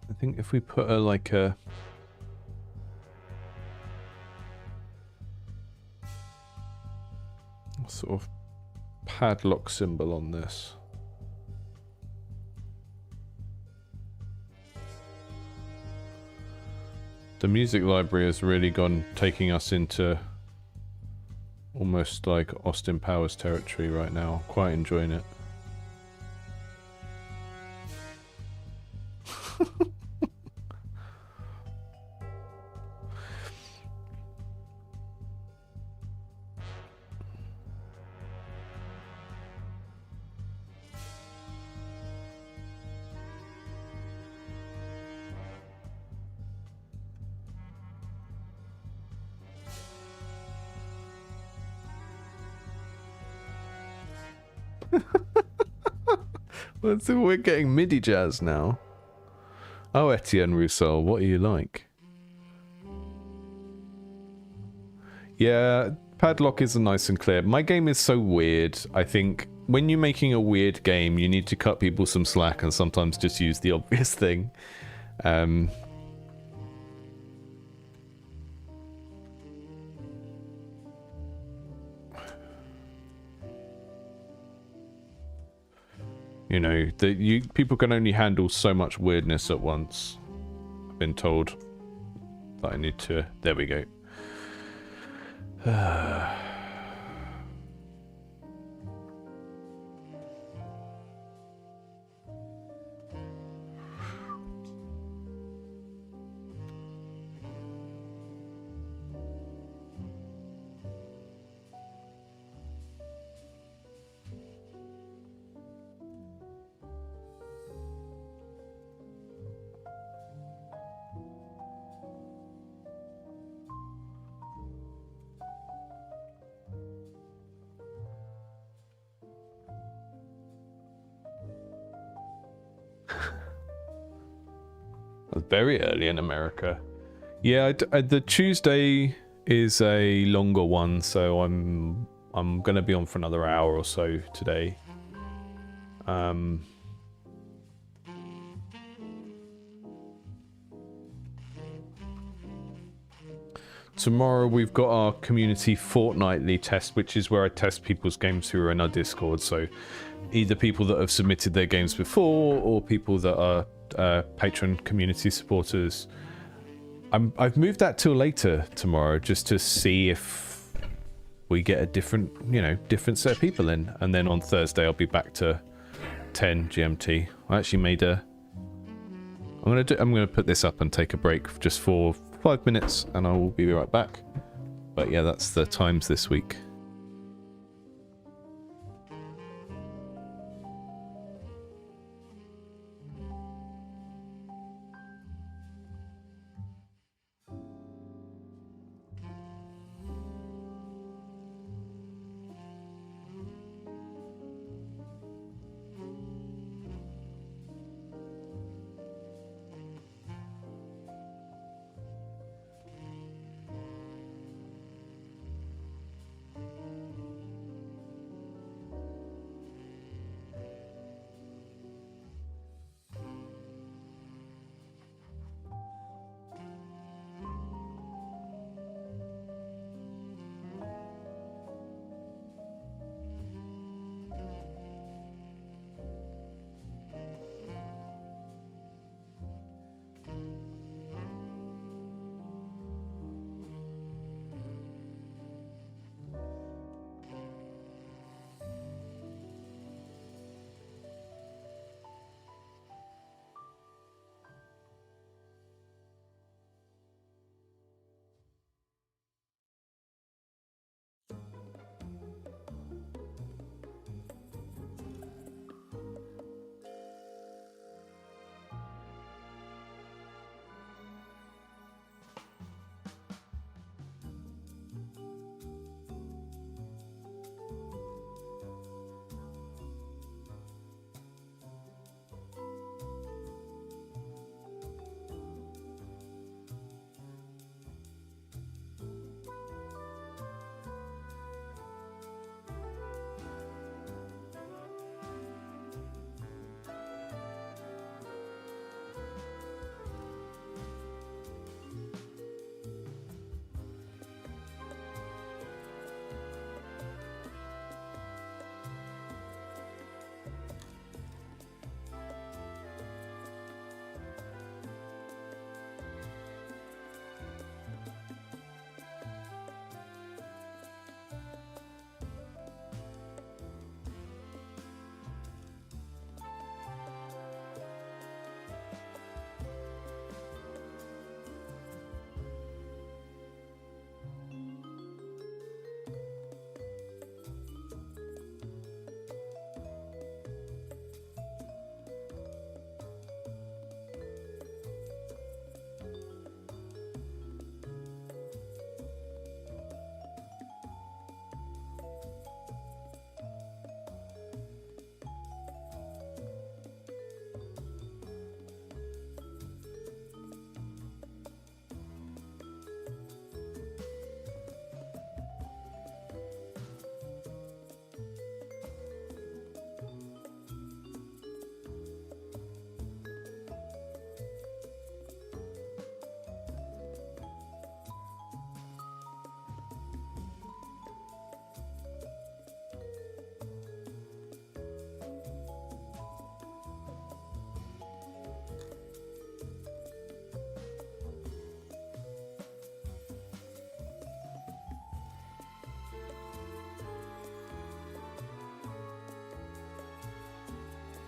I think if we put a like a sort of padlock symbol on this. The music library has really gone taking us into almost like Austin Powers territory right now. Quite enjoying it. So we're getting MIDI jazz now. Oh, Etienne Roussel, what are you like? Yeah, padlock is nice and clear. My game is so weird. I think when you're making a weird game, you need to cut people some slack and sometimes just use the obvious thing. You know, people can only handle so much weirdness at once. I've been told that I need to... There we go. Very early in America. Yeah, the Tuesday is a longer one, so I'm gonna be on for another hour or so today. Tomorrow we've got our community fortnightly test, which is where I test people's games who are in our Discord. So either people that have submitted their games before or people that are patron community supporters. I've moved that till later tomorrow just to see if we get a different set of people in, and then on Thursday I'll be back to 10 GMT. I actually made a... I'm gonna put this up and take a break just for 5 minutes, and I will be right back. But yeah, that's the times this week.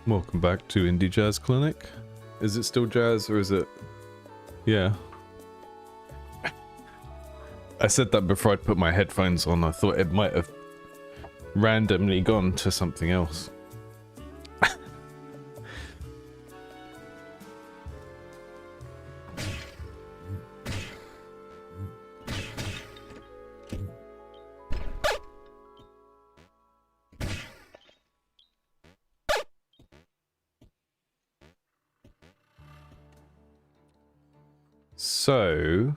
Welcome back to Indie Jazz Clinic. Is it still jazz or is it... Yeah. I said that before I put my headphones on. I thought it might have randomly gone to something else. So,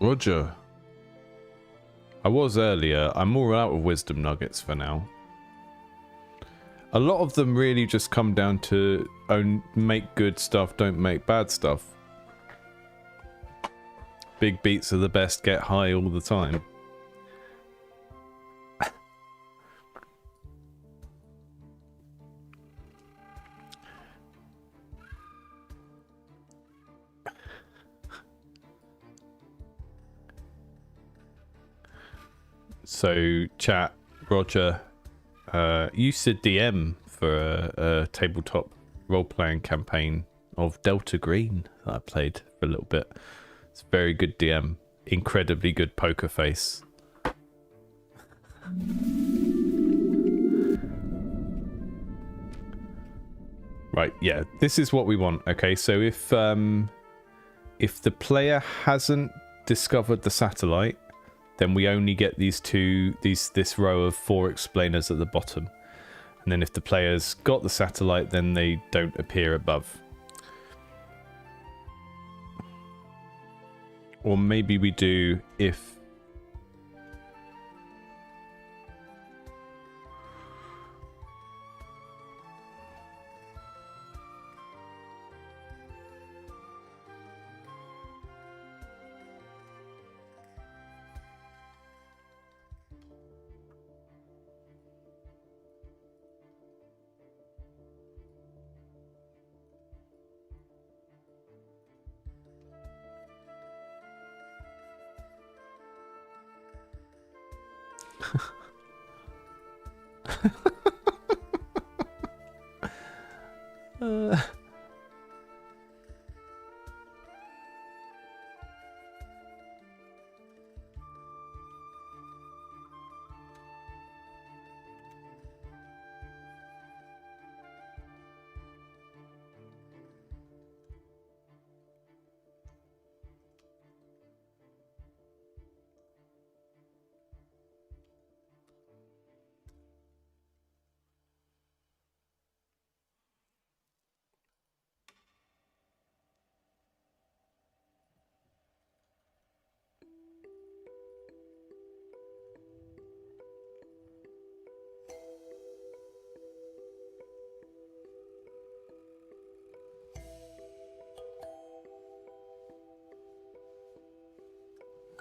Roger. I was earlier. I'm all out of wisdom nuggets for now. A lot of them really just come down to make good stuff, don't make bad stuff. Big beats are the best, get high all the time. So, chat, Roger, you said DM for a tabletop role-playing campaign of Delta Green that I played for a little bit. It's a very good DM. Incredibly good poker face. Right, yeah, this is what we want. Okay, so if the player hasn't discovered the satellite, then we only get this row of 4 explainers at the bottom. And then if the player's got the satellite, then they don't appear above. Or maybe we do if...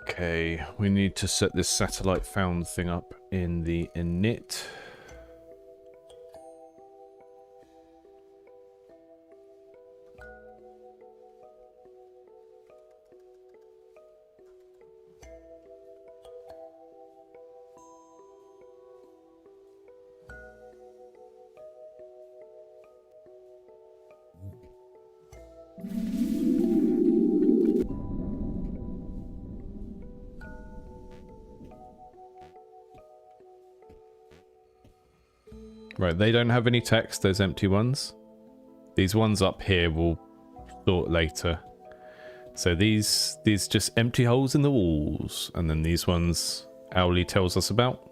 Okay, we need to set this satellite found thing up in the init. Right, they don't have any text, those empty ones. These ones up here we'll sort later. So these just empty holes in the walls. And then these ones Owly tells us about.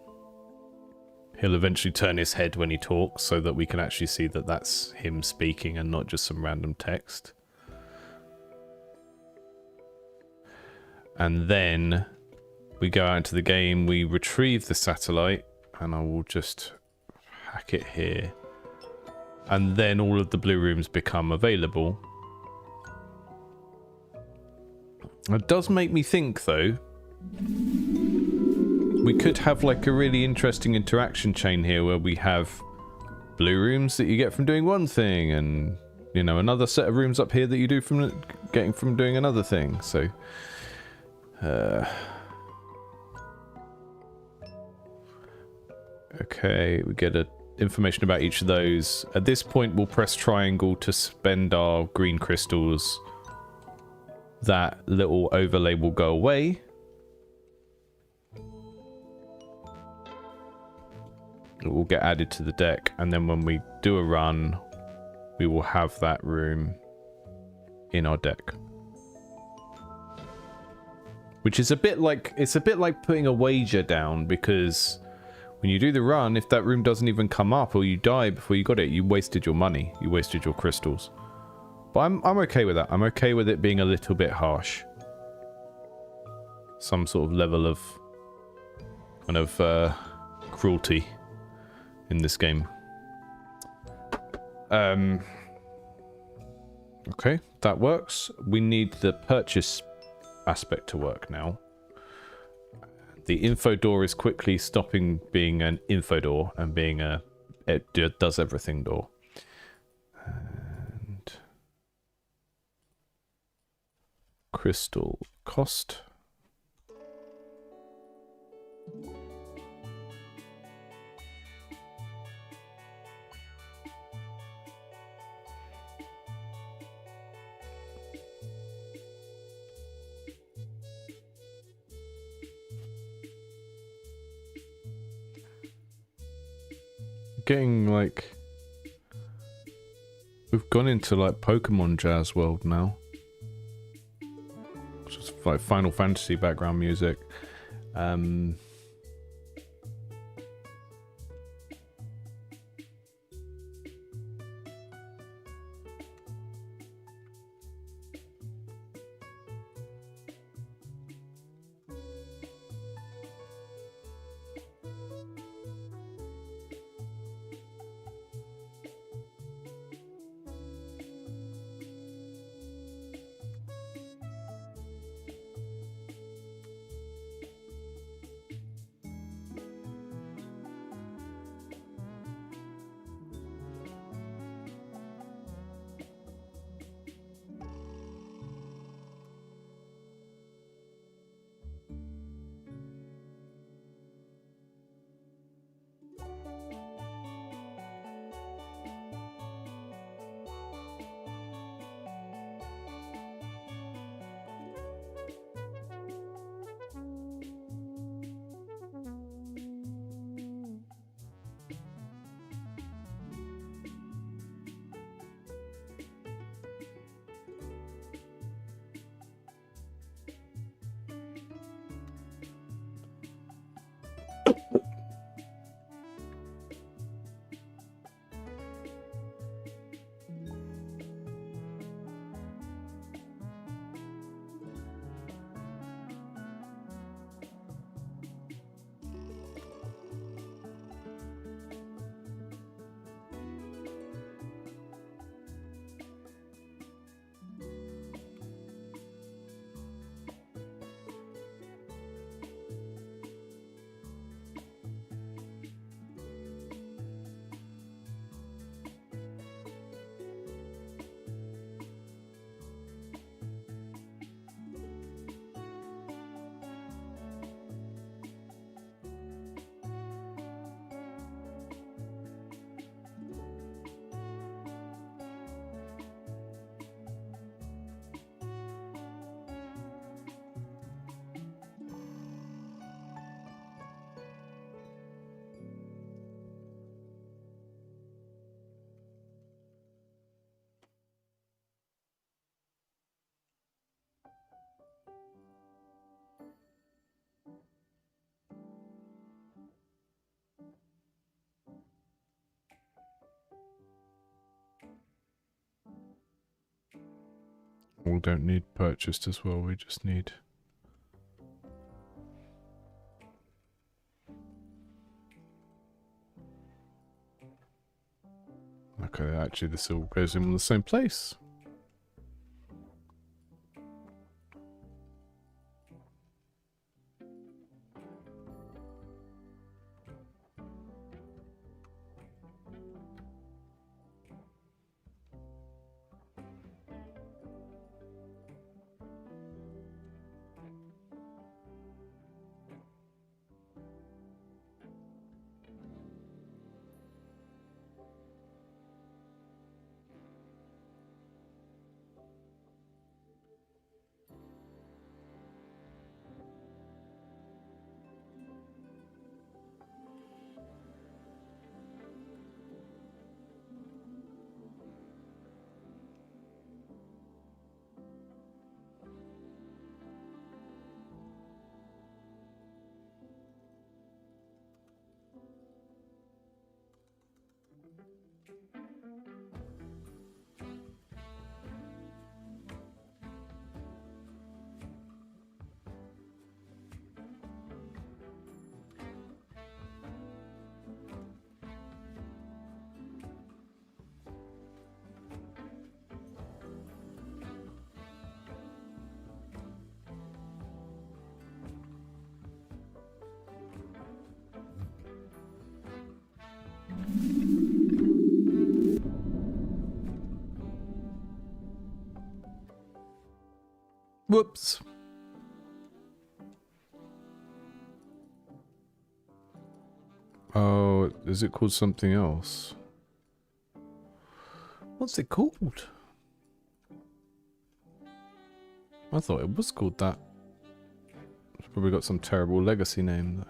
He'll eventually turn his head when he talks so that we can actually see that that's him speaking and not just some random text. And then we go out into the game, we retrieve the satellite, and I will just hack it here. And then all of the blue rooms become available. It does make me think, though, we could have like a really interesting interaction chain here where we have blue rooms that you get from doing one thing, and, you know, another set of rooms up here that you do from getting from doing another thing. So, okay, we get information about each of those. At this point, we'll press triangle to spend our green crystals. That little overlay will go away. It will get added to the deck, and then when we do a run, we will have that room in our deck. Which is a bit like, it's a bit like putting a wager down, because when you do the run, if that room doesn't even come up or you die before you got it, you wasted your money, you wasted your crystals. But I'm okay with that. I'm okay with it being a little bit harsh. Some sort of level of kind of cruelty in this game. Okay, that works. We need the purchase aspect to work now. The info door is quickly stopping being an info door and being a it does everything door. And crystal cost. Getting like, we've gone into like Pokemon Jazz World now. It's just like Final Fantasy background music. We don't need purchased as well, we just need... Okay, actually this all goes in the same place. Whoops. Oh, is it called something else? What's it called? I thought it was called that. It's probably got some terrible legacy name though.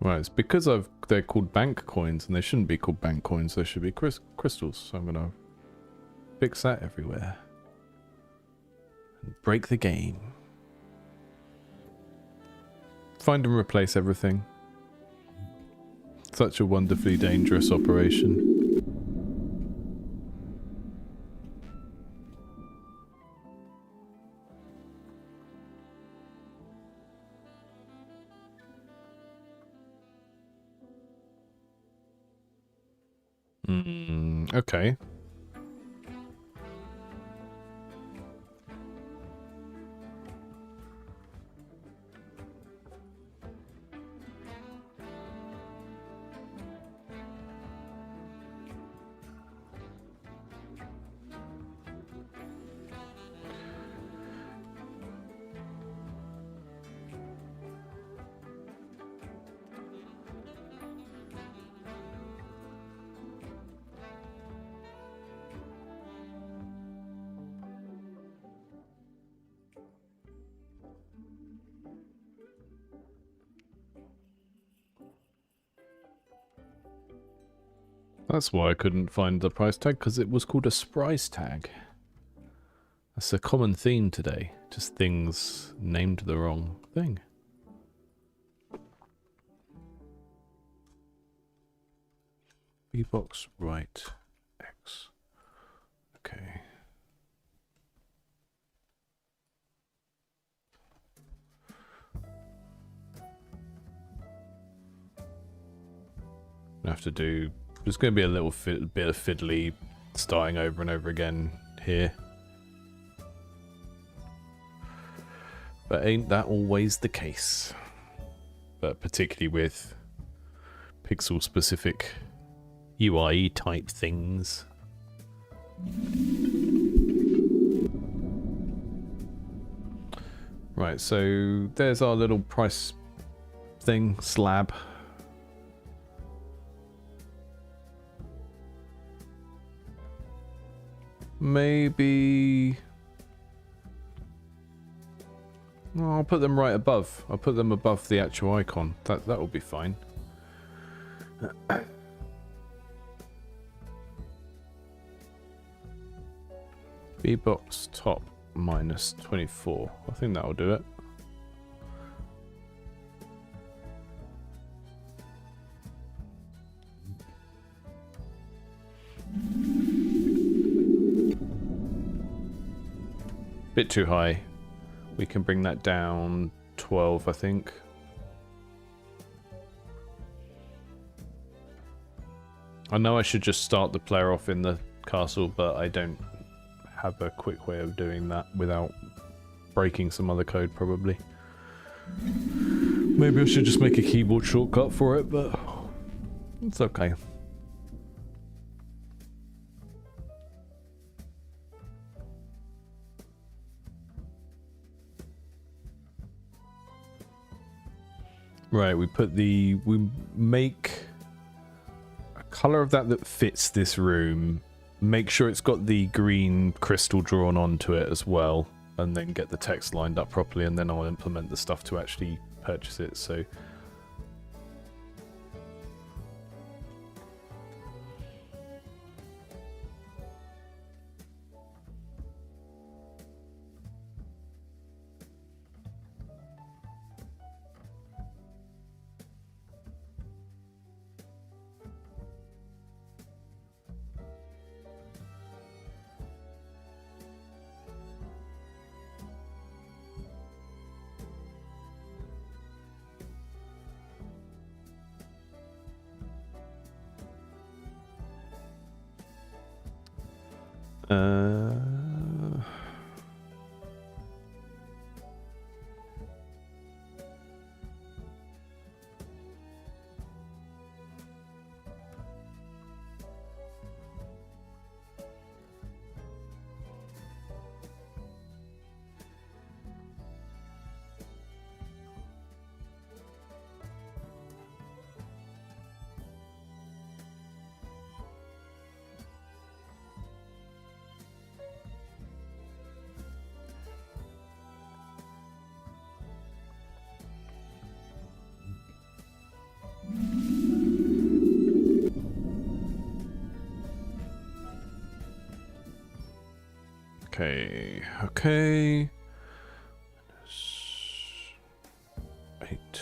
Right, it's because they're called bank coins, and they shouldn't be called bank coins, they should be crystals, so I'm gonna fix that everywhere. And break the game. Find and replace everything. Such a wonderfully dangerous operation. Okay. That's why I couldn't find the price tag, because it was called a price tag. That's a common theme today. Just things named the wrong thing. B-box right X. Okay. I have to do... There's going to be a little bit of fiddly starting over and over again here. But ain't that always the case? But particularly with pixel-specific UI type things. Right, so there's our little price thing, slab. Maybe... Oh, I'll put them right above. I'll put them above the actual icon. That will be fine. B-box top minus 24. I think that'll do it. Bit too high. We can bring that down 12, I think. I know I should just start the player off in the castle, but I don't have a quick way of doing that without breaking some other code, probably. Maybe I should just make a keyboard shortcut for it, but it's okay. Right, we make a color of that fits this room. Make sure it's got the green crystal drawn onto it as well, and then get the text lined up properly, and then I'll implement the stuff to actually purchase it. So okay. 8.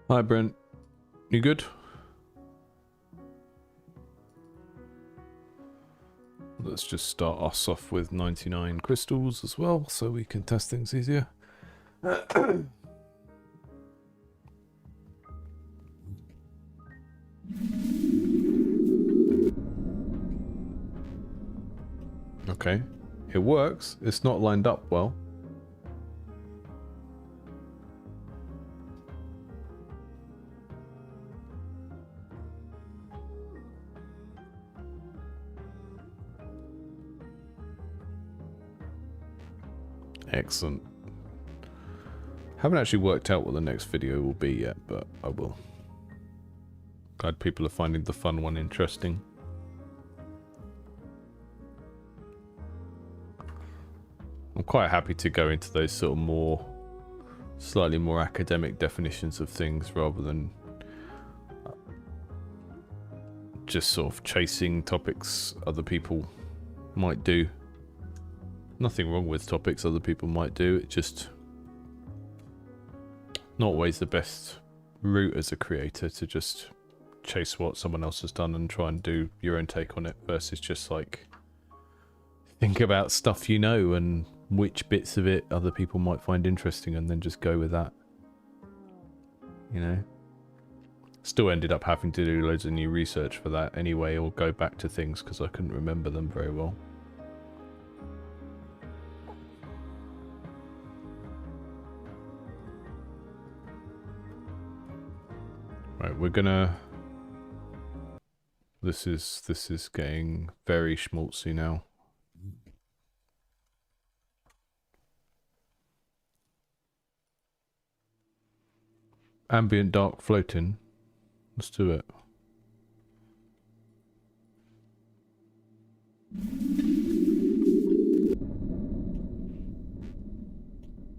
Hi Brent, you good? Let's just start us off with 99 crystals as well, so we can test things easier. Okay, it works. It's not lined up well. Excellent. Haven't actually worked out what the next video will be yet, but I will. Glad people are finding the fun one interesting. I'm quite happy to go into those sort of slightly more academic definitions of things rather than just sort of chasing topics other people might do. Nothing wrong with topics other people might do, it's just not always the best route as a creator to just chase what someone else has done and try and do your own take on it, versus just like think about stuff you know and which bits of it other people might find interesting and then just go with that, you know. Still ended up having to do loads of new research for that anyway, or go back to things because I couldn't remember them very well. Right, we're gonna... This is getting very schmaltzy now. ambient dark floating. Let's do it.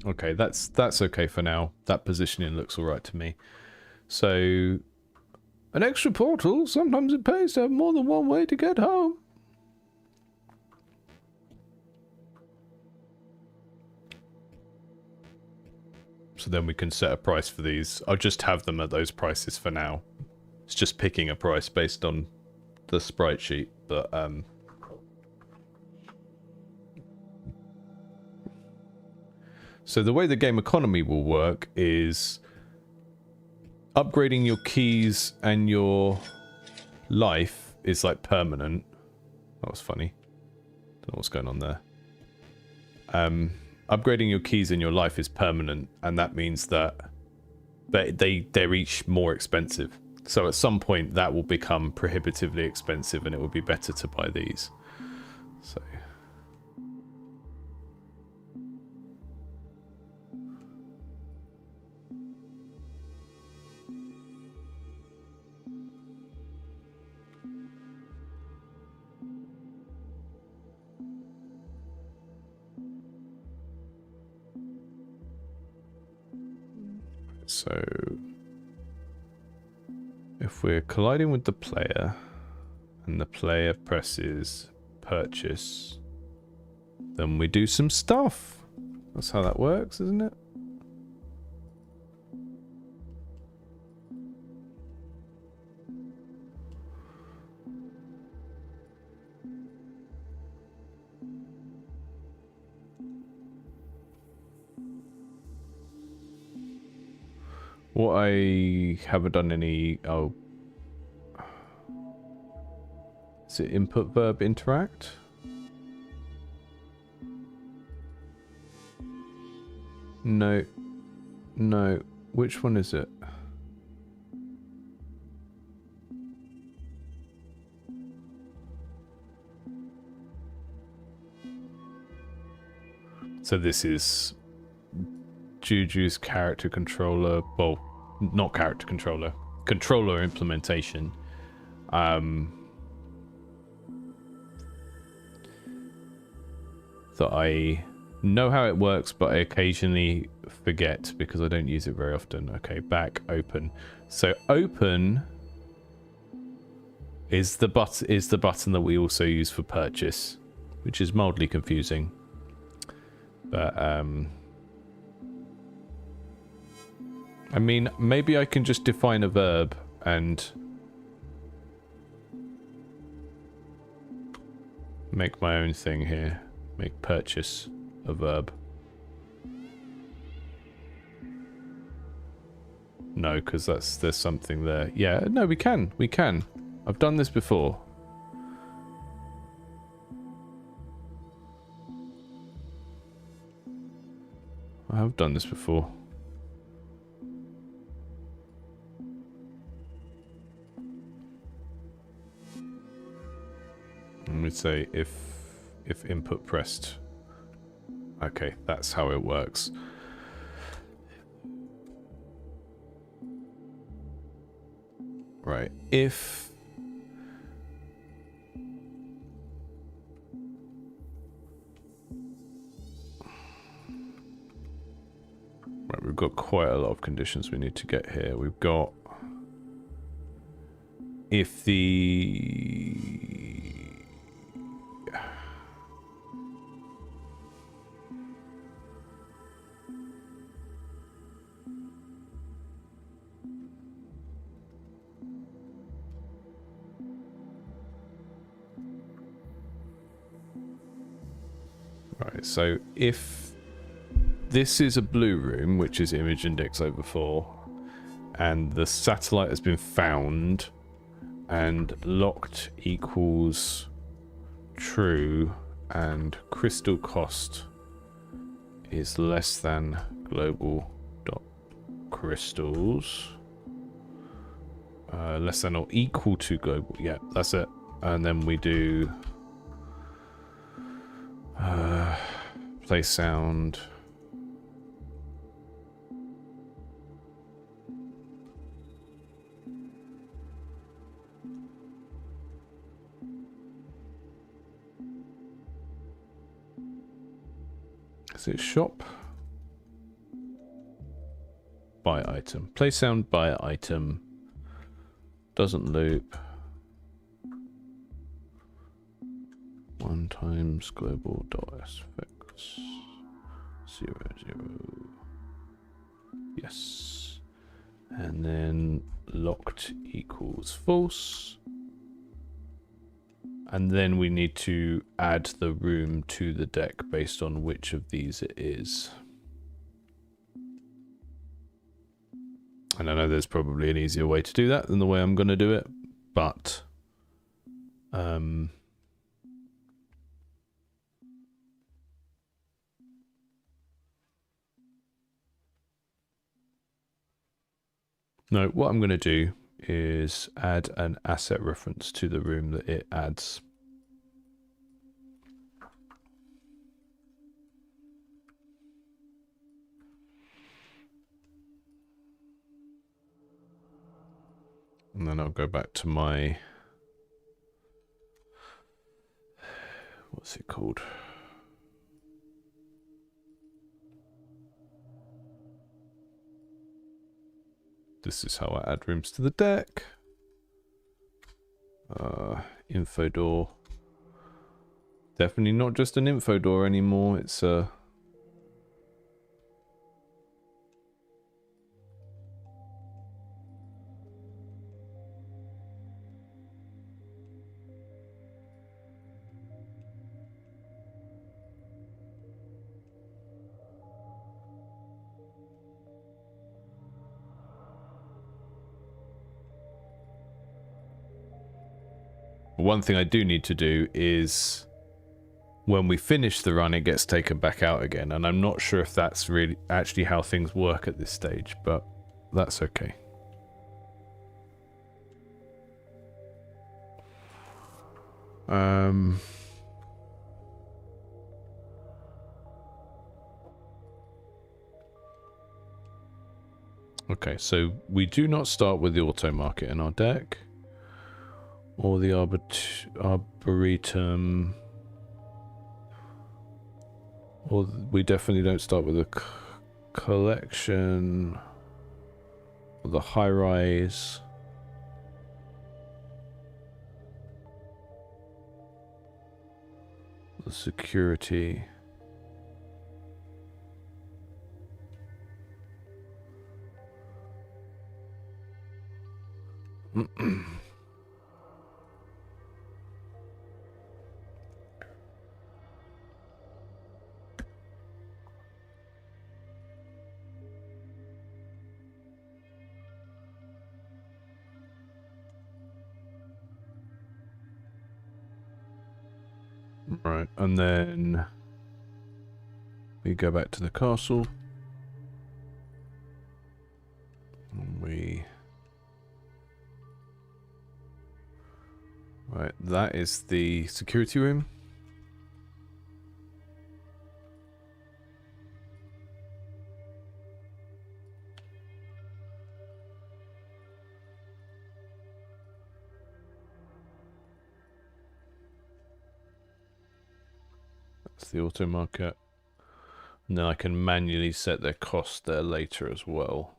Okay, that's okay for now. That positioning looks alright to me. So, an extra portal, sometimes it pays to have more than one way to get home. So then we can set a price for these. I'll just have them at those prices for now. It's just picking a price based on the sprite sheet, but so the way the game economy will work is upgrading your keys and your life is like permanent. That was funny. Don't know what's going on there. Upgrading your keys and your life is permanent, and that means that they're each more expensive. So at some point that will become prohibitively expensive and it will be better to buy these. So if we're colliding with the player and the player presses purchase, then we do some stuff. That's how that works, isn't it? What I haven't done any... Oh. Is it input verb interact? No. No. Which one is it? So this is Juju's character controller, well, not character controller, controller implementation. That I know how it works, but I occasionally forget because I don't use it very often. Okay, back, open. So open is the button that we also use for purchase, which is mildly confusing. But I mean, maybe I can just define a verb and make my own thing here. Make purchase a verb. No, because there's something there. Yeah, no, we can. I've done this before. I have done this before. Let me say if input pressed. Okay, that's how it works. Right, if right, we've got quite a lot of conditions we need to get here. We've got if the right, so if this is a blue room, which is image index over 4, and the satellite has been found, and locked equals true, and crystal cost is less than global dot crystals, less than or equal to global. Yeah, that's it. And then we do play sound. Is it shop? Buy item. Play sound, buy item. Doesn't loop. 1 times global .sfx 0 0. Yes. And then locked equals false. And then we need to add the room to the deck based on which of these it is. And I know there's probably an easier way to do that than the way I'm going to do it, but no, what I'm going to do is add an asset reference to the room that it adds. And then I'll go back to my, what's it called? This is how I add rooms to the deck. Info door. Definitely not just an info door anymore. It's a one thing I do need to do is when we finish the run, it gets taken back out again. And I'm not sure if that's really actually how things work at this stage, but that's okay. Okay, so we do not start with the auto market in our deck. Or the arboretum. Or we definitely don't start with a collection. Or the high rise. The security. Right, and then we go back to the castle. And right, that is the security room. The auto market, and then I can manually set their cost there later as well.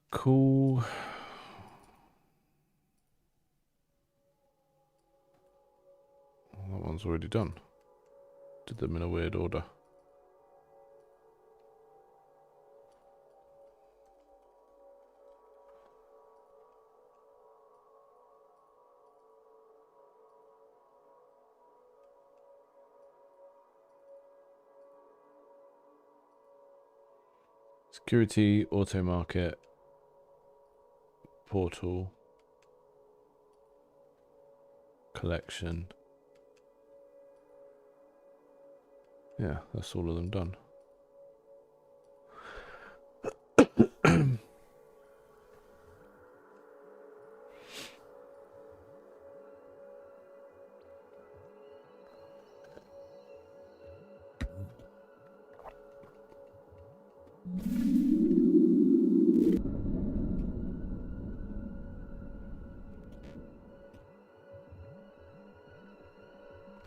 Cool. That one's already done. Did them in a weird order. Security, auto market, portal, collection. Yeah, that's all of them done.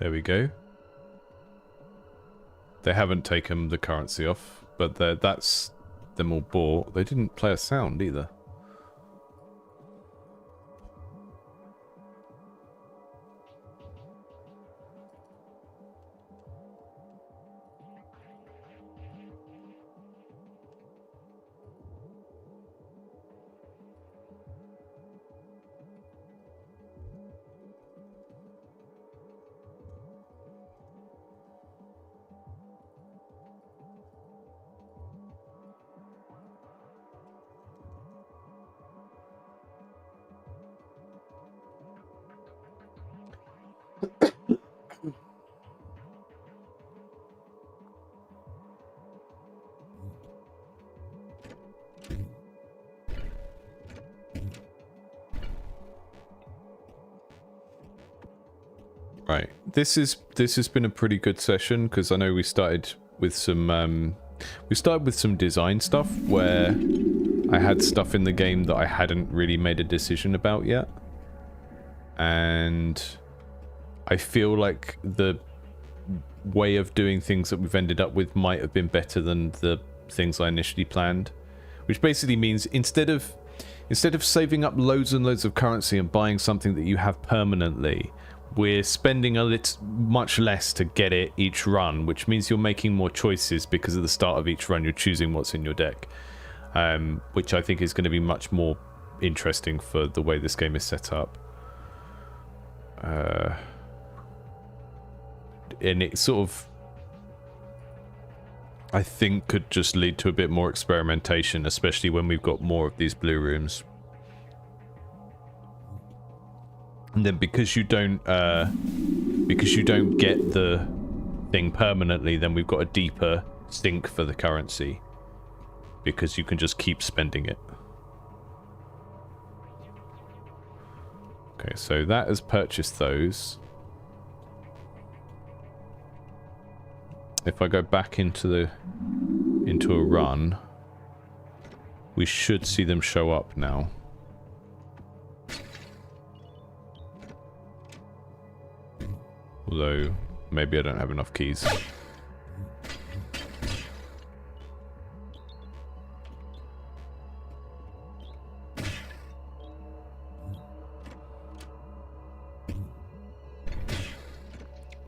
There we go. They haven't taken the currency off, but that's them all bought. They didn't play a sound either. Right, this has been a pretty good session because I know we started with some design stuff where I had stuff in the game that I hadn't really made a decision about yet, and I feel like the way of doing things that we've ended up with might have been better than the things I initially planned, which basically means instead of saving up loads and loads of currency and buying something that you have permanently, we're spending much less to get it each run, which means you're making more choices because at the start of each run you're choosing what's in your deck, which I think is going to be much more interesting for the way this game is set up. And it sort of, I think, could just lead to a bit more experimentation, especially when we've got more of these blue rooms. And then because you don't get the thing permanently, then we've got a deeper sink for the currency because you can just keep spending it. Okay, so that has purchased those. If I go back into a run, we should see them show up now. Although, maybe I don't have enough keys.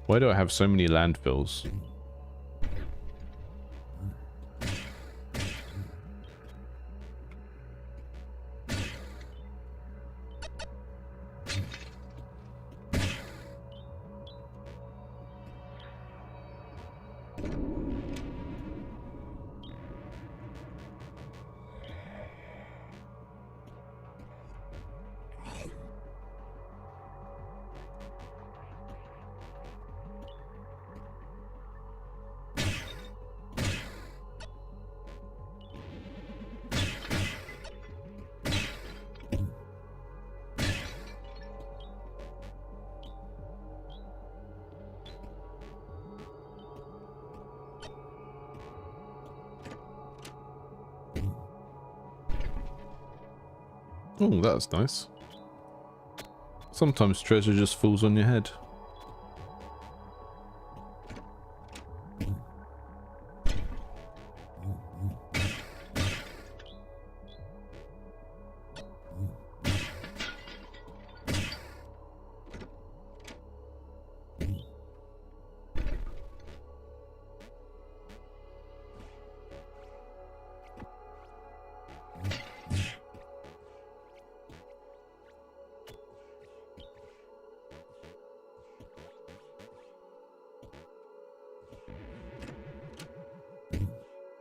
Why do I have so many landfills? Oh, that's nice. Sometimes treasure just falls on your head.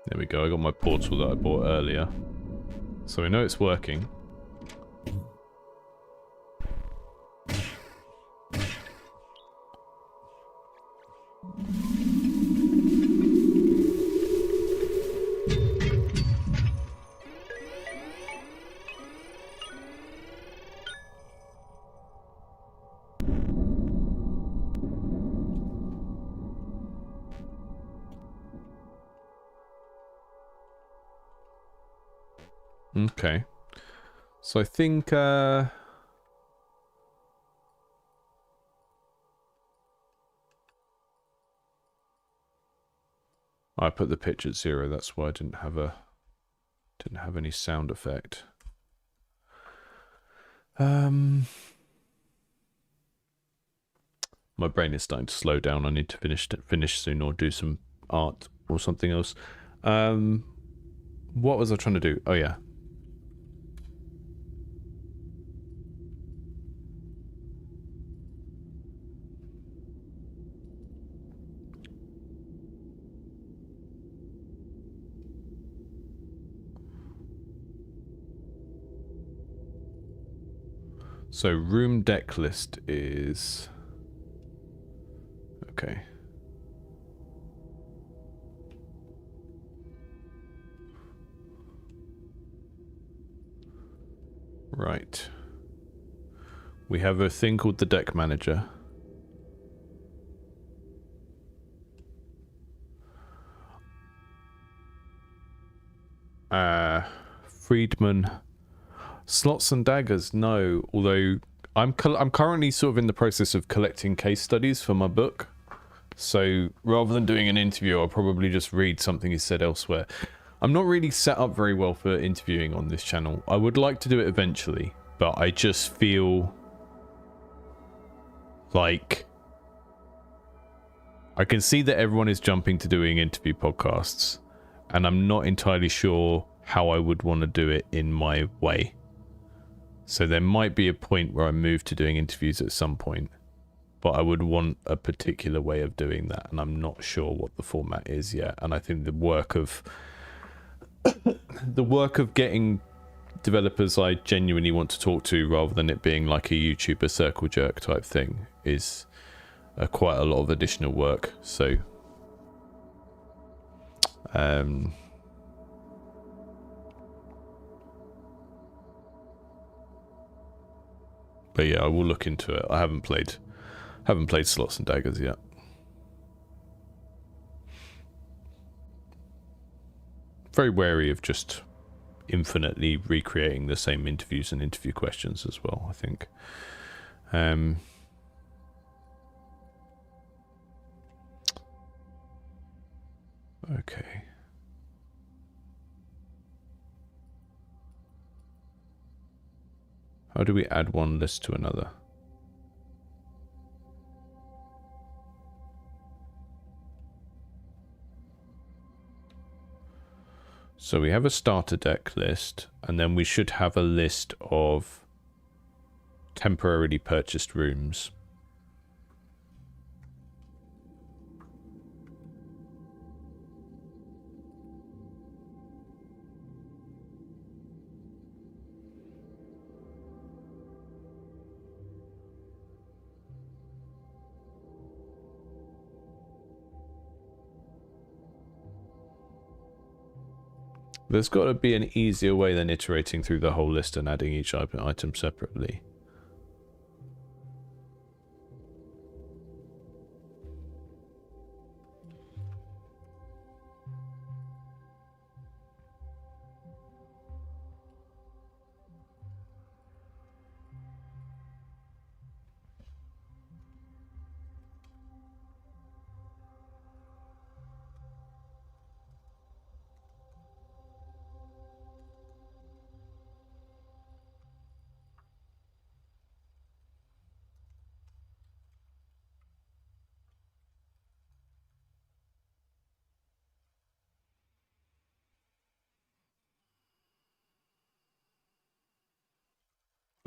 There we go, I got my portal that I bought earlier. So we know it's working. Okay. So I think, I put the pitch at 0. That's why I didn't have any sound effect. My brain is starting to slow down. I need to finish soon or do some art or something else. What was I trying to do? Oh yeah. So room deck list is okay. Right. We have a thing called the deck manager. Friedman. Slots and daggers, no. Although I'm currently sort of in the process of collecting case studies for my book. So rather than doing an interview, I'll probably just read something he said elsewhere. I'm not really set up very well for interviewing on this channel. I would like to do it eventually, but I just feel like I can see that everyone is jumping to doing interview podcasts, and I'm not entirely sure how I would want to do it in my way. So there might be a point where I move to doing interviews at some point, but I would want a particular way of doing that, and I'm not sure what the format is yet. And I think the work of getting developers I genuinely want to talk to, rather than it being like a YouTuber circle jerk type thing, is quite a lot of additional work. So but yeah, I will look into it. I haven't played Slots and Daggers yet. Very wary of just infinitely recreating the same interviews and interview questions as well, I think. Okay. How do we add one list to another? So we have a starter deck list, and then we should have a list of temporarily purchased rooms. There's got to be an easier way than iterating through the whole list and adding each item separately.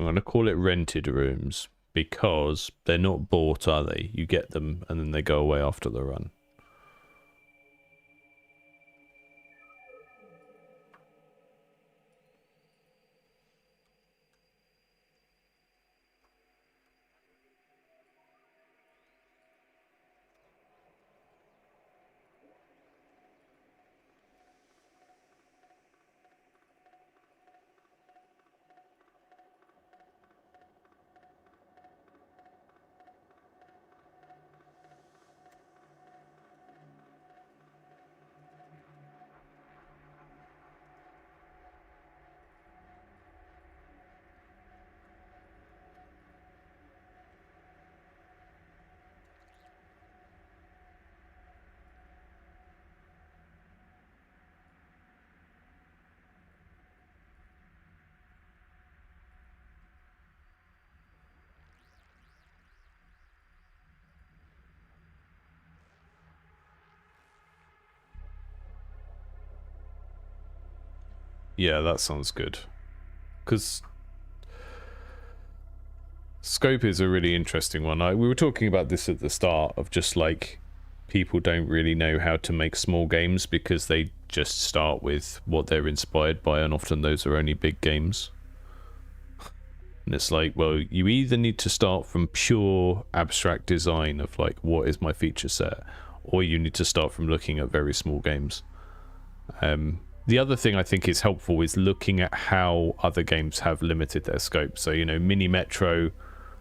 I'm going to call it rented rooms because they're not bought, are they? You get them and then they go away after the run. Yeah, that sounds good. Because scope is a really interesting one. We were talking about this at the start of just like people don't really know how to make small games because they just start with what they're inspired by, and often those are only big games. And it's like, well, you either need to start from pure abstract design of like, what is my feature set, or you need to start from looking at very small games. The other thing I think is helpful is looking at how other games have limited their scope. So, you know, Mini Metro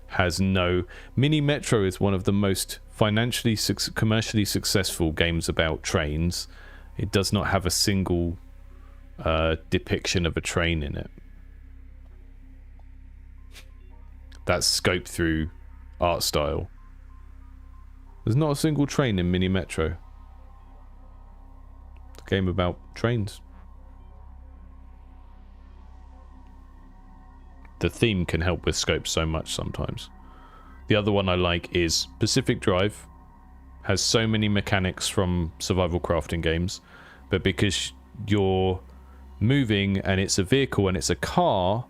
has no... Mini Metro is one of the most financially, commercially successful games about trains. It does not have a single depiction of a train in it. That's scoped through art style. There's not a single train in Mini Metro. It's a game about trains. The theme can help with scope so much sometimes. The other one I like is Pacific Drive. Has so many mechanics from survival crafting games, but because you're moving and it's a vehicle and it's a car,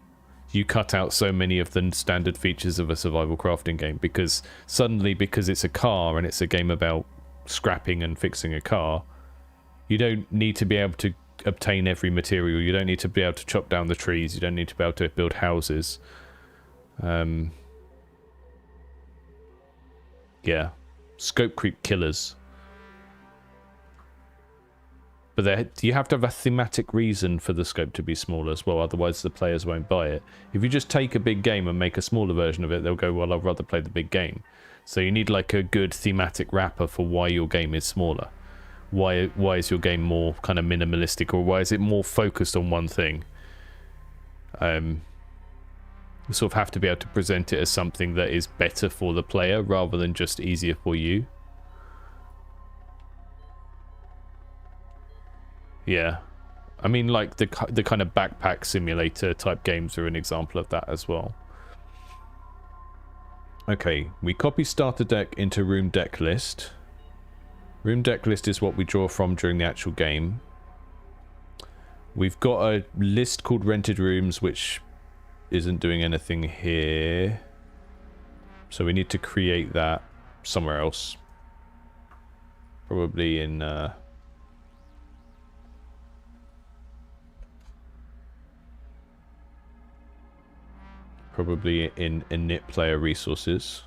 you cut out so many of the standard features of a survival crafting game, because suddenly, because it's a car and it's a game about scrapping and fixing a car, you don't need to be able to obtain every material. You don't need to be able to chop down the trees. You don't need to be able to build houses. Yeah, scope creep killers. But you have to have a thematic reason for the scope to be smaller as well, otherwise the players won't buy it. If you just take a big game and make a smaller version of it, they'll go, well, I'd rather play the big game. So you need like a good thematic wrapper for why your game is smaller. Why is your game more kind of minimalistic, or why is it more focused on one thing? You sort of have to be able to present it as something that is better for the player rather than just easier for you. Yeah, I mean, like the kind of backpack simulator type games are an example of that as well. Okay, we copy starter deck into room deck list. Room deck list is what we draw from during the actual game. We've got a list called rented rooms, which isn't doing anything here. So we need to create that somewhere else. Probably in... probably in init player resources.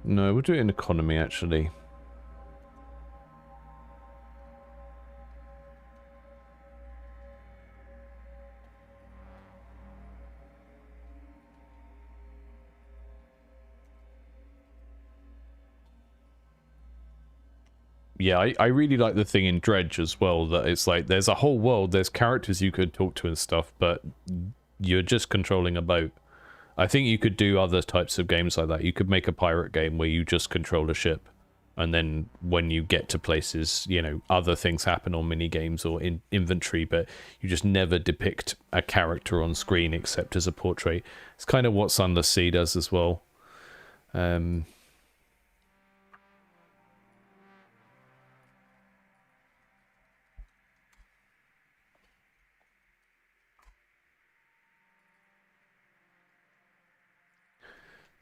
No, we'll do it in economy, actually. Yeah, I really like the thing in Dredge as well, that it's like there's a whole world, there's characters you could talk to and stuff, but you're just controlling a boat. I think you could do other types of games like that. You could make a pirate game where you just control a ship, and then when you get to places, you know, other things happen on mini games or in inventory, but you just never depict a character on screen except as a portrait. It's kind of what Sunless Sea does as well.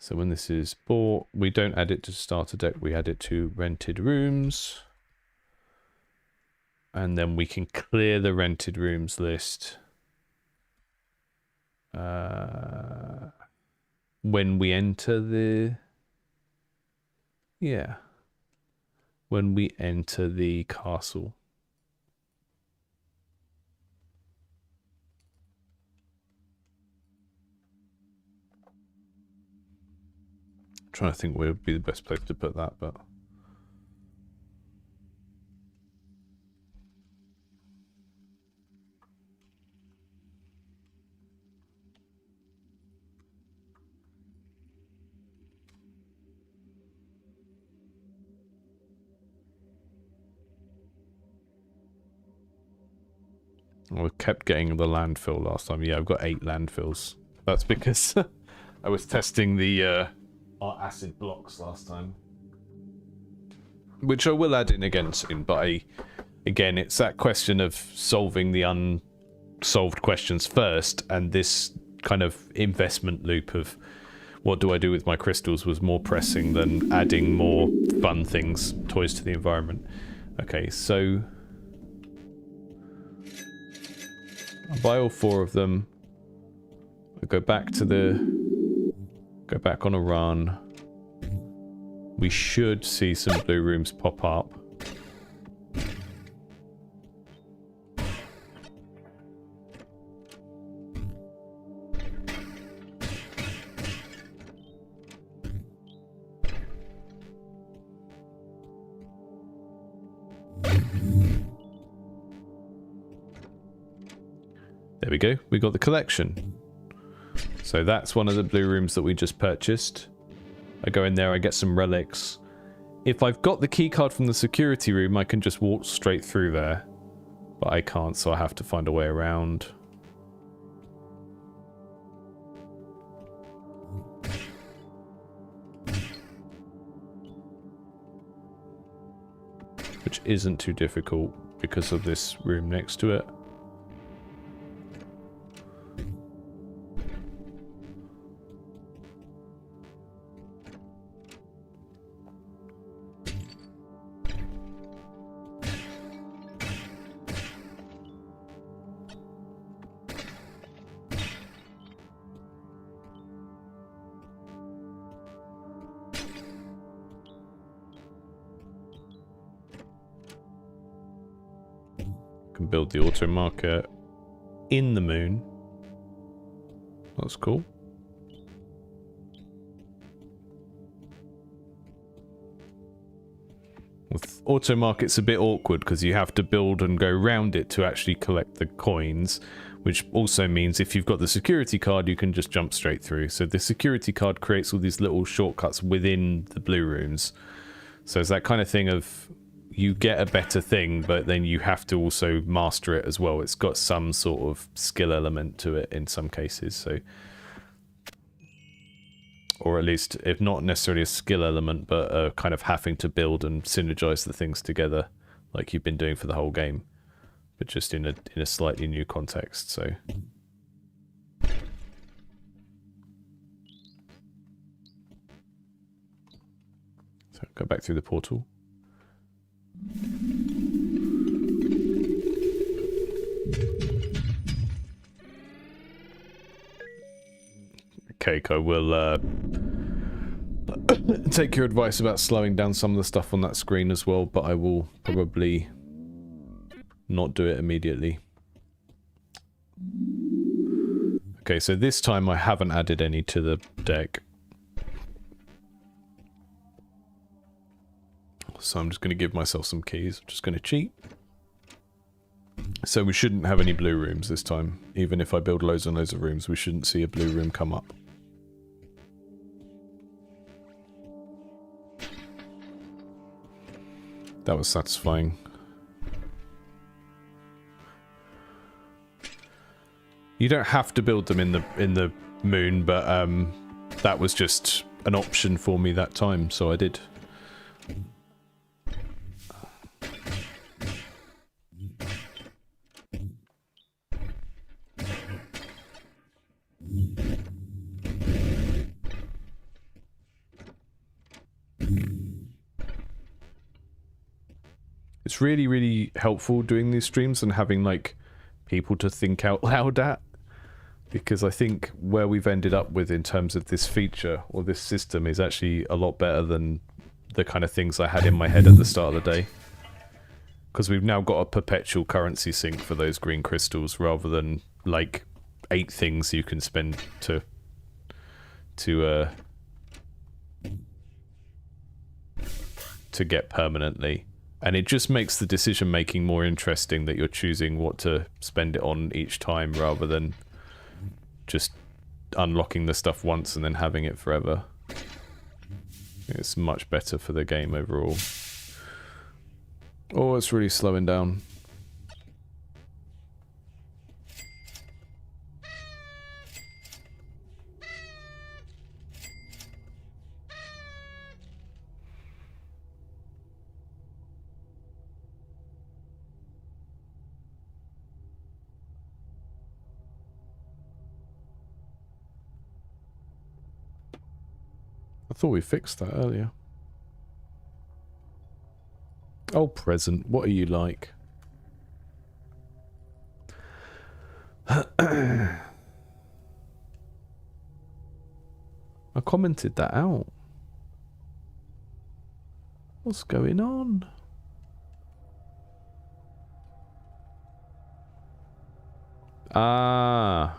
So when this is bought, we don't add it to starter deck, we add it to rented rooms. And then we can clear the rented rooms list when we enter the... Yeah. When we enter the castle. Trying to think where would be the best place to put that, but I kept getting the landfill last time. Yeah, I've got 8 landfills. That's because I was testing the our acid blocks last time, which I will add in again soon. But again, it's that question of solving the unsolved questions first, and this kind of investment loop of what do I do with my crystals was more pressing than adding more fun things, toys to the environment. Okay, so I'll buy all 4 of them. I'll go back on a run. We should see some blue rooms pop up. There we go, we got the collection. So that's one of the blue rooms that we just purchased. I go in there, I get some relics. If I've got the key card from the security room, I can just walk straight through there. But I can't, so I have to find a way around. Which isn't too difficult because of this room next to it. Build the auto marker in the moon. That's cool. With auto market, it's a bit awkward because you have to build and go round it to actually collect the coins, which also means if you've got the security card, you can just jump straight through. So the security card creates all these little shortcuts within the blue rooms. So it's that kind of thing of you get a better thing, but then you have to also master it as well. It's got some sort of skill element to it in some cases, so... Or at least, if not necessarily a skill element, but kind of having to build and synergize the things together, like you've been doing for the whole game, but just in a slightly new context, so... So, go back through the portal. Okay, I will take your advice about slowing down some of the stuff on that screen as well, but I will probably not do it immediately. Okay, so this time I haven't added any to the deck. So I'm just going to give myself some keys. I'm just going to cheat. So we shouldn't have any blue rooms this time. Even if I build loads and loads of rooms, we shouldn't see a blue room come up. That was satisfying. You don't have to build them in the moon, but that was just an option for me that time, so I did. It's really, really helpful doing these streams and having, like, people to think out loud at. Because I think where we've ended up with in terms of this feature, or this system, is actually a lot better than the kind of things I had in my head at the start of the day. Because we've now got a perpetual currency sink for those green crystals, rather than, like, 8 things you can spend to get permanently. And it just makes the decision making more interesting that you're choosing what to spend it on each time rather than just unlocking the stuff once and then having it forever. It's much better for the game overall. Oh, it's really slowing down. thought we fixed that earlier. Oh, present. What are you like? I commented that out. What's going on? Ah,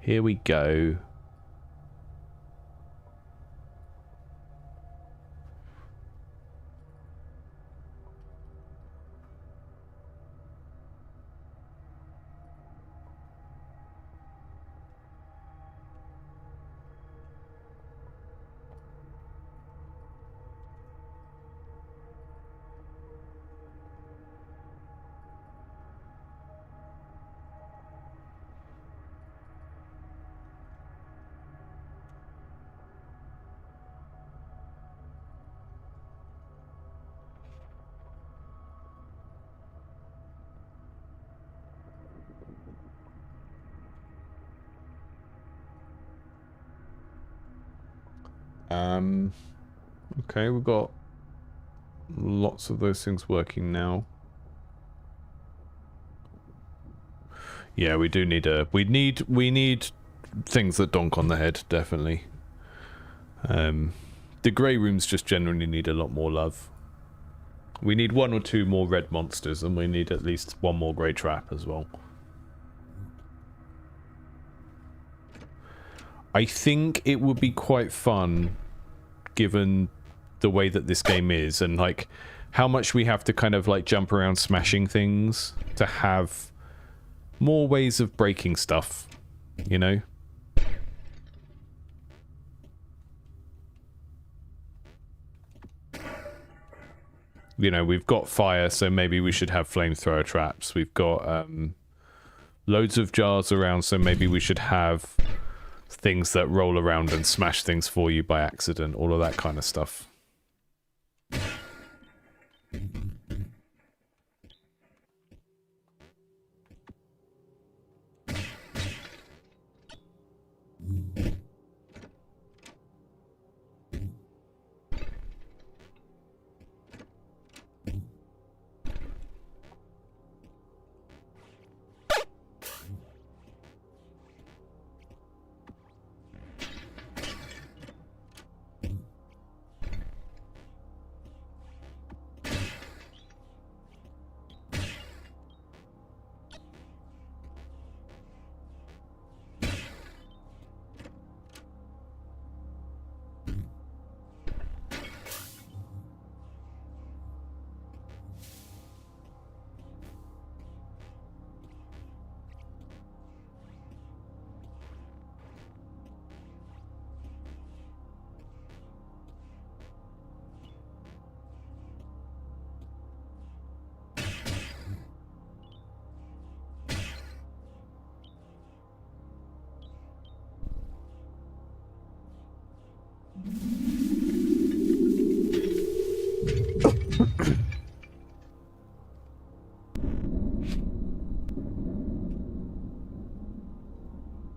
here we go. Okay, we've got lots of those things working now. Yeah, we do need a... We need things that donk on the head, definitely. The grey rooms just generally need a lot more love. We need 1 or 2 more red monsters, and we need at least 1 more grey trap as well. I think it would be quite fun, given the way that this game is, and like how much we have to kind of like jump around smashing things, to have more ways of breaking stuff, you know? You know, we've got fire, so maybe we should have flamethrower traps. We've got loads of jars around, so maybe we should have things that roll around and smash things for you by accident, all of that kind of stuff.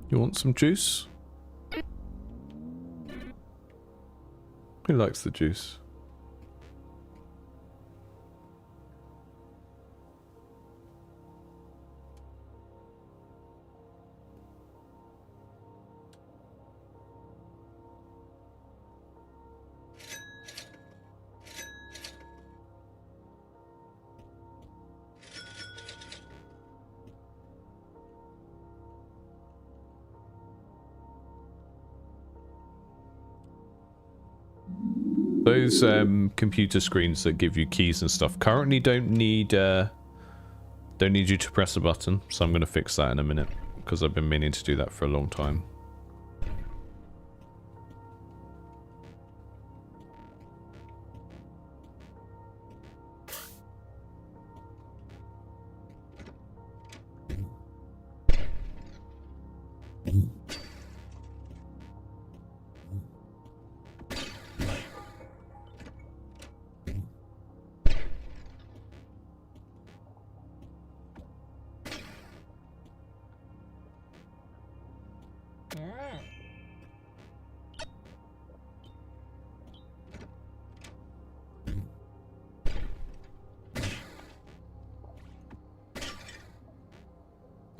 You want some juice? Who likes the juice? Those computer screens that give you keys and stuff currently don't need you to press a button, so I'm going to fix that in a minute, because I've been meaning to do that for a long time.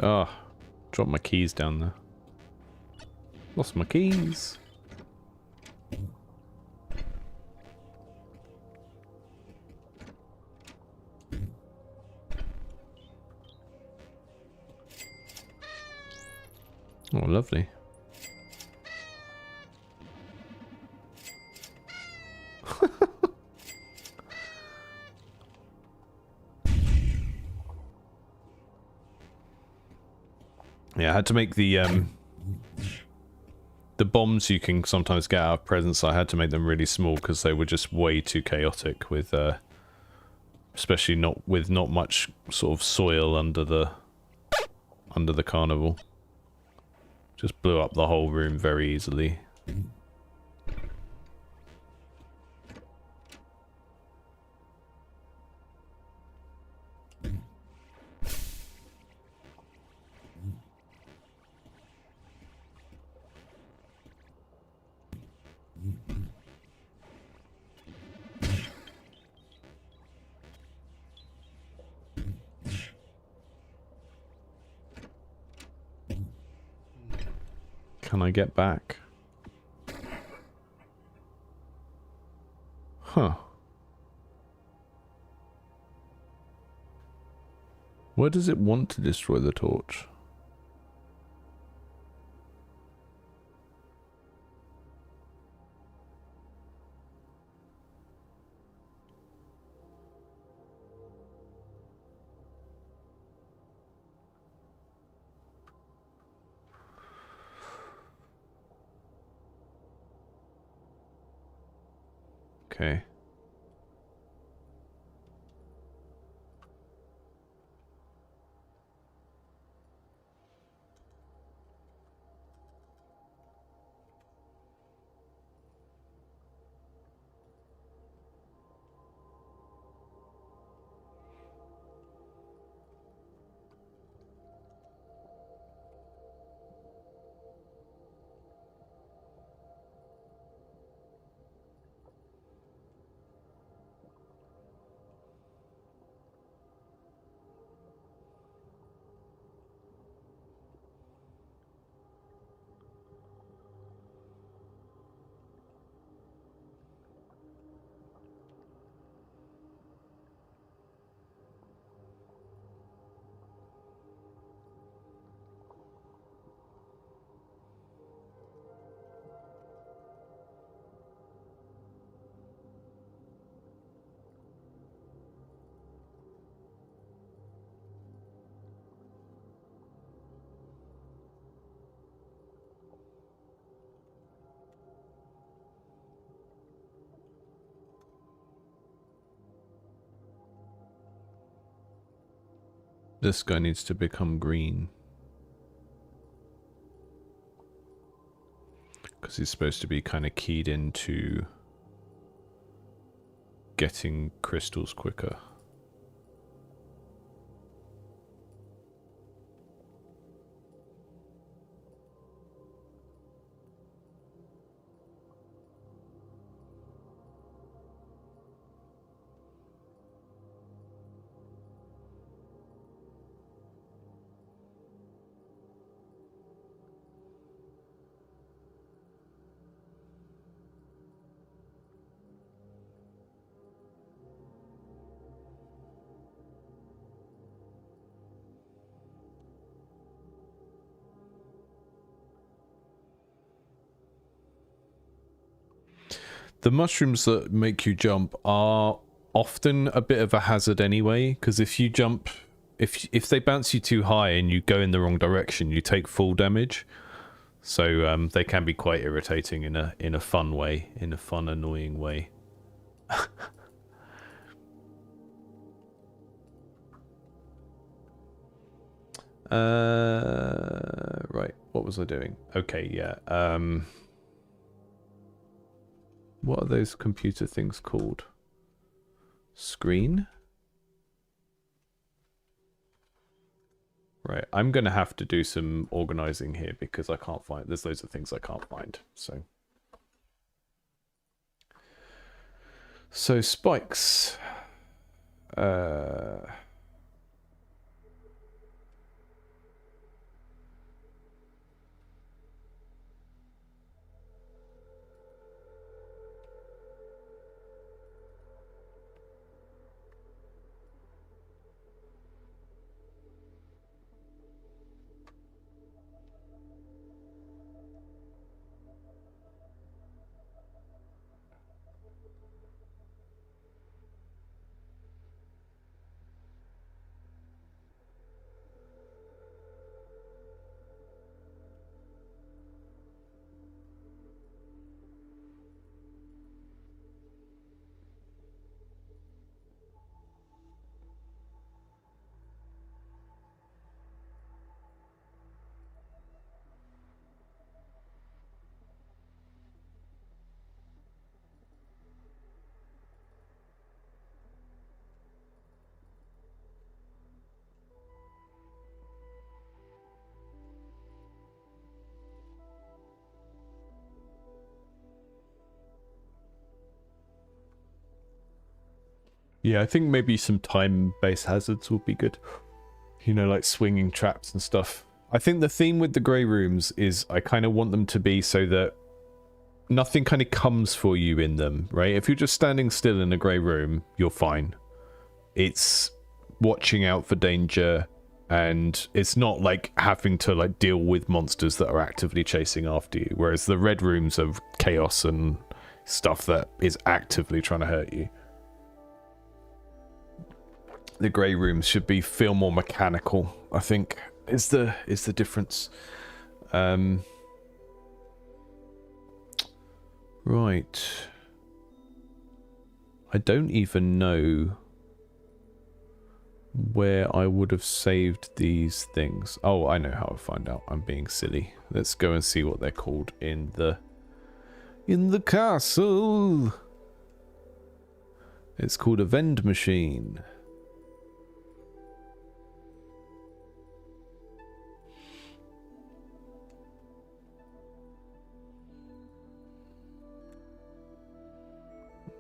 Ah, dropped my keys down there. Lost my keys. Oh, lovely. Yeah, I had to make the bombs you can sometimes get out of presents. I had to make them really small because they were just way too chaotic with, especially not with not much sort of soil under the carnival. Just blew up the whole room very easily. Can I get back? Huh. Where does it want to destroy the torch? Okay. This guy needs to become green. Because he's supposed to be kind of keyed into getting crystals quicker. The mushrooms that make you jump are often a bit of a hazard anyway, because if you jump, if they bounce you too high and you go in the wrong direction, you take full damage. So they can be quite irritating in a fun way, in a fun, annoying way. Right, what was I doing? Okay, yeah. What are those computer things called? Screen? Right, I'm gonna have to do some organizing here because I can't find, there's loads of things I can't find, so. So spikes. Yeah, I think maybe some time-based hazards would be good. You know, like swinging traps and stuff. I think the theme with the grey rooms is I kind of want them to be so that nothing kind of comes for you in them, right? If you're just standing still in a grey room, you're fine. It's watching out for danger, and it's not like having to like deal with monsters that are actively chasing after you. Whereas the red rooms are chaos and stuff that is actively trying to hurt you. The grey rooms should feel more mechanical, I think, is the difference. Right. I don't even know where I would have saved these things. Oh, I know how to find out. I'm being silly. Let's go and see what they're called in the castle. It's called a vend machine.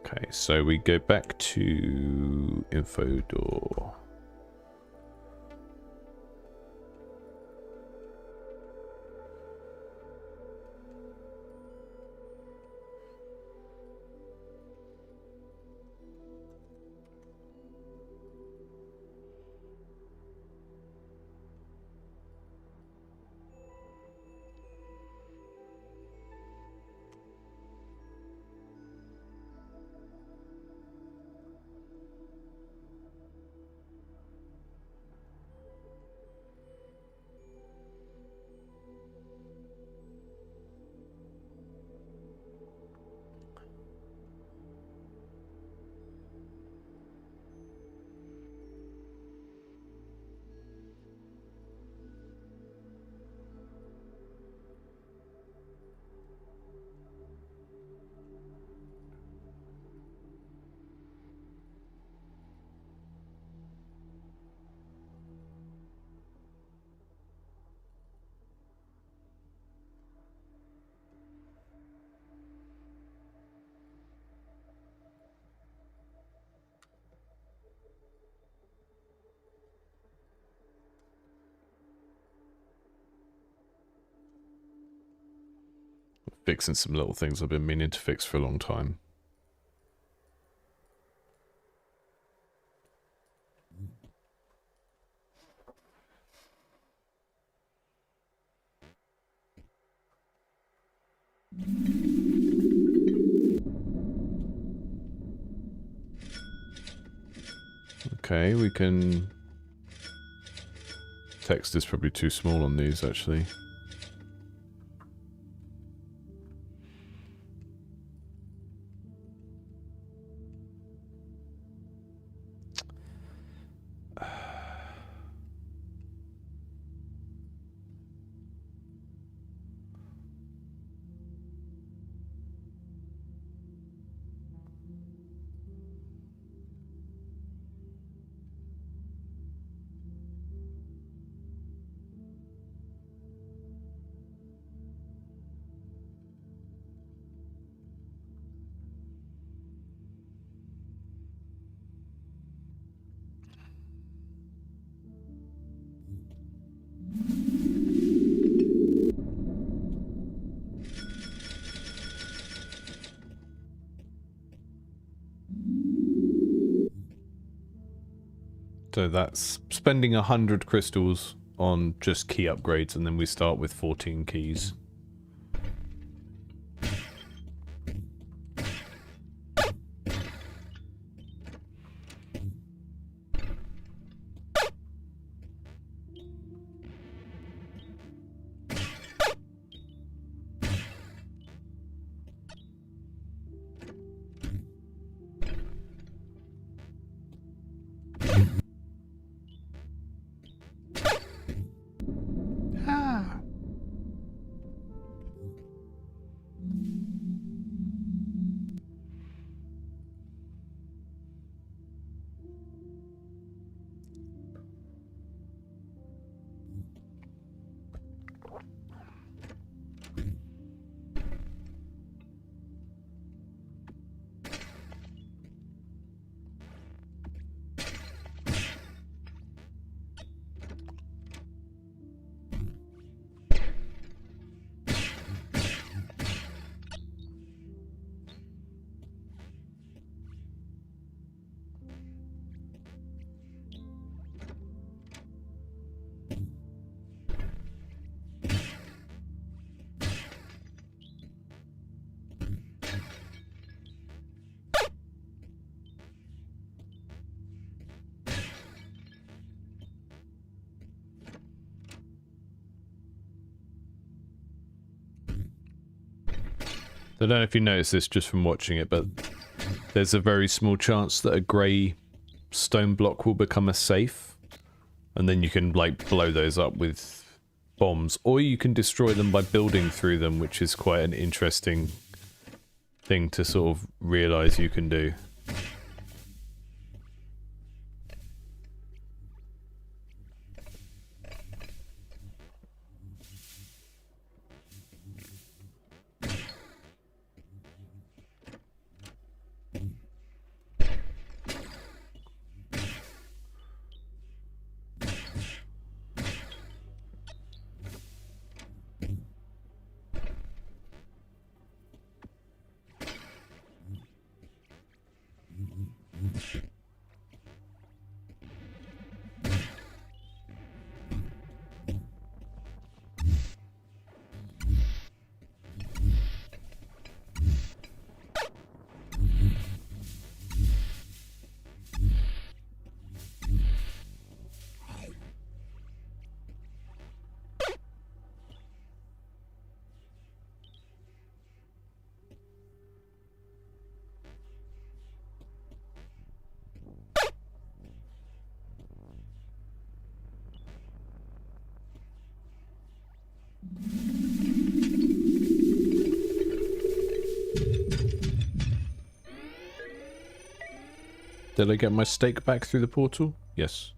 Okay, so we go back to info door. Fixing some little things I've been meaning to fix for a long time. Okay, we can... Text is probably too small on these, actually. So that's spending 100 crystals on just key upgrades, and then we start with 14 keys. I don't know if you noticed this just from watching it, but there's a very small chance that a grey stone block will become a safe, and then you can like blow those up with bombs, or you can destroy them by building through them, which is quite an interesting thing to sort of realise you can do. Did I get my steak back through the portal? Yes.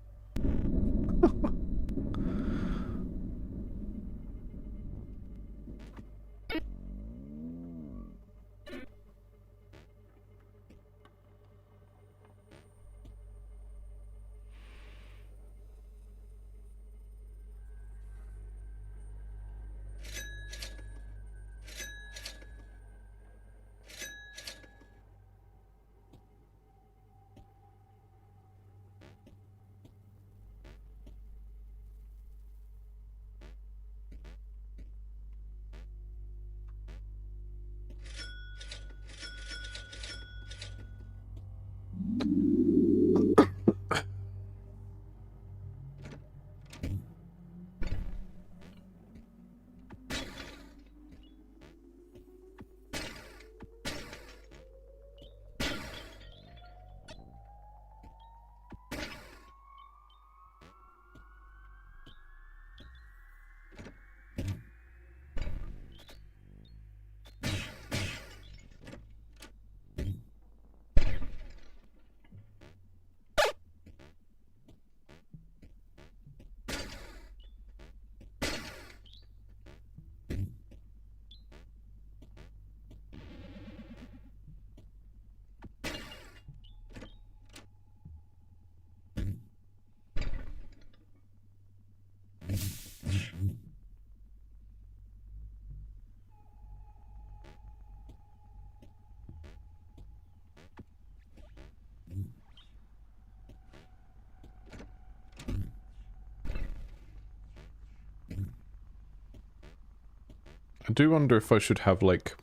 I do wonder if I should have like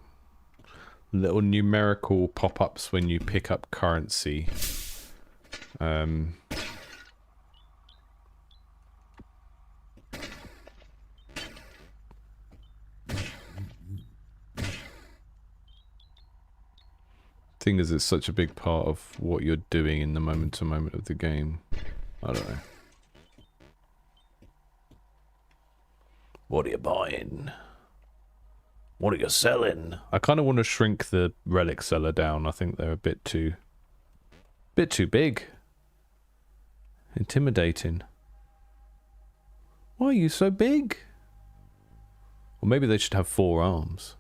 little numerical pop-ups when you pick up currency. Thing is, it's such a big part of what you're doing in the moment-to-moment of the game. I don't know. What are you buying? What are you selling? I kind of want to shrink the relic seller down. I think they're a bit too big. Intimidating. Why are you so big? Or maybe they should have 4 arms.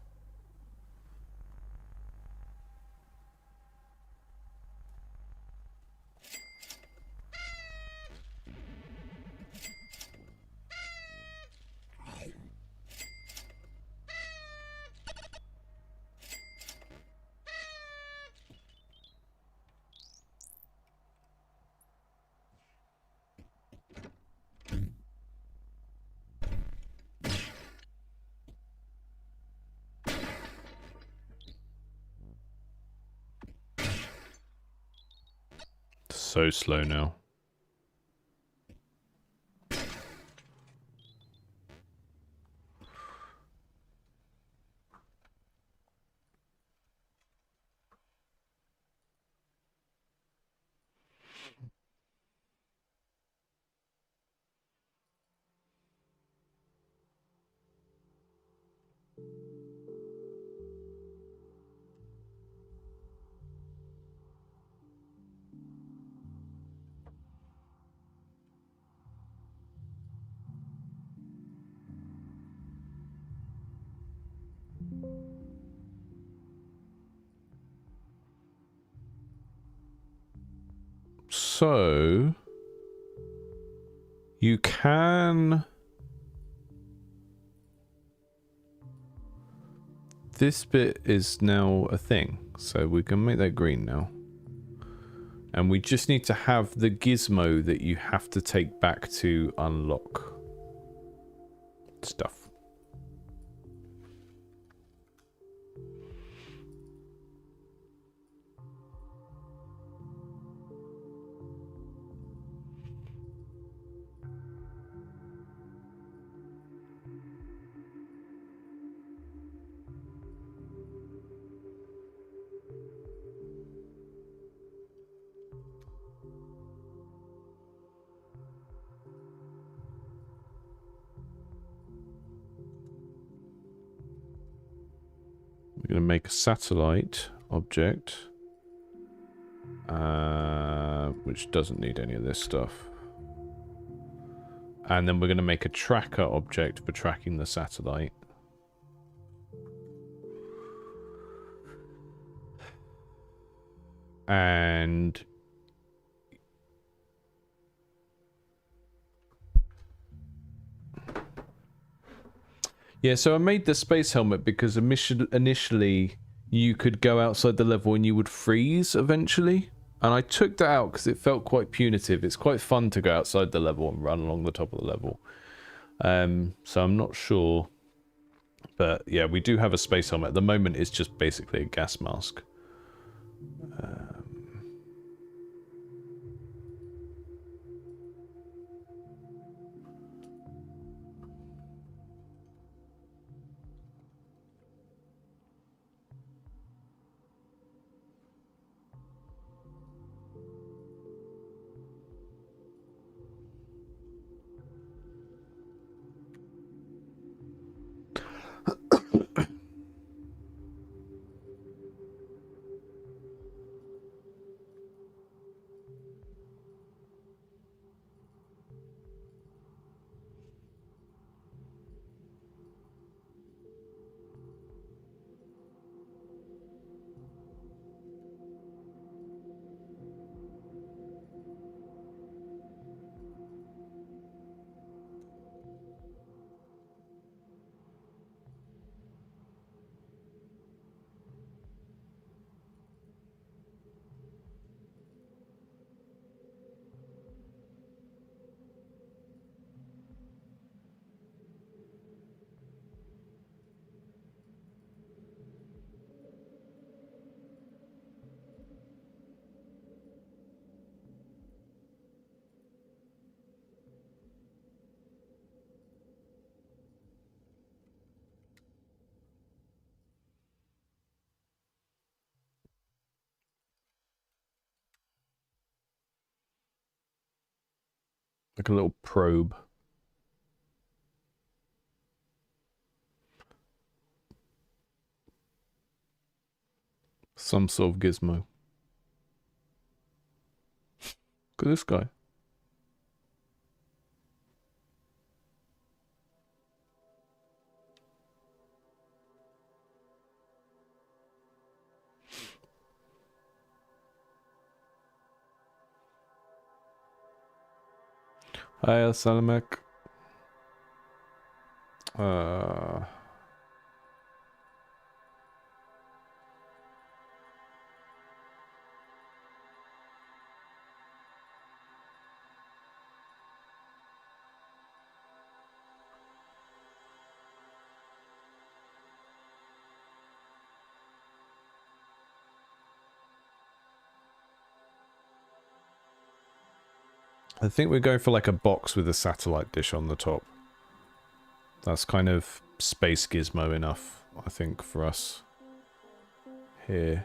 So slow now. So you can... This bit is now a thing, so we can make that green now. And we just need to have the gizmo that you have to take back to unlock stuff. We're going to make a satellite object, which doesn't need any of this stuff. And then we're going to make a tracker object for tracking the satellite. And yeah, so I made the space helmet because initially you could go outside the level and you would freeze eventually. And I took that out because it felt quite punitive. It's quite fun to go outside the level and run along the top of the level. So I'm not sure. But yeah, we do have a space helmet. At the moment, it's just basically a gas mask. Like a little probe. Some sort of gizmo. Look at this guy. Hi, Salamek. I think we're going for like a box with a satellite dish on the top. That's kind of space gizmo enough, I think, for us here.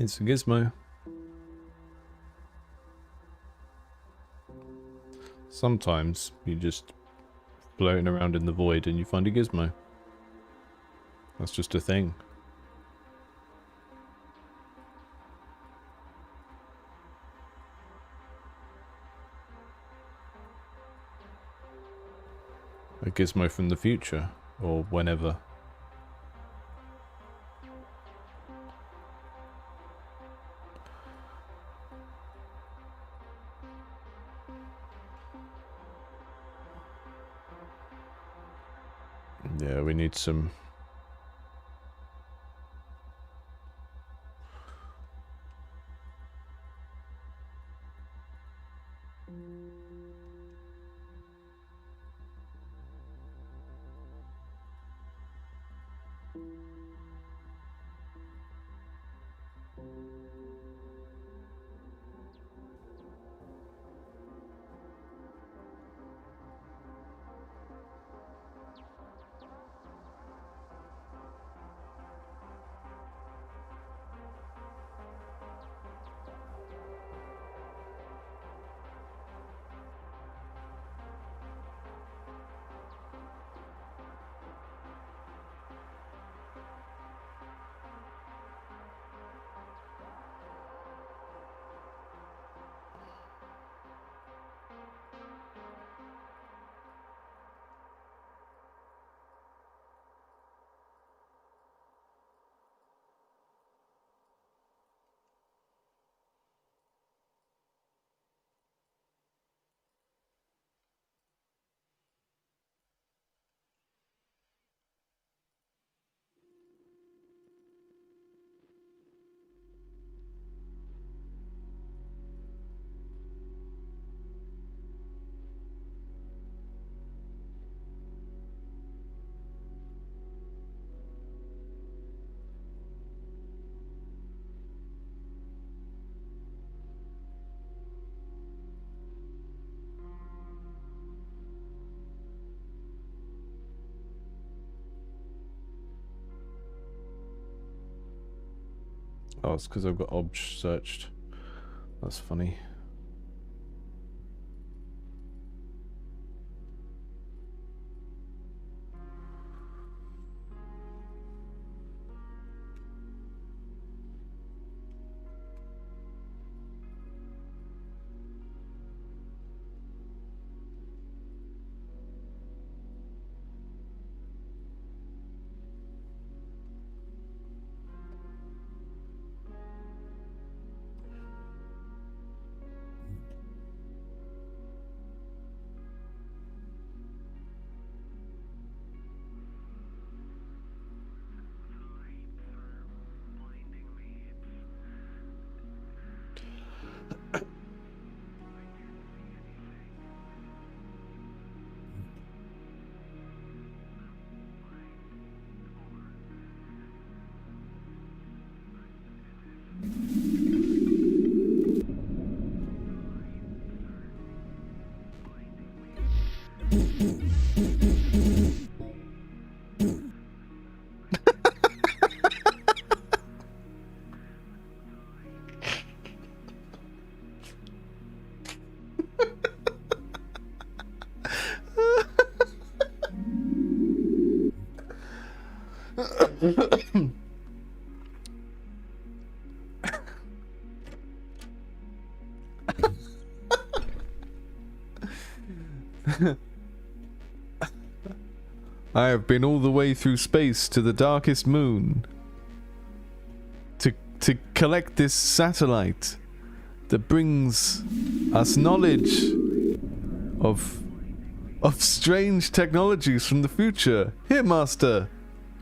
It's a gizmo. Sometimes you just floating around in the void and you find a gizmo. That's just a thing. A gizmo from the future, or whenever. Yeah, we need some... Oh, it's because I've got obj searched. That's funny. I have been all the way through space to the darkest moon to collect this satellite that brings us knowledge of strange technologies from the future. Here, Master,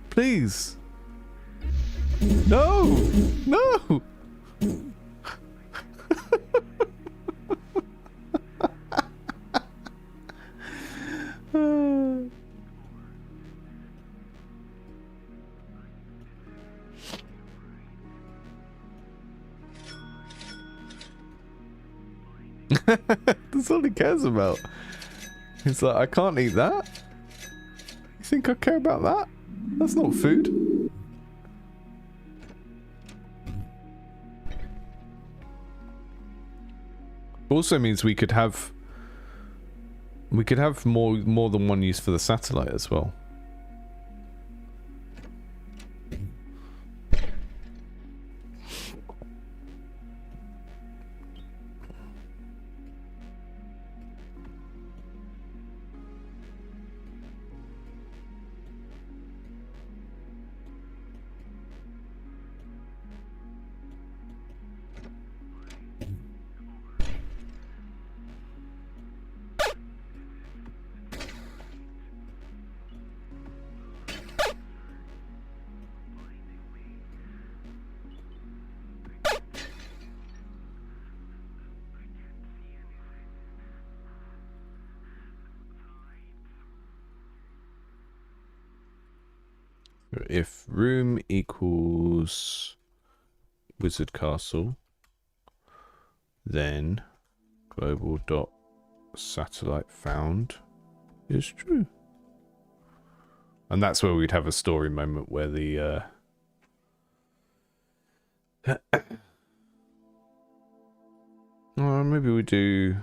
please. No, no. That's all he cares about. He's like, I can't eat that. You think I care about that? That's not food. Also means we could have more than one use for the satellite as well. If room equals wizard castle, then global dot satellite found is true. And that's where we'd have a story moment where the maybe we do.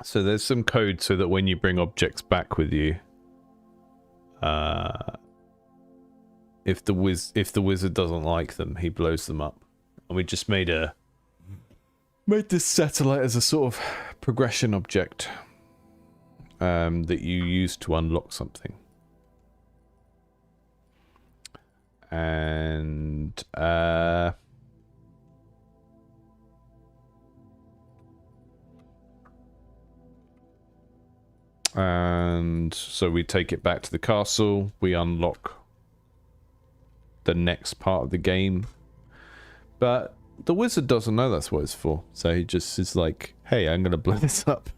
So there's some code so that when you bring objects back with you, if the wizard doesn't like them, he blows them up. And we just made this satellite as a sort of progression object that you use to unlock something. And so we take it back to the castle, we unlock the next part of the game. But the wizard doesn't know that's what it's for. So he just is like, hey, I'm going to blow this up.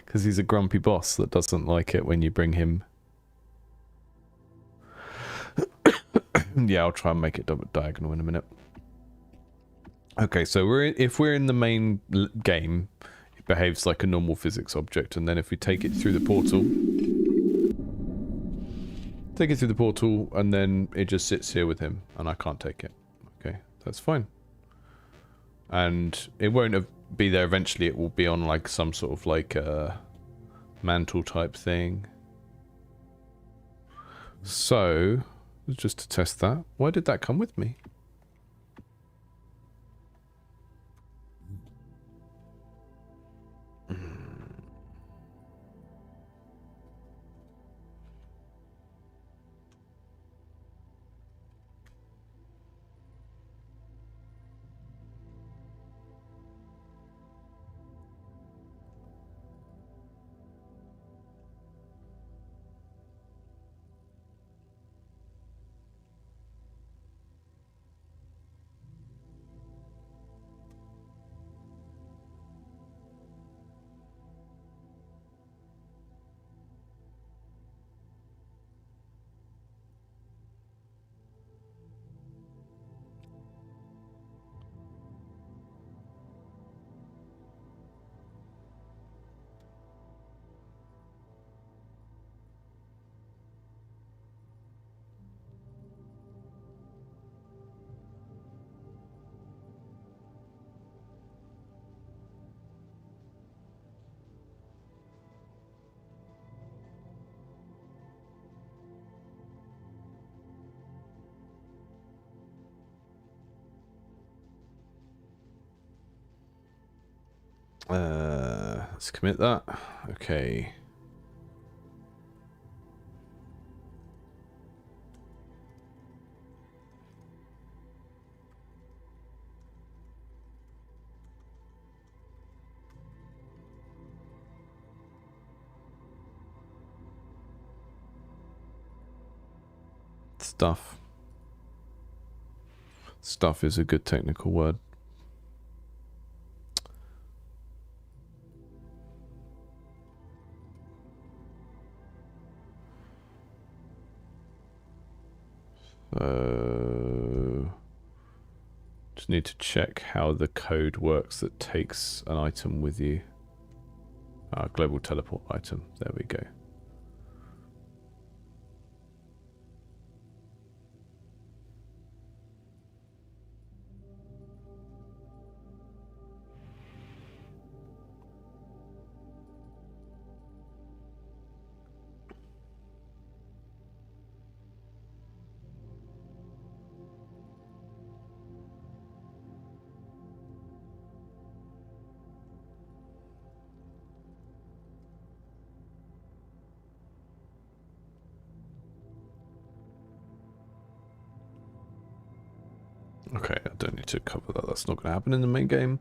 Because he's a grumpy boss that doesn't like it when you bring him. Yeah, I'll try and make it diagonal in a minute. Okay, so if we're in the main game, it behaves like a normal physics object, and then if we take it through the portal, and then it just sits here with him, and I can't take it. Okay, that's fine. And it won't be there eventually. It will be on like some sort of like a mantle type thing. So just to test that, why did that come with me? let's commit that. Okay. Stuff. Stuff is a good technical word. Just need to check how the code works that takes an item with you. Global teleport item. There we go. Okay, I don't need to cover that. That's not going to happen in the main game.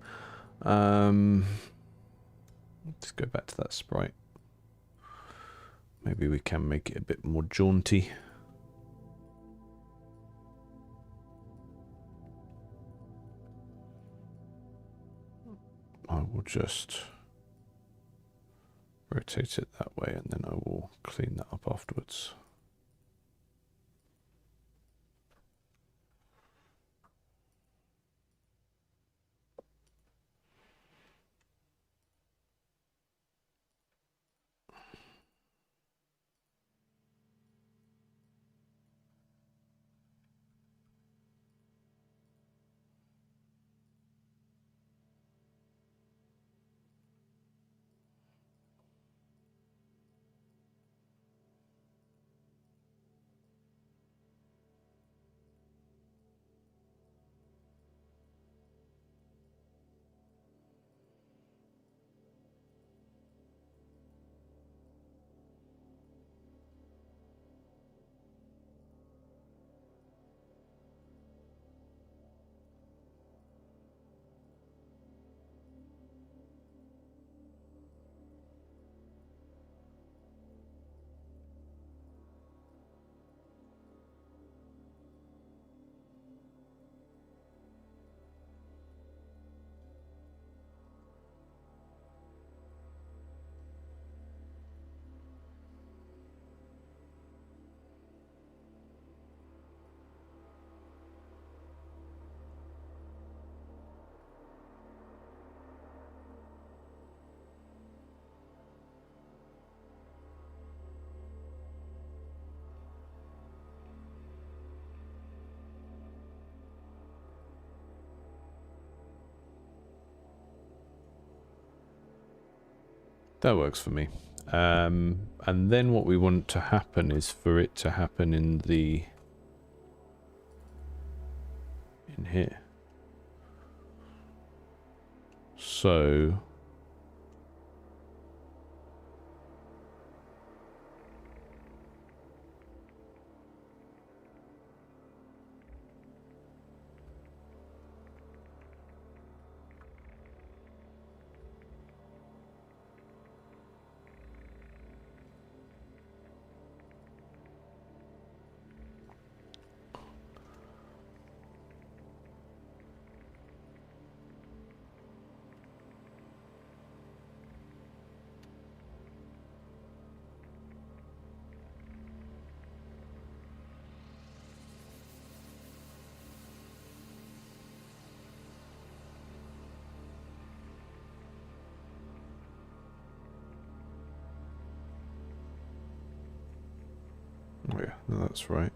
Let's go back to that sprite. Maybe we can make it a bit more jaunty. I will just rotate it that way and then I will clean that up afterwards. That works for me. And then what we want to happen is for it to happen in here. So oh yeah, no, that's right.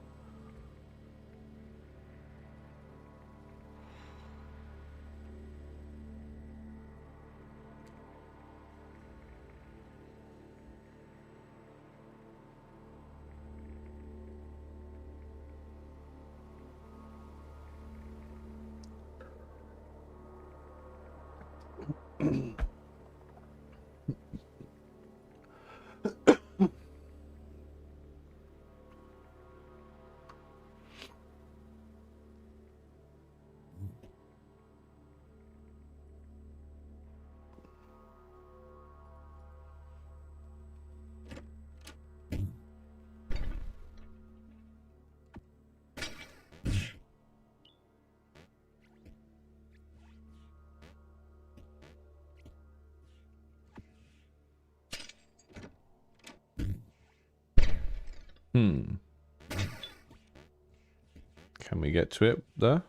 Can we get to it there?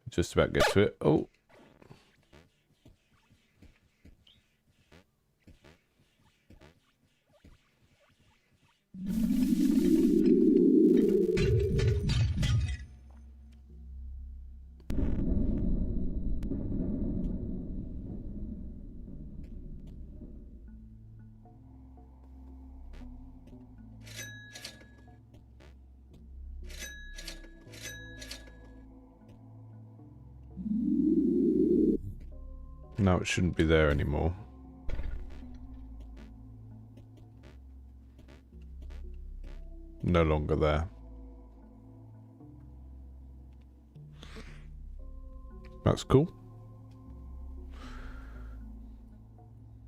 Just about get to it. Oh. No, it shouldn't be there anymore. No longer there. That's cool.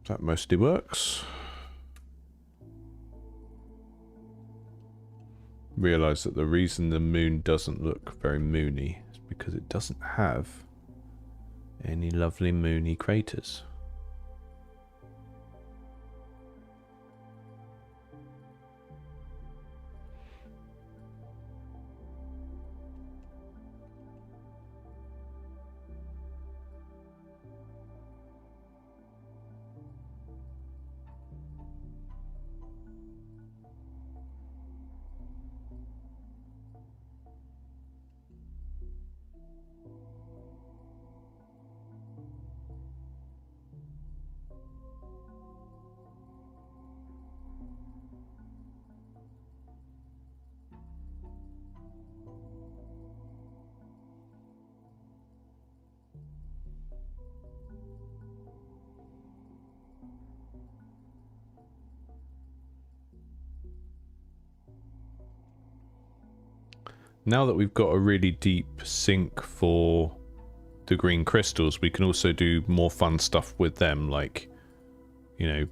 That mostly works. Realise that the reason the moon doesn't look very moony is because it doesn't have any lovely moony craters. Now that we've got a really deep sink for the green crystals, we can also do more fun stuff with them, like, you know,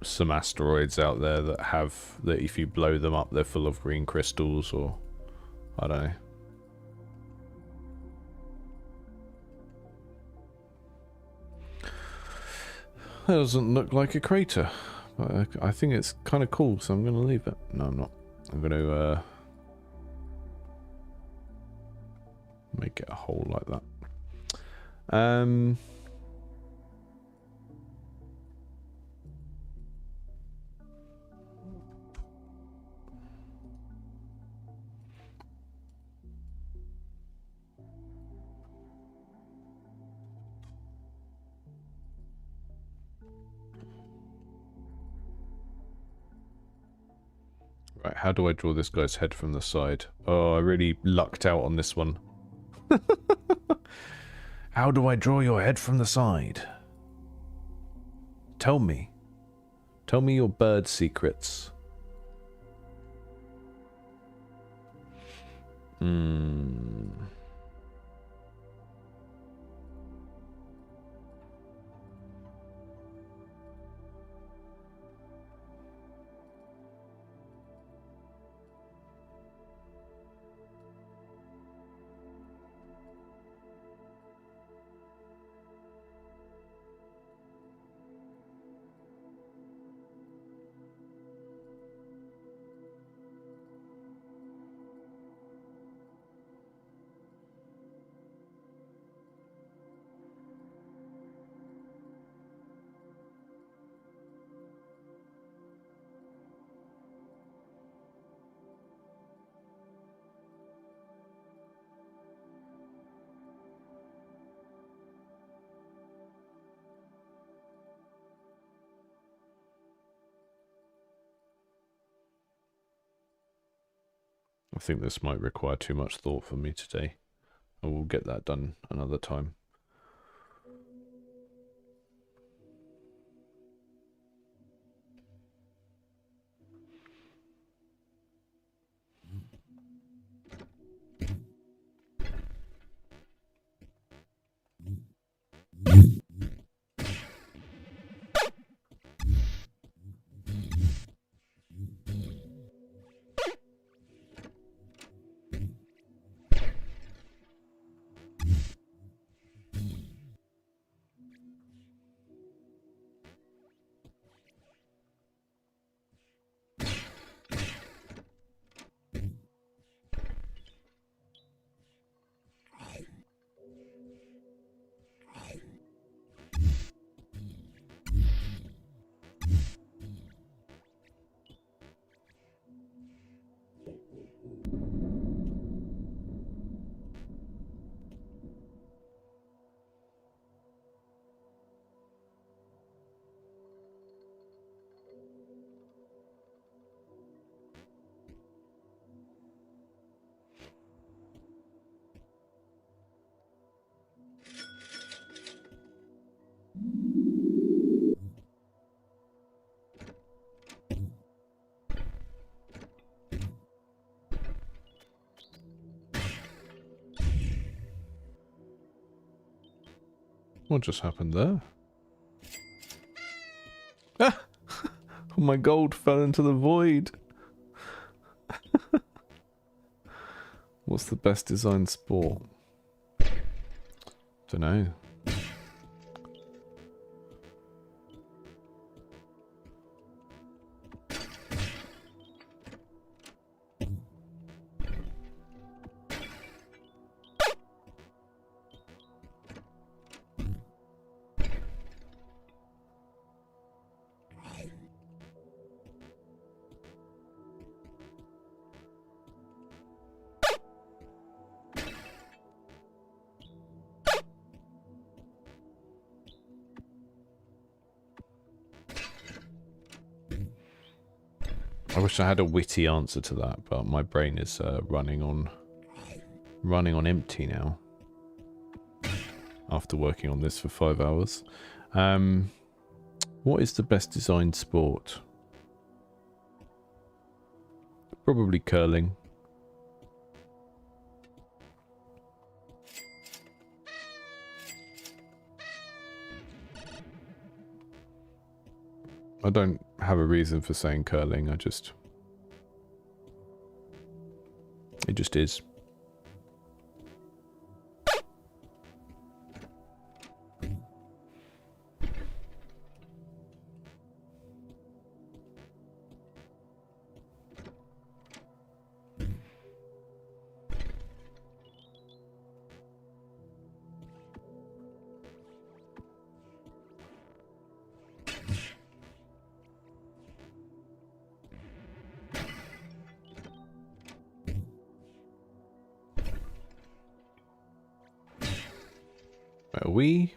some asteroids out there that have, that if you blow them up, they're full of green crystals, or, I don't know. That doesn't look like a crater, but I think it's kind of cool, so I'm going to leave it. No, I'm not. I'm going to, make it a hole like that. Right, how do I draw this guy's head from the side? Oh, I really lucked out on this one. How do I draw your head from the side? Tell me. Tell me your bird secrets. I think this might require too much thought for me today. I will get that done another time. What just happened there? Ah! My gold fell into the void. What's the best designed sport? Dunno. I wish I had a witty answer to that, but my brain is running on empty now. After working on this for 5 hours. What is the best designed sport? Probably curling. I don't have a reason for saying curling, it just is.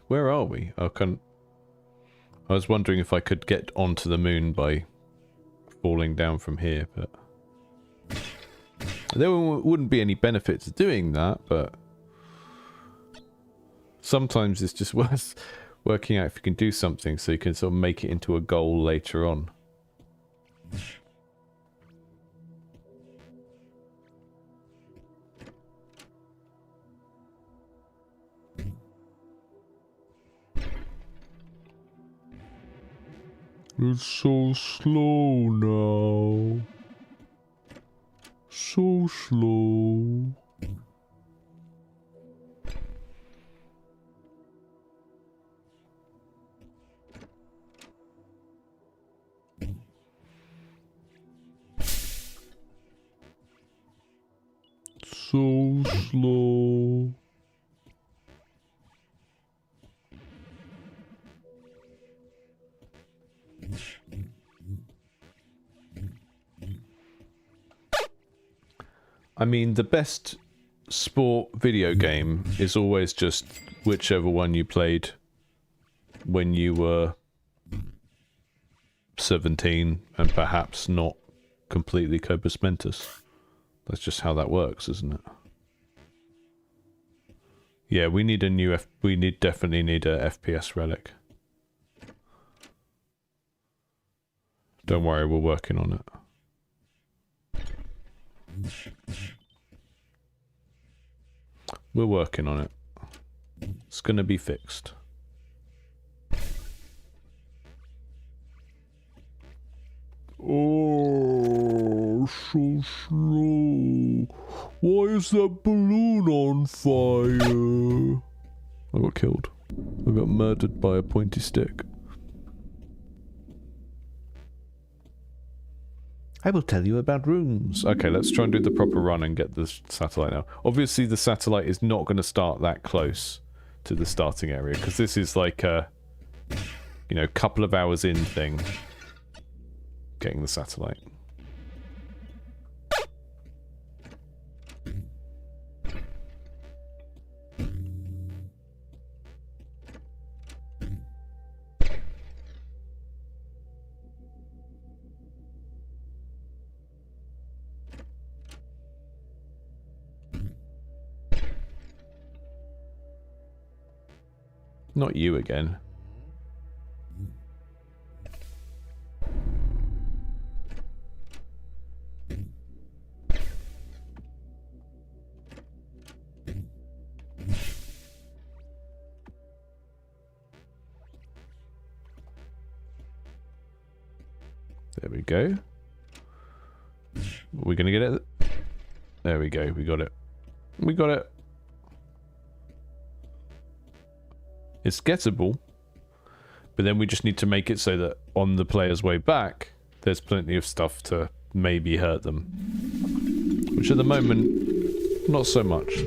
Where are we? I was wondering if I could get onto the moon by falling down from here, but there wouldn't be any benefit to doing that, but sometimes it's just worth working out if you can do something so you can sort of make it into a goal later on. It's so slow now. So slow. So slow. I mean, the best sport video game is always just whichever one you played when you were 17 and perhaps not completely Cobus Mentis. That's just how that works, isn't it? Yeah, we need a new definitely need a FPS relic. Don't worry, we're working on it. We're working on it. It's gonna be fixed. Oh, so slow. Why is that balloon on fire? I got killed. I got murdered by a pointy stick. I will tell you about rooms. Okay, let's try and do the proper run and get the satellite now. Obviously, the satellite is not going to start that close to the starting area, because this is like a, you know, couple of hours in thing. Getting the satellite. Not you again. There we go. We're gonna get it. There we go. We got it. We got it. It's gettable. But then we just need to make it so that on the player's way back, there's plenty of stuff to maybe hurt them. Which at the moment, not so much.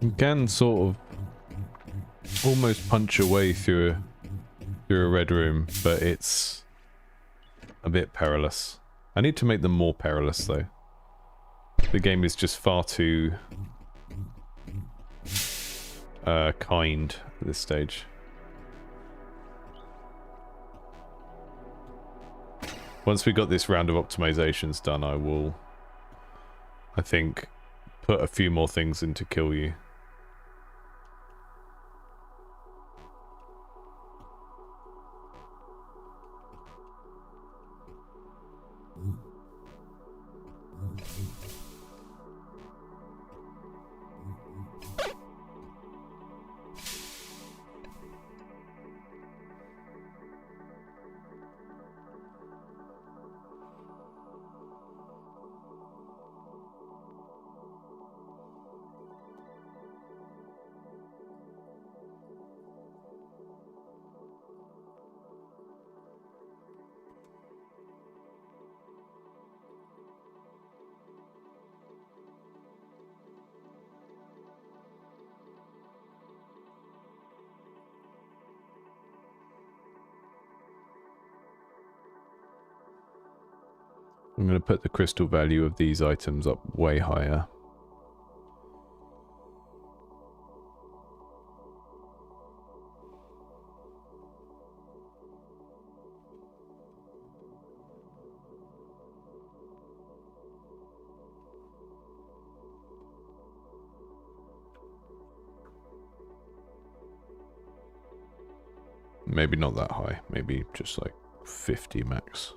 You can sort of almost punch your way through a red room, but it's a bit perilous. I need to make them more perilous though. The game is just far too kind at this stage. Once we got this round of optimizations done, I will, I think, put a few more things in to kill you. I'm going to put the crystal value of these items up way higher. Maybe not that high, maybe just like 50 max.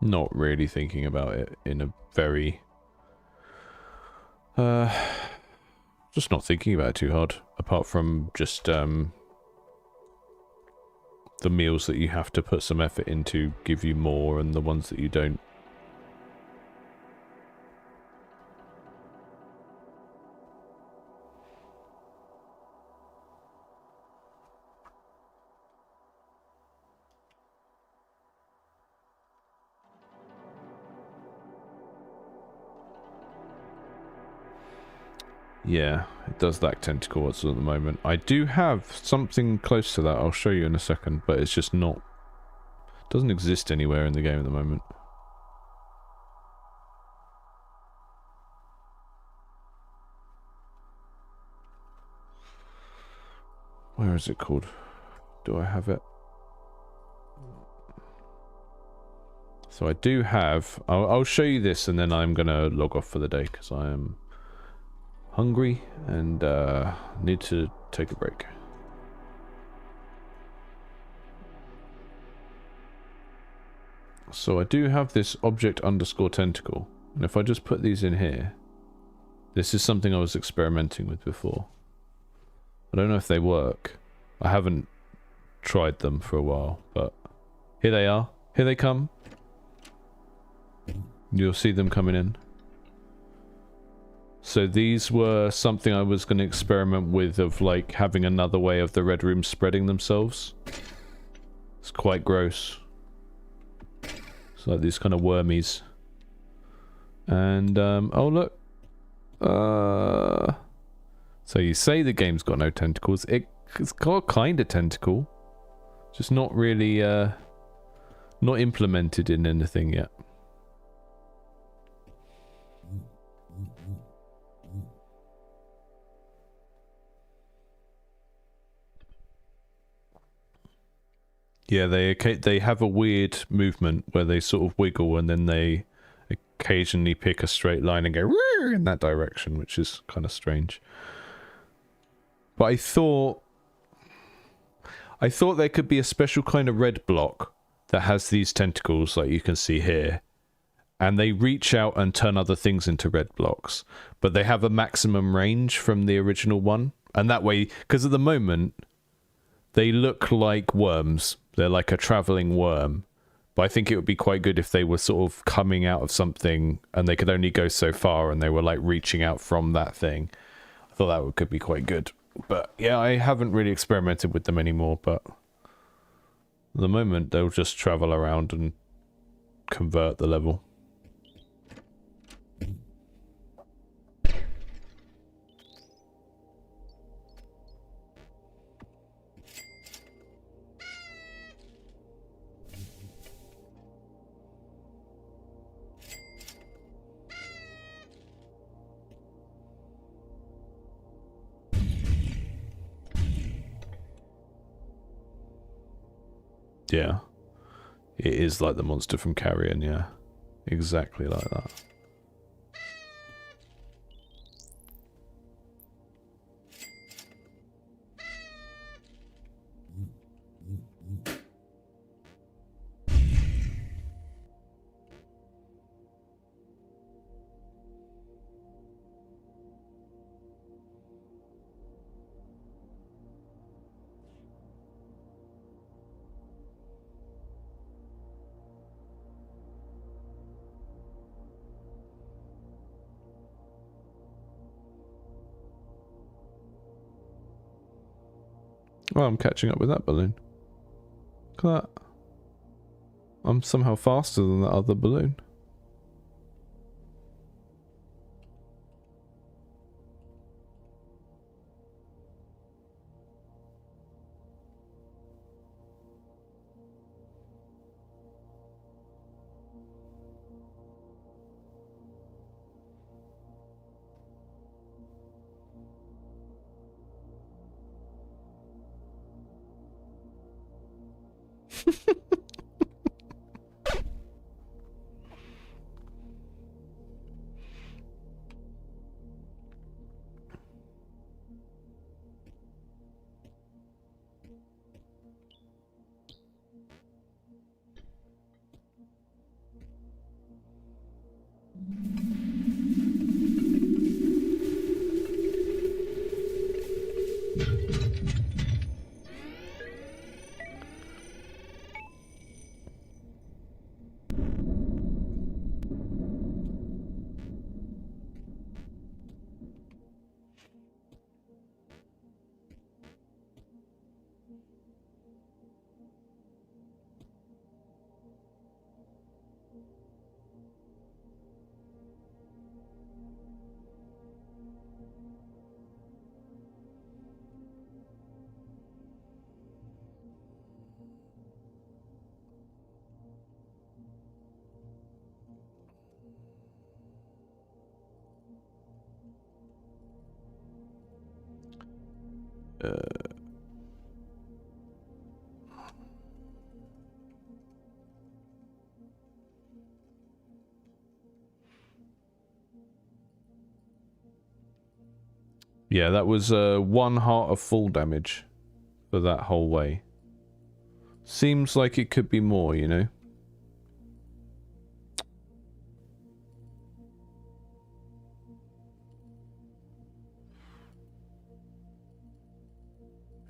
Not really thinking about it in a very... just not thinking about it too hard. Apart from just the meals that you have to put some effort into give you more, and the ones that you don't. Yeah, it does lack tentacles at the moment. I do have something close to that, I'll show you in a second, but it's just not Doesn't exist anywhere in the game at the moment. Where is it called? Do I have it? So I do have... I'll show you this and then I'm gonna log off for the day because I am hungry and need to take a break. So I do have this object underscore tentacle, and if I just put these in here, this is something I was experimenting with before. I don't know if they work. I haven't tried them for a while, but here they are. Here they come. You'll see them coming in. So these were something I was going to experiment with, of like having another way of the red rooms spreading themselves. It's quite gross. It's like these kind of wormies. And, oh look. So you say the game's got no tentacles. It's got kind of tentacle. Just not really, not implemented in anything yet. Yeah, they have a weird movement where they sort of wiggle and then they occasionally pick a straight line and go in that direction, which is kind of strange. But I thought there could be a special kind of red block that has these tentacles like you can see here. And they reach out and turn other things into red blocks. But they have a maximum range from the original one. And that way, because at the moment, they look like worms. They're like a traveling worm. But I think it would be quite good if they were sort of coming out of something and they could only go so far and they were like reaching out from that thing. I thought that could be quite good. But yeah, I haven't really experimented with them anymore, but at the moment they'll just travel around and convert the level. Yeah, it is like the monster from Carrion, yeah. Exactly like that. Oh, I'm catching up with that balloon. Look at that. I'm somehow faster than that other balloon. Yeah, that was 1 heart of full damage for that whole way. Seems like it could be more, you know?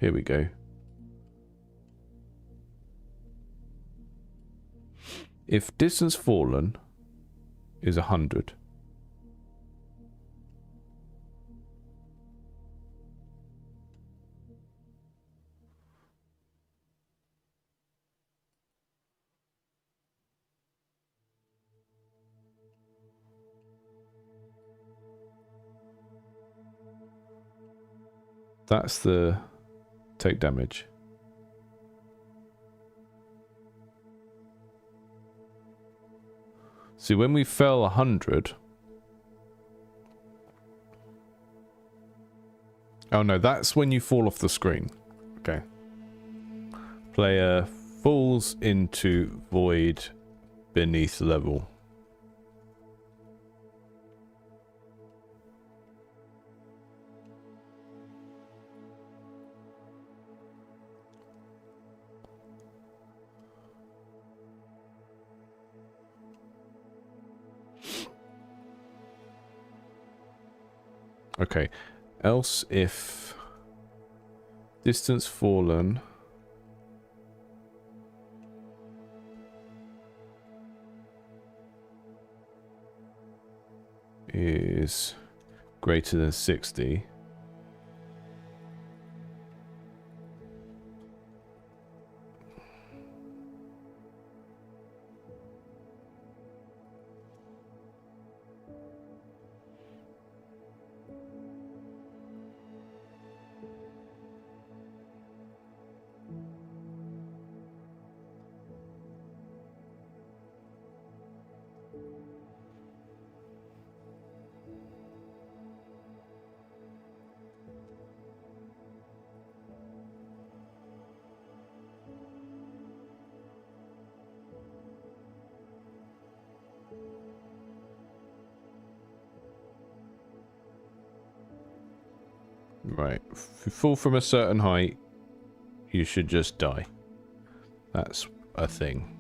Here we go. If distance fallen is 100. That's the take damage. See, when we fell 100... Oh no, that's when you fall off the screen. Okay. Player falls into void beneath level. Okay, else if distance fallen is greater than 60. Right, if you fall from a certain height, you should just die. That's a thing.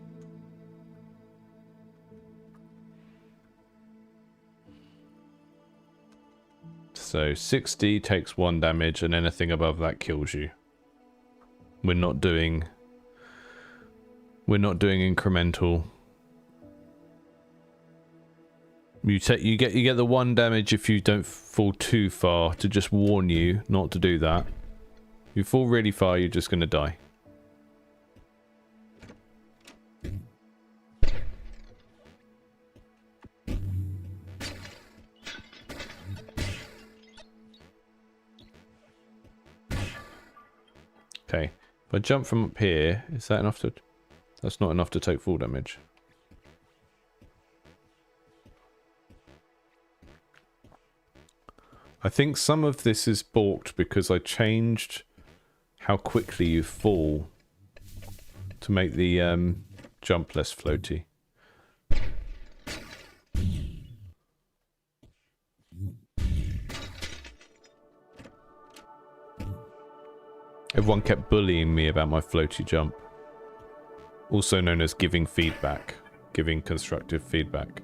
So 60 takes 1 damage, and anything above that kills you. We're not doing incremental. You get the 1 damage if you don't fall too far, to just warn you not to do that. If you fall really far, you're just gonna die. Okay, if I jump from up here, is that enough to... That's not enough to take full damage. I think some of this is balked because I changed how quickly you fall to make the jump less floaty. Everyone kept bullying me about my floaty jump. Also known as giving feedback. Giving constructive feedback.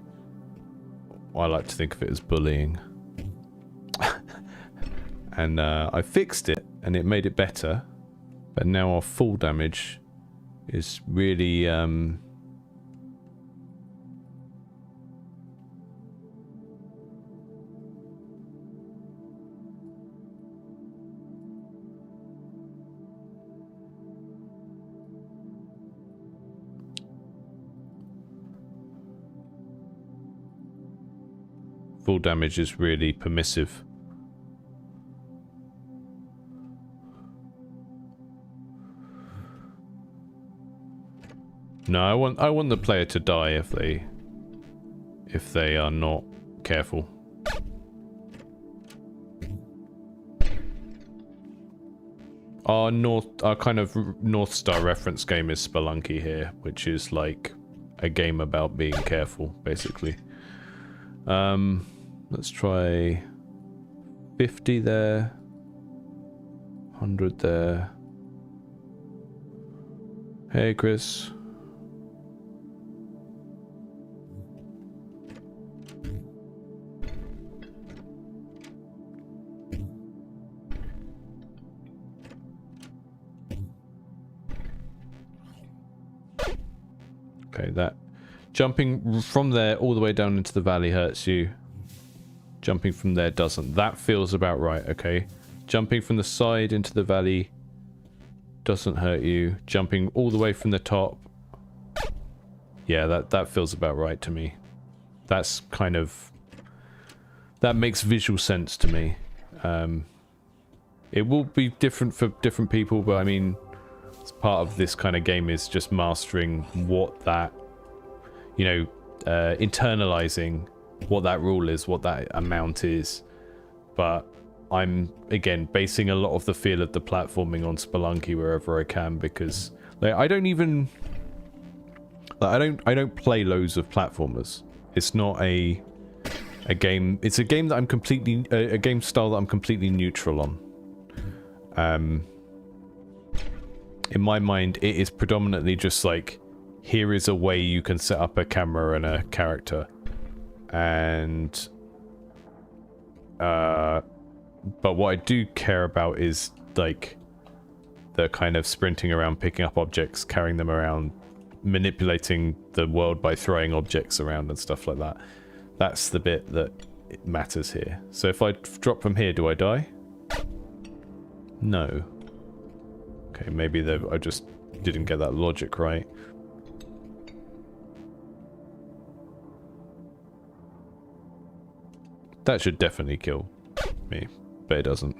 I like to think of it as bullying. And I fixed it, and it made it better. But now our full damage is really... full damage is really permissive. No, I want the player to die if they are not careful. Our kind of North Star reference game is Spelunky here, which is like a game about being careful, basically. Let's try 50 there. 100 there. Hey, Chris. Okay, that jumping from there all the way down into the valley hurts you. Jumping from there doesn't. That feels about right, okay. Jumping from the side into the valley doesn't hurt you. Jumping all the way from the top. Yeah, that feels about right to me. That's kind of... That makes visual sense to me. It will be different for different people, but I mean... part of this kind of game is just mastering what that, you know, internalizing what that rule is, what that amount is. But I'm, again, basing a lot of the feel of the platforming on Spelunky wherever I can, because like, I don't even, like, I don't play loads of platformers. It's not a game, it's a game that I'm completely, a game style that I'm completely neutral on. In my mind, it is predominantly just like, here is a way you can set up a camera and a character. And... but what I do care about is, like, the kind of sprinting around, picking up objects, carrying them around, manipulating the world by throwing objects around and stuff like that. That's the bit that matters here. So if I drop from here, do I die? No. Okay, maybe I just didn't get that logic right. That should definitely kill me, but it doesn't.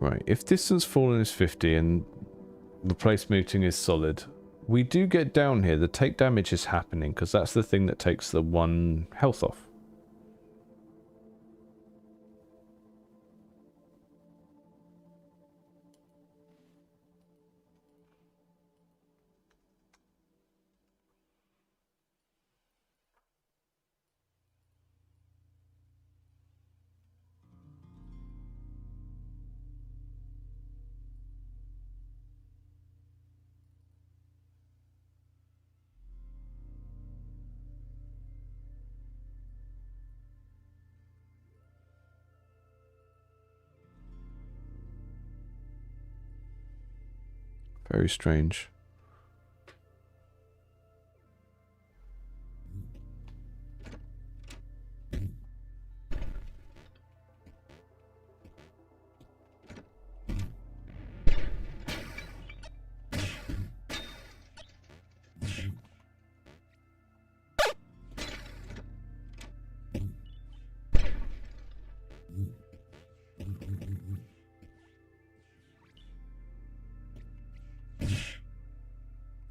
Right, if distance fallen is 50 and the place mooting is solid, we do get down here. The take damage is happening because that's the thing that takes the 1 health off. Very strange.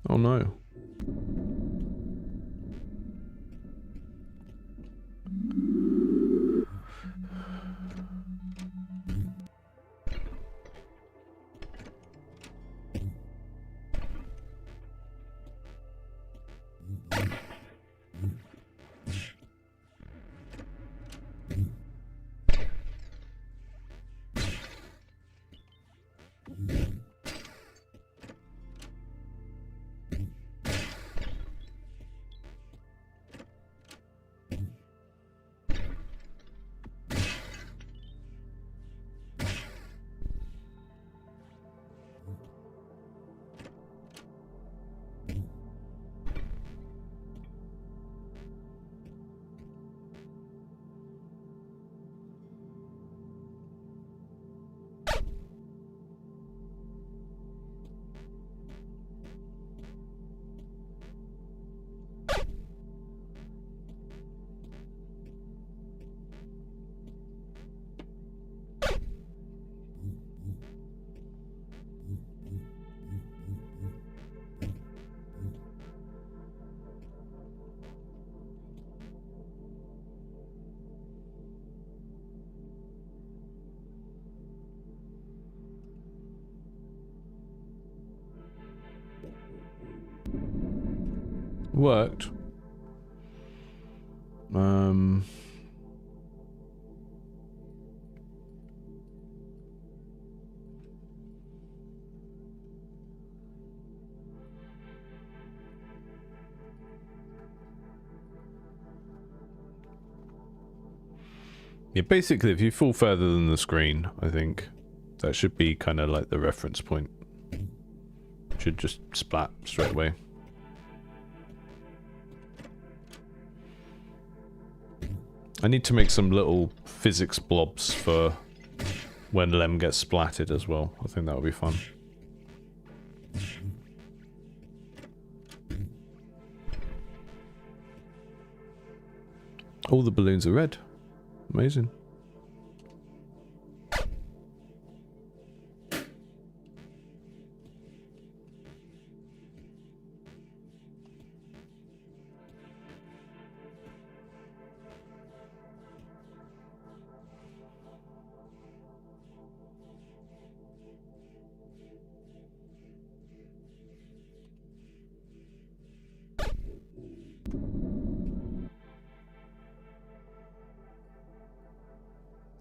Oh no. worked. Yeah, basically, if you fall further than the screen, I think that should be kind of like the reference point. Should just splat straight away. I need to make some little physics blobs for when Lem gets splatted as well. I think that would be fun. All the balloons are red. Amazing.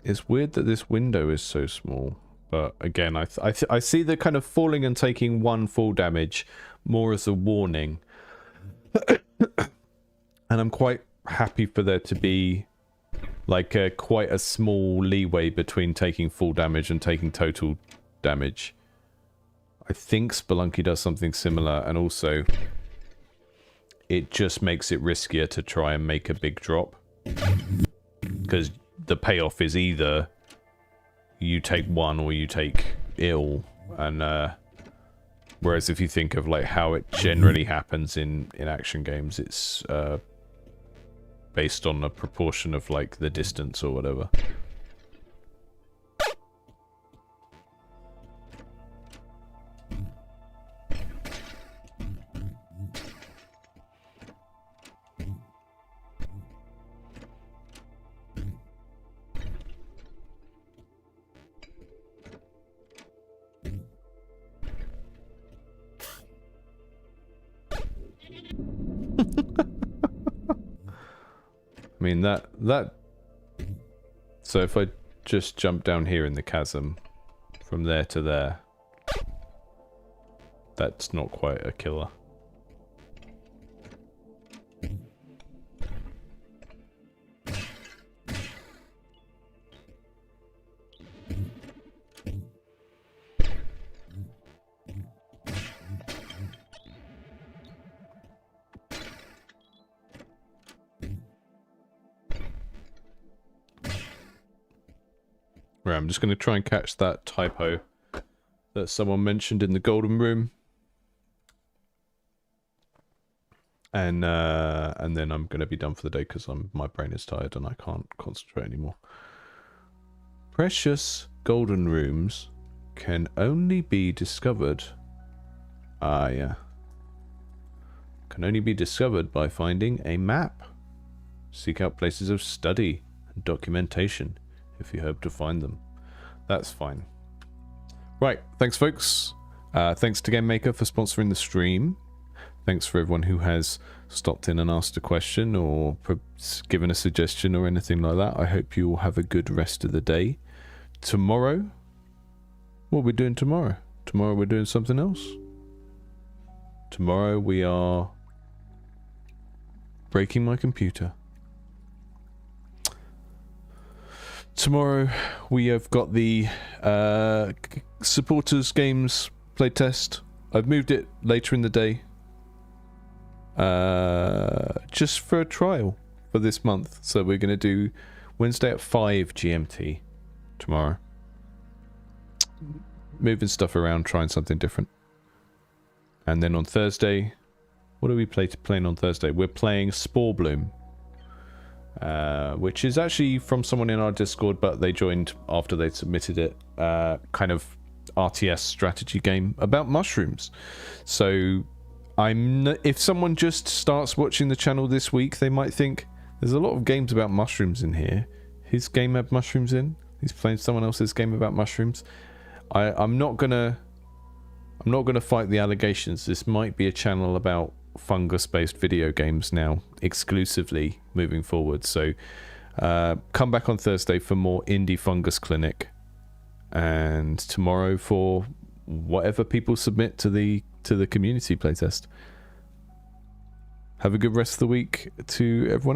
It's weird that this window is so small, but again, I see the kind of falling and taking one fall damage more as a warning. And I'm quite happy for there to be like quite a small leeway between taking full damage and taking total damage. I think Spelunky does something similar, and also it just makes it riskier to try and make a big drop. Because the payoff is either you take one or you take ill, and whereas if you think of like how it generally happens in action games, it's based on a proportion of like the distance or whatever. I mean, that... So if I just jump down here in the chasm, from there to there, that's not quite a killer. Right, I'm just going to try and catch that typo that someone mentioned in the golden room. And then I'm going to be done for the day because my brain is tired and I can't concentrate anymore. Precious golden rooms can only be discovered... Ah, yeah. Can only be discovered by finding a map. Seek out places of study and documentation if you hope to find them. That's fine. Right, thanks folks. Thanks to GameMaker for sponsoring the stream. Thanks for everyone who has stopped in and asked a question or given a suggestion or anything like that. I hope you all have a good rest of the day. Tomorrow? What are we doing tomorrow? Tomorrow we're doing something else. Tomorrow we are breaking my computer. Tomorrow we have got the supporters games playtest. I've moved it later in the day. Just for a trial for this month. So we're going to do Wednesday at 5 GMT tomorrow. Moving stuff around, trying something different. And then on Thursday, what are we playing on Thursday? We're playing Spore Bloom. Which is actually from someone in our Discord, but they joined after they'd submitted it. Kind of RTS strategy game about mushrooms. So if someone just starts watching the channel this week, they might think there's a lot of games about mushrooms in here. His game had mushrooms in. He's playing someone else's game about mushrooms. I'm not gonna fight the allegations. This might be a channel about fungus-based video games now, exclusively moving forward. So come back on Thursday for more Indie Fungus Clinic, and tomorrow for whatever people submit to the community playtest. Have a good rest of the week to everyone else.